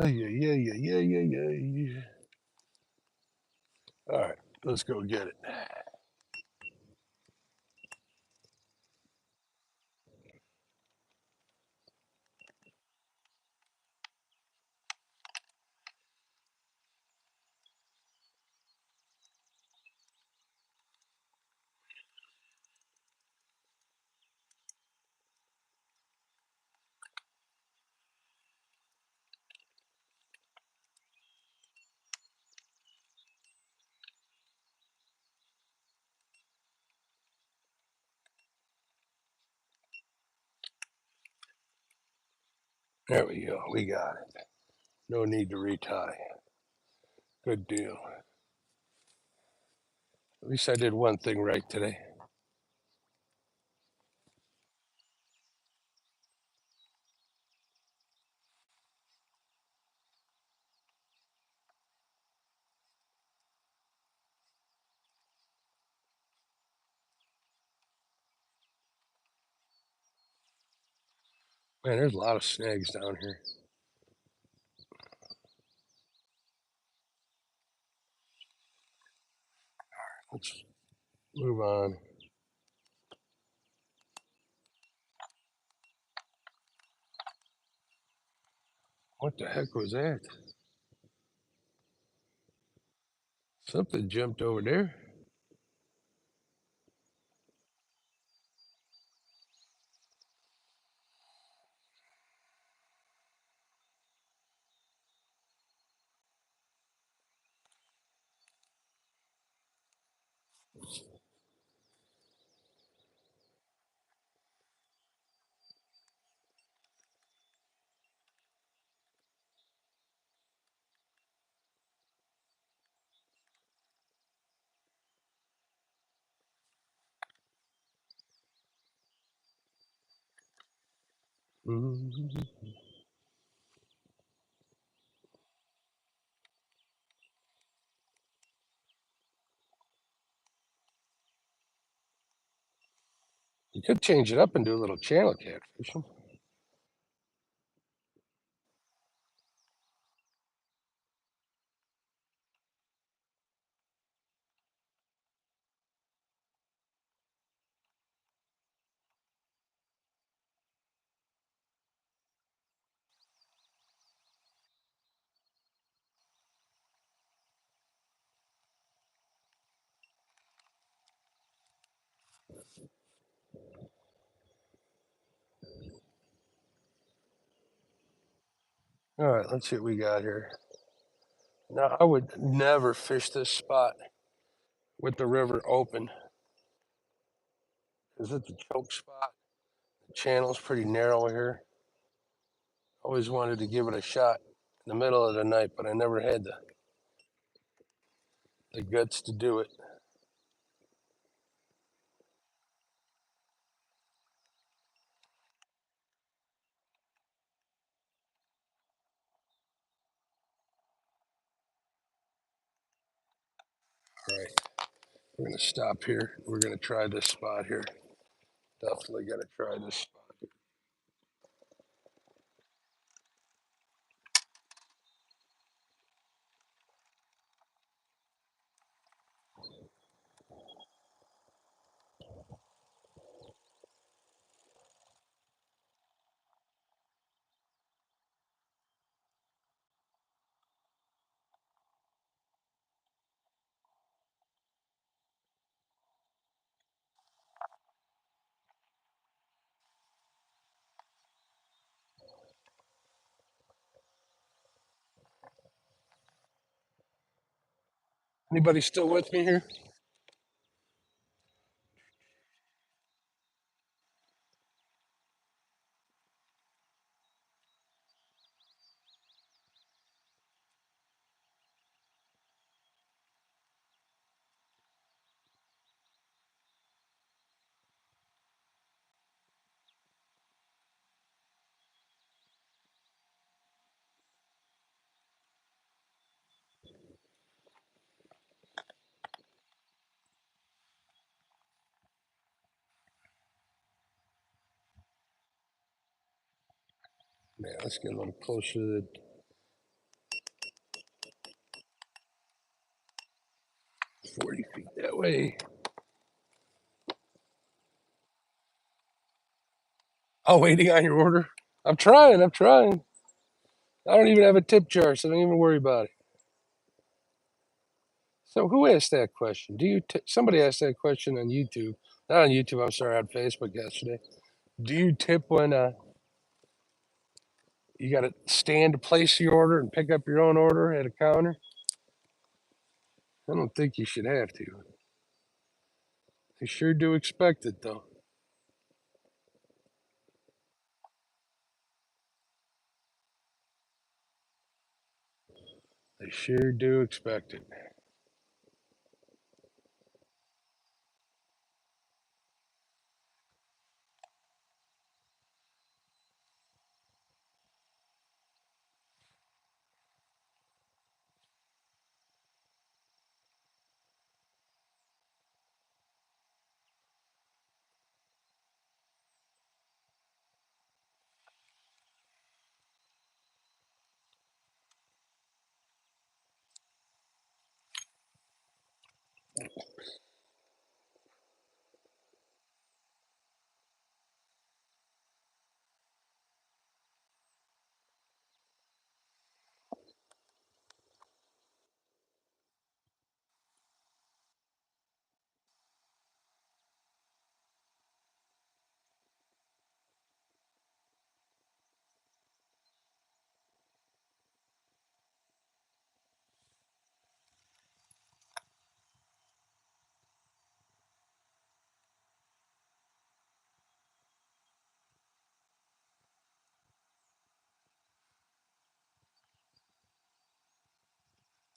Oh, yeah. All right, let's go get it. There we go. We got it. No need to retie. Good deal. At least I did one thing right today. Man, there's a lot of snags down here. Let's move on. What the heck was that? Something jumped over there. Mhm. You could change it up and do a little channel catfish. All right, let's see what we got here. Now, I would never fish this spot with the river open because it's a choke spot. The channel's pretty narrow here. Always wanted to give it a shot in the middle of the night, but I never had the guts to do it. All right, we're going to stop here. We're going to try this spot here. Definitely got to try this spot. Anybody still with me here? Yeah, let's get a little closer to the 40 feet that way. Oh, waiting on your order? I'm trying. I'm trying. I don't even have a tip jar, so don't even worry about it. So who asked that question? Somebody asked that question on YouTube. Not on YouTube, I'm sorry, on Facebook yesterday. Do you tip when you got to stand to place the order and pick up your own order at a counter? I don't think you should have to. They sure do expect it, though. They sure do expect it.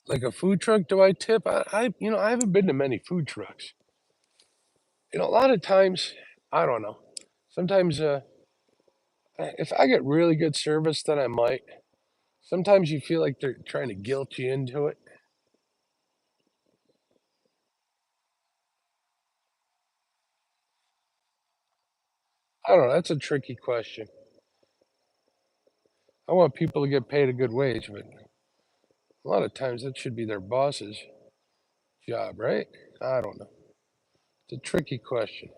Like a food truck, do I tip? I haven't been to many food trucks. A lot of times, I don't know. Sometimes, if I get really good service, then I might. Sometimes you feel like they're trying to guilt you into it. I don't know. That's a tricky question. I want people to get paid a good wage, but a lot of times that should be their boss's job, right? I don't know. It's a tricky question.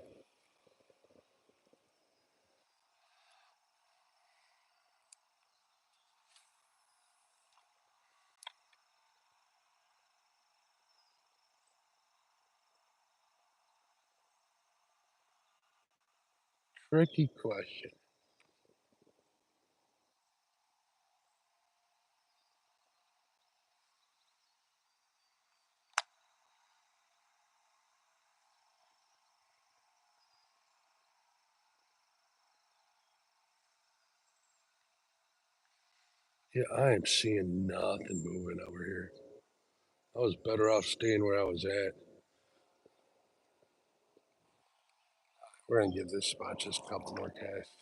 Tricky question. Yeah, I am seeing nothing moving over here. I was better off staying where I was at. We're gonna give this spot just a couple more casts.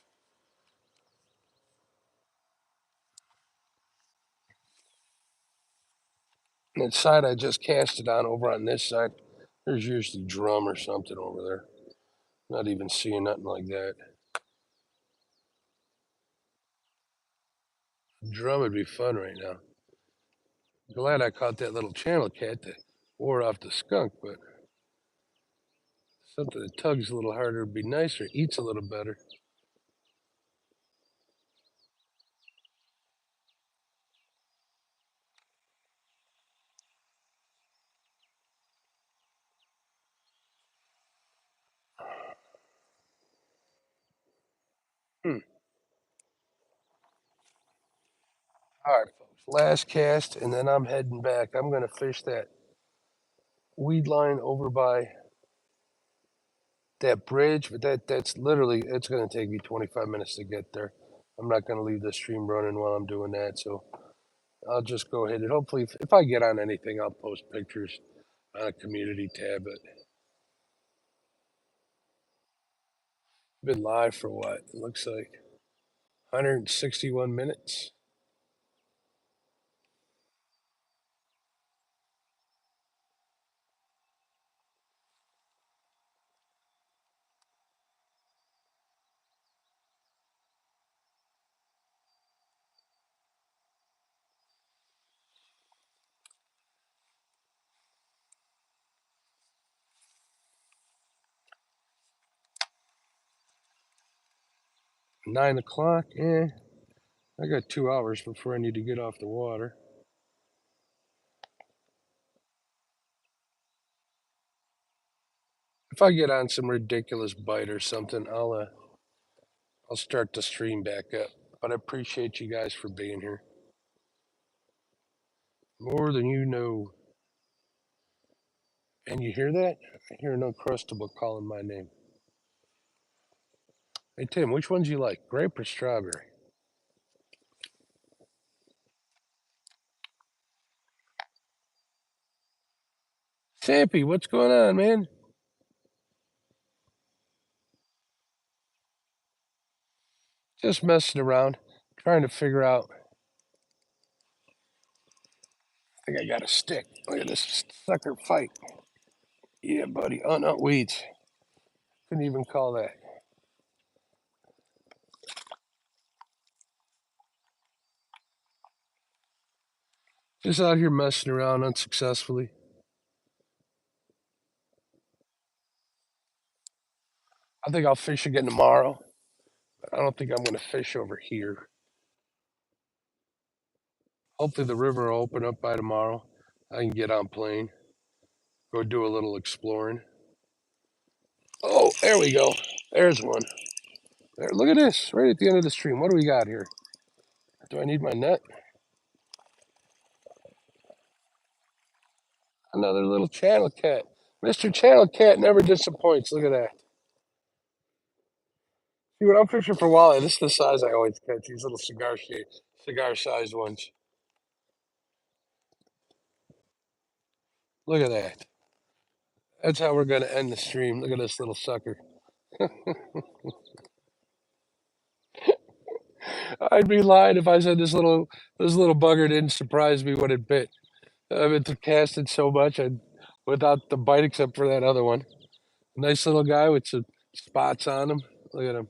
And that side I just cast it on over on this side, there's usually drum or something over there. Not even seeing nothing like that. Drum would be fun right now. Glad I caught that little channel cat that wore off the skunk, but something that tugs a little harder would be nicer, eats a little better. Hmm. All right, folks. Last cast, and then I'm heading back. I'm going to fish that weed line over by that bridge, but that's literally, it's going to take me 25 minutes to get there. I'm not going to leave the stream running while I'm doing that, so I'll just go ahead and hopefully, if I get on anything, I'll post pictures on a community tab. But been live for what? It looks like 161 minutes. Nine o'clock. I got 2 hours before I need to get off the water. If I get on some ridiculous bite or something, I'll start the stream back up. But I appreciate you guys for being here. More than you know. And you hear that? I hear an Uncrustable calling my name. Hey Tim, which ones you like, grape or strawberry? Sampy, what's going on, man? Just messing around, trying to figure out. I think I got a stick. Look at this sucker fight. Yeah, buddy. Oh no, weeds. Couldn't even call that. Just out here messing around unsuccessfully. I think I'll fish again tomorrow. I don't think I'm going to fish over here. Hopefully the river will open up by tomorrow. I can get on plane, go do a little exploring. Oh, there we go. There's one. There, look at this, right at the end of the stream. What do we got here? Do I need my net? Another little channel cat. Mr. Channel Cat never disappoints. Look at that. See, when I'm fishing for walleye, this is the size I always catch. These little cigar-sized ones. Look at that. That's how we're going to end the stream. Look at this little sucker. I'd be lying if I said this little bugger didn't surprise me when it bit. I've been casting so much without the bite except for that other one. Nice little guy with some spots on him. Look at him.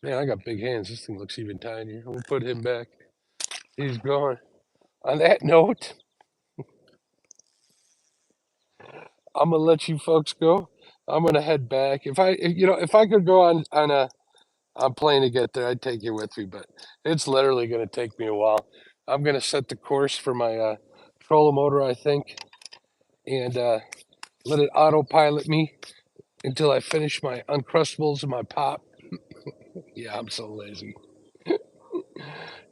Man, I got big hands. This thing looks even tinier. We'll put him back. He's gone. On that note, I'm gonna let you folks go. I'm gonna head back. If I could go on plane to get there, I'd take you with me. But it's literally gonna take me a while. I'm gonna set the course for my trolling motor, I think, and let it autopilot me until I finish my Uncrustables and my pop. Yeah, I'm so lazy.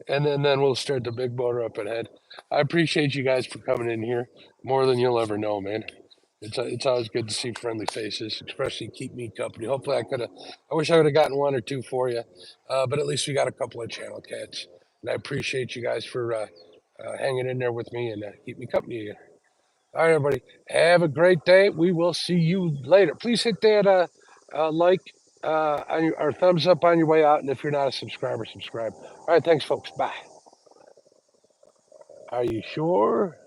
And then we'll start the big motor up ahead. I appreciate you guys for coming in here more than you'll ever know, man. It's always good to see friendly faces, especially keep me company. Hopefully, I wish I would have gotten one or two for you, but at least we got a couple of channel cats, and I appreciate you guys for hanging in there with me and keep me company. All right, everybody, have a great day. We will see you later. Please hit that like or thumbs up on your way out, and if you're not a subscriber, subscribe. All right, thanks, folks. Bye. Are you sure?